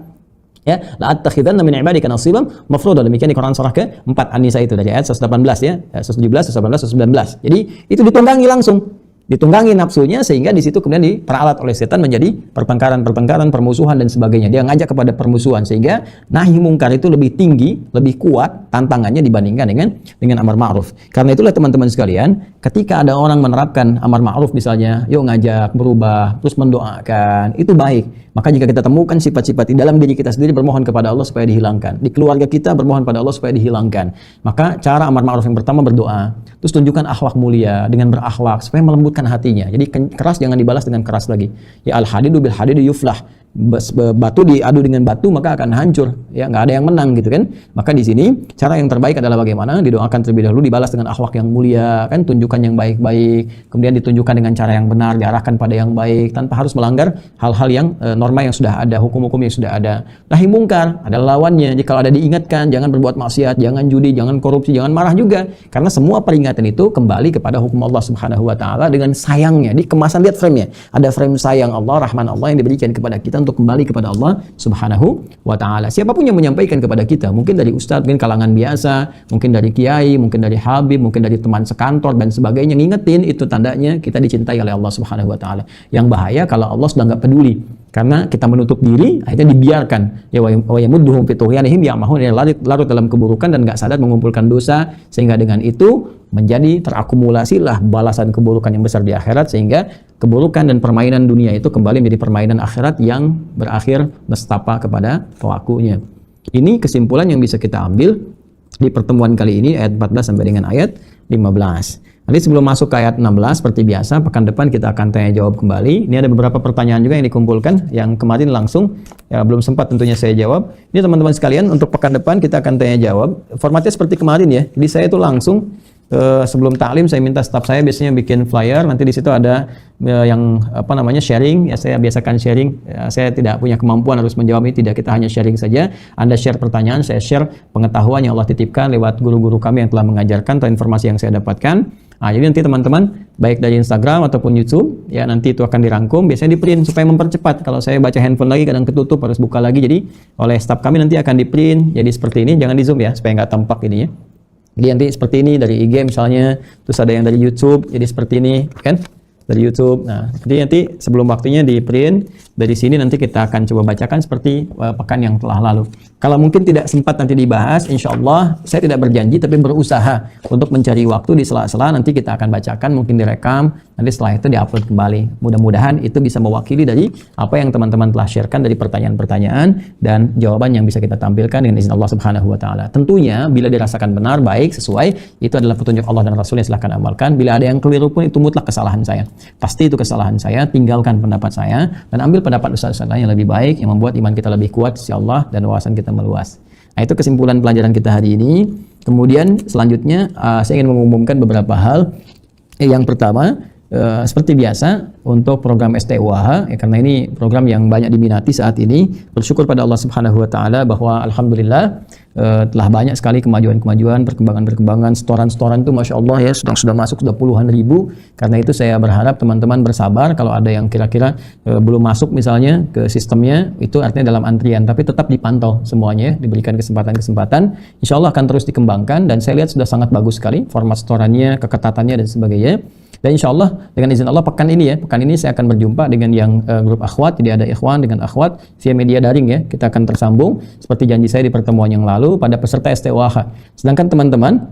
Ya, la attakhidanna min ibadika nasiban mafruḍa, demikian di Quran surah ke-4 An-Nisa itu dari ayat 118 ya, 117, 118, 119. Jadi itu ditunggangi langsung. Ditunggangi nafsunya sehingga di situ kemudian diperalat oleh setan menjadi pertengkaran, permusuhan dan sebagainya. Dia ngajak kepada permusuhan sehingga nahi mungkar itu lebih tinggi, lebih kuat tantangannya dibandingkan dengan amar ma'ruf. Karena itulah teman-teman sekalian, ketika ada orang menerapkan amar ma'ruf misalnya, yuk ngajak berubah, terus mendoakan, itu baik. Maka jika kita temukan sifat-sifat di dalam diri kita sendiri, bermohon kepada Allah supaya dihilangkan. Di keluarga kita bermohon pada Allah supaya dihilangkan. Maka cara amar ma'ruf yang pertama berdoa. Terus tunjukkan akhlak mulia dengan berakhlak supaya melembutkan hatinya. Jadi keras jangan dibalas dengan keras lagi. Ya, al-hadidu bil hadidu yuflah. Batu diadu dengan batu maka akan hancur, ya, nggak ada yang menang gitu kan. Maka di sini cara yang terbaik adalah bagaimana didoakan terlebih dahulu, dibalas dengan akhlak yang mulia, kan, tunjukkan yang baik-baik, kemudian ditunjukkan dengan cara yang benar, diarahkan pada yang baik tanpa harus melanggar hal-hal yang norma yang sudah ada, hukum-hukum yang sudah ada. Nahi mungkar adalah lawannya. Jadi kalau ada diingatkan, jangan berbuat maksiat, jangan judi, jangan korupsi, jangan marah juga, karena semua peringatan itu kembali kepada hukum Allah Subhanahu wa taala dengan sayangnya. Di kemasan, lihat frame-nya, ada frame sayang Allah, rahman Allah yang diberikan kepada kita untuk kembali kepada Allah Subhanahu wa taala. Siapapun yang menyampaikan kepada kita, mungkin dari ustadz, mungkin kalangan biasa, mungkin dari kiai, mungkin dari habib, mungkin dari teman sekantor dan sebagainya, ngingetin, itu tandanya kita dicintai oleh Allah Subhanahu wa taala. Yang bahaya kalau Allah sudah nggak peduli. Karena kita menutup diri, akhirnya dibiarkan. Ya wa yamudduhum fi tughyanihim ya'mahun, larut dalam keburukan dan nggak sadar mengumpulkan dosa, sehingga dengan itu menjadi terakumulasilah balasan keburukan yang besar di akhirat, sehingga keburukan dan permainan dunia itu kembali menjadi permainan akhirat yang berakhir nestapa kepada pelakunya. Ini kesimpulan yang bisa kita ambil di pertemuan kali ini, ayat 14 sampai dengan ayat 15. Nanti sebelum masuk ke ayat 16, seperti biasa, pekan depan kita akan tanya jawab kembali. Ini ada beberapa pertanyaan juga yang dikumpulkan, yang kemarin langsung, ya belum sempat tentunya saya jawab. Ini teman-teman sekalian, untuk pekan depan kita akan tanya jawab. Formatnya seperti kemarin ya, jadi saya itu langsung, sebelum taklim saya minta staf saya biasanya bikin flyer, nanti di situ ada yang sharing, ya saya biasakan sharing. Saya tidak punya kemampuan harus menjawab ini, tidak, kita hanya sharing saja. Anda share pertanyaan, saya share pengetahuan yang Allah titipkan lewat guru-guru kami yang telah mengajarkan atau informasi yang saya dapatkan. Nah, jadi nanti teman-teman baik dari Instagram ataupun YouTube, ya nanti itu akan dirangkum, biasanya di print supaya mempercepat. Kalau saya baca handphone lagi kadang ketutup, harus buka lagi, jadi oleh staf kami nanti akan di print. Jadi seperti ini, jangan di zoom ya supaya nggak tampak ini ya. Jadi nanti seperti ini dari IG misalnya, terus ada yang dari YouTube, jadi seperti ini kan, dari YouTube. Nah, jadi nanti sebelum waktunya di print, dari sini nanti kita akan coba bacakan seperti pekan yang telah lalu. Kalau mungkin tidak sempat nanti dibahas, insya Allah saya tidak berjanji, tapi berusaha untuk mencari waktu di sela-sela, nanti kita akan bacakan, mungkin direkam, nanti setelah itu diupload kembali. Mudah-mudahan itu bisa mewakili dari apa yang teman-teman telah sharekan dari pertanyaan-pertanyaan dan jawaban yang bisa kita tampilkan dengan izin Allah Subhanahu wa Ta'ala. Tentunya bila dirasakan benar, baik, sesuai, itu adalah petunjuk Allah dan Rasulnya, silahkan amalkan. Bila ada yang keliru pun itu mutlak kesalahan saya. Pasti itu kesalahan saya, tinggalkan pendapat saya dan ambil pendapat ustaz-ustaz lain yang lebih baik, yang membuat iman kita lebih kuat insya Allah dan wawasan kita meluas. Nah, itu kesimpulan pelajaran kita hari ini. Kemudian selanjutnya saya ingin mengumumkan beberapa hal. Yang pertama, seperti biasa untuk program STUAH, ya, karena ini program yang banyak diminati saat ini, bersyukur pada Allah Subhanahu wa Ta'ala bahwa alhamdulillah telah banyak sekali kemajuan-kemajuan, perkembangan-perkembangan, setoran-setoran itu Masya Allah ya, sudah masuk, sudah puluhan ribu. Karena itu saya berharap teman-teman bersabar, kalau ada yang kira-kira belum masuk misalnya ke sistemnya, itu artinya dalam antrian, tapi tetap dipantau semuanya, diberikan kesempatan-kesempatan, insya Allah akan terus dikembangkan, dan saya lihat sudah sangat bagus sekali format setorannya, keketatannya dan sebagainya. Dan insya Allah dengan izin Allah pekan ini saya akan berjumpa dengan yang grup akhwat, jadi ada ikhwan dengan akhwat via media daring ya, kita akan tersambung seperti janji saya di pertemuan yang lalu pada peserta STUAH. Sedangkan teman-teman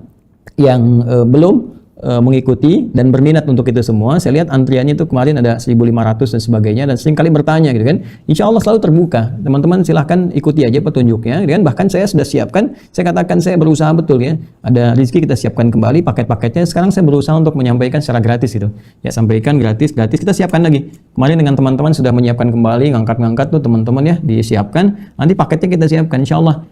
yang belum mengikuti dan berminat untuk itu semua, saya lihat antriannya itu kemarin ada 1.500 dan sebagainya, dan sering kali bertanya gitu kan. Insya Allah selalu terbuka, teman-teman silahkan ikuti aja petunjuknya gitu kan. Bahkan saya sudah siapkan, saya katakan saya berusaha betul ya, ada rezeki kita siapkan kembali paket-paketnya. Sekarang saya berusaha untuk menyampaikan secara gratis itu ya, sampaikan gratis, kita siapkan lagi. Kemarin dengan teman-teman sudah menyiapkan kembali, ngangkat-ngangkat tuh teman-teman ya, disiapkan, nanti paketnya kita siapkan insya Allah.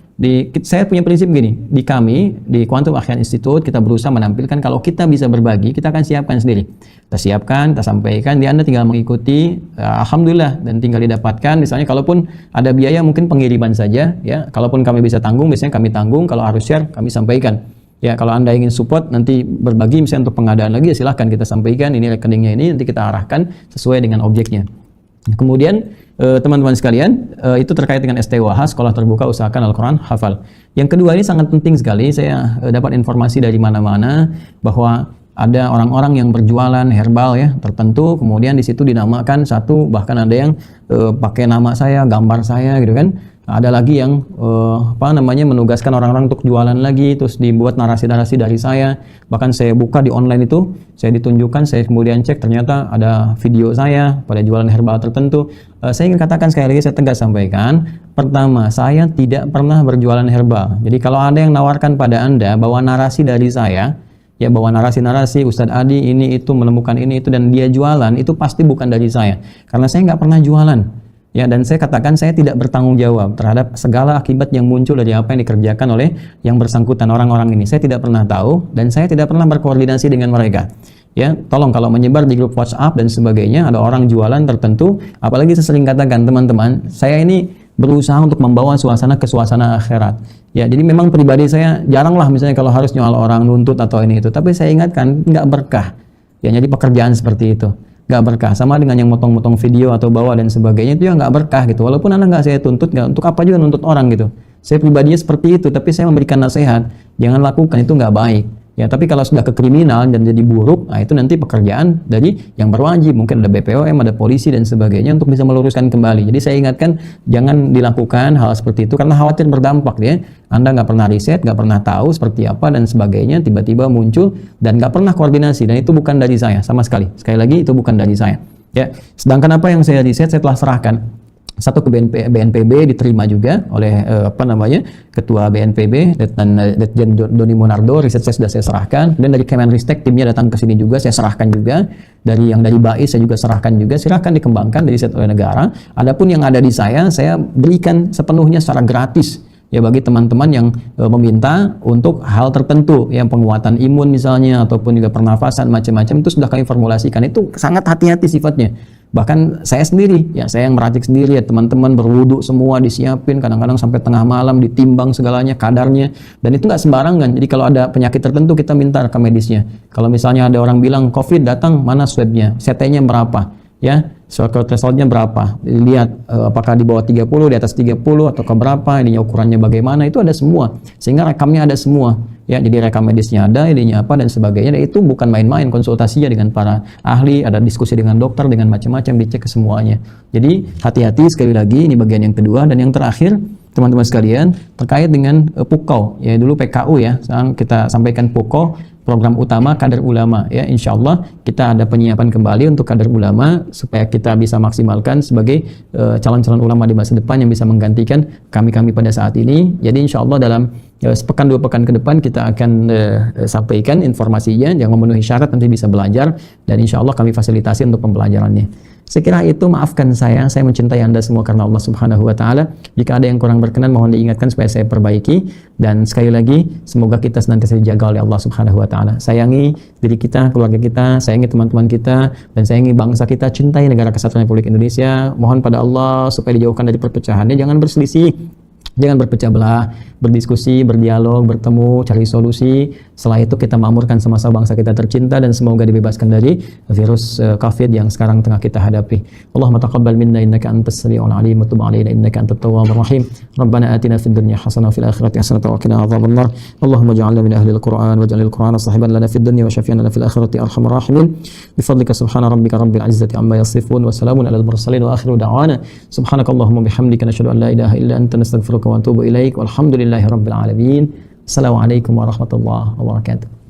Saya punya prinsip gini, di Quantum Akhian Institute kita berusaha menampilkan kalau kita bisa berbagi, kita akan siapkan sendiri. Kita siapkan, kita sampaikan, Anda tinggal mengikuti, alhamdulillah, dan tinggal didapatkan. Misalnya kalaupun ada biaya mungkin pengiriman saja ya, kalaupun kami bisa tanggung, biasanya kami tanggung, kalau harus share kami sampaikan. Ya, kalau Anda ingin support nanti berbagi misalnya untuk pengadaan lagi, ya silahkan kita sampaikan, ini rekeningnya ini, nanti kita arahkan sesuai dengan objeknya. Kemudian teman-teman sekalian, itu terkait dengan STUAH, Sekolah Terbuka Usahakan Al-Quran Hafal. Yang kedua ini sangat penting sekali, saya dapat informasi dari mana-mana bahwa ada orang-orang yang berjualan herbal ya tertentu, kemudian di situ dinamakan satu, bahkan ada yang pakai nama saya, gambar saya gitu kan. Ada lagi yang menugaskan orang-orang untuk jualan lagi, terus dibuat narasi-narasi dari saya. Bahkan saya buka di online itu, saya ditunjukkan, saya kemudian cek, ternyata ada video saya pada jualan herbal tertentu. Saya ingin katakan sekali lagi, saya tegas sampaikan, pertama, saya tidak pernah berjualan herbal. Jadi kalau ada yang nawarkan pada Anda bawa narasi dari saya, ya bawa narasi-narasi Ustadz Adi ini itu menemukan ini itu dan dia jualan, itu pasti bukan dari saya, karena saya nggak pernah jualan. Ya, dan saya katakan saya tidak bertanggung jawab terhadap segala akibat yang muncul dari apa yang dikerjakan oleh yang bersangkutan, orang-orang ini. Saya tidak pernah tahu dan saya tidak pernah berkoordinasi dengan mereka. Ya, tolong kalau menyebar di grup WhatsApp dan sebagainya ada orang jualan tertentu, apalagi saya sering katakan teman-teman, saya ini berusaha untuk membawa suasana ke suasana akhirat. Ya, jadi memang pribadi saya jaranglah misalnya kalau harus nyual orang, nuntut atau ini itu, tapi saya ingatkan nggak berkah. Ya, jadi pekerjaan seperti itu nggak berkah, sama dengan yang motong-motong video atau bawa dan sebagainya, itu ya nggak berkah gitu. Walaupun Anda nggak saya tuntut, nggak untuk apa juga nuntut orang gitu. Saya pribadinya seperti itu, tapi saya memberikan nasihat, jangan lakukan, itu nggak baik. Ya, tapi kalau sudah ke kriminal dan jadi buruk, nah itu nanti pekerjaan dari yang berwajib, mungkin ada BPOM, ada polisi dan sebagainya untuk bisa meluruskan kembali. Jadi saya ingatkan jangan dilakukan hal seperti itu karena khawatir berdampak ya. Anda nggak pernah riset, nggak pernah tahu seperti apa dan sebagainya, tiba-tiba muncul dan nggak pernah koordinasi, dan itu bukan dari saya sama sekali. Sekali lagi itu bukan dari saya. Ya, sedangkan apa yang saya riset saya telah serahkan. Satu ke BNPB diterima juga oleh Ketua BNPB Letjen Doni Monardo, riset saya sudah saya serahkan. Dan dari Kemenristek timnya datang ke sini juga saya serahkan juga. Dari BAIS saya juga serahkan juga. Silahkan dikembangkan, riset oleh negara. Adapun yang ada di saya berikan sepenuhnya secara gratis ya bagi teman-teman yang meminta untuk hal tertentu, yang penguatan imun misalnya ataupun juga pernafasan macam-macam, itu sudah kami formulasikan. Itu sangat hati-hati sifatnya. Bahkan saya sendiri, ya saya yang meracik sendiri ya, teman-teman berwudu semua disiapin, kadang-kadang sampai tengah malam ditimbang segalanya, kadarnya, dan itu nggak sembarangan. Jadi kalau ada penyakit tertentu kita minta rekam medisnya. Kalau misalnya ada orang bilang COVID datang, mana swabnya, CT-nya berapa, ya, thresholdnya berapa, lihat apakah di bawah 30, di atas 30 atau ke berapa, ininya ukurannya bagaimana, itu ada semua, sehingga rekamnya ada semua. Ya, jadi rekam medisnya ada, ininya apa dan sebagainya. Dan itu bukan main-main, konsultasinya dengan para ahli, ada diskusi dengan dokter, dengan macam-macam, dicek ke semuanya. Jadi hati-hati sekali lagi, ini bagian yang kedua. Dan yang terakhir, teman-teman sekalian, terkait dengan PUKAU, ya dulu PKU ya, sekarang kita sampaikan PUKAU, program utama kader ulama ya. Insya Allah kita ada penyiapan kembali untuk kader ulama supaya kita bisa maksimalkan sebagai calon-calon ulama di masa depan yang bisa menggantikan kami-kami pada saat ini. Jadi insya Allah dalam sepekan 2 pekan ke depan kita akan sampaikan informasinya yang memenuhi syarat, nanti bisa belajar dan insya Allah kami fasilitasi untuk pembelajarannya. Sekira itu, maafkan saya mencintai Anda semua karena Allah Subhanahu wa taala. Jika ada yang kurang berkenan mohon diingatkan supaya saya perbaiki, dan sekali lagi semoga kita senantiasa dijaga oleh Allah Subhanahu wa taala. Sayangi diri kita, keluarga kita, sayangi teman-teman kita, dan sayangi bangsa kita, cintai negara kesatuan Republik Indonesia. Mohon pada Allah supaya dijauhkan dari perpecahannya, jangan berselisih, jangan berpecah belah, berdiskusi, berdialog, bertemu, cari solusi. Setelah itu kita makmurkan sama-sama bangsa kita tercinta dan semoga dibebaskan dari virus COVID yang sekarang tengah kita hadapi. Allahumma taqabbal minna innaka antas samiul alim wa tub alaina innaka antat tawwabur rahim. Rabbana atina fid dunya hasanah wa fil akhirati hasanah wa qina adzabannar. Allahumma ij'alna min ahlil Qur'an waj'alil Qur'ana sahiban lana fid dunya wa syafi'an lana fil akhirati arhamar rahimin. Bifadlika subhana rabbika rabbil izzati amma yasifun wa salamun alal mursalin wa akhiru da'wana subhanakallahumma bihamdika nashhadu an la ilaha illa anta nastaghfiruka wa atubu ilaik walhamdulillahi rabbil alamin. Assalamualaikum warahmatullahi wabarakatuh.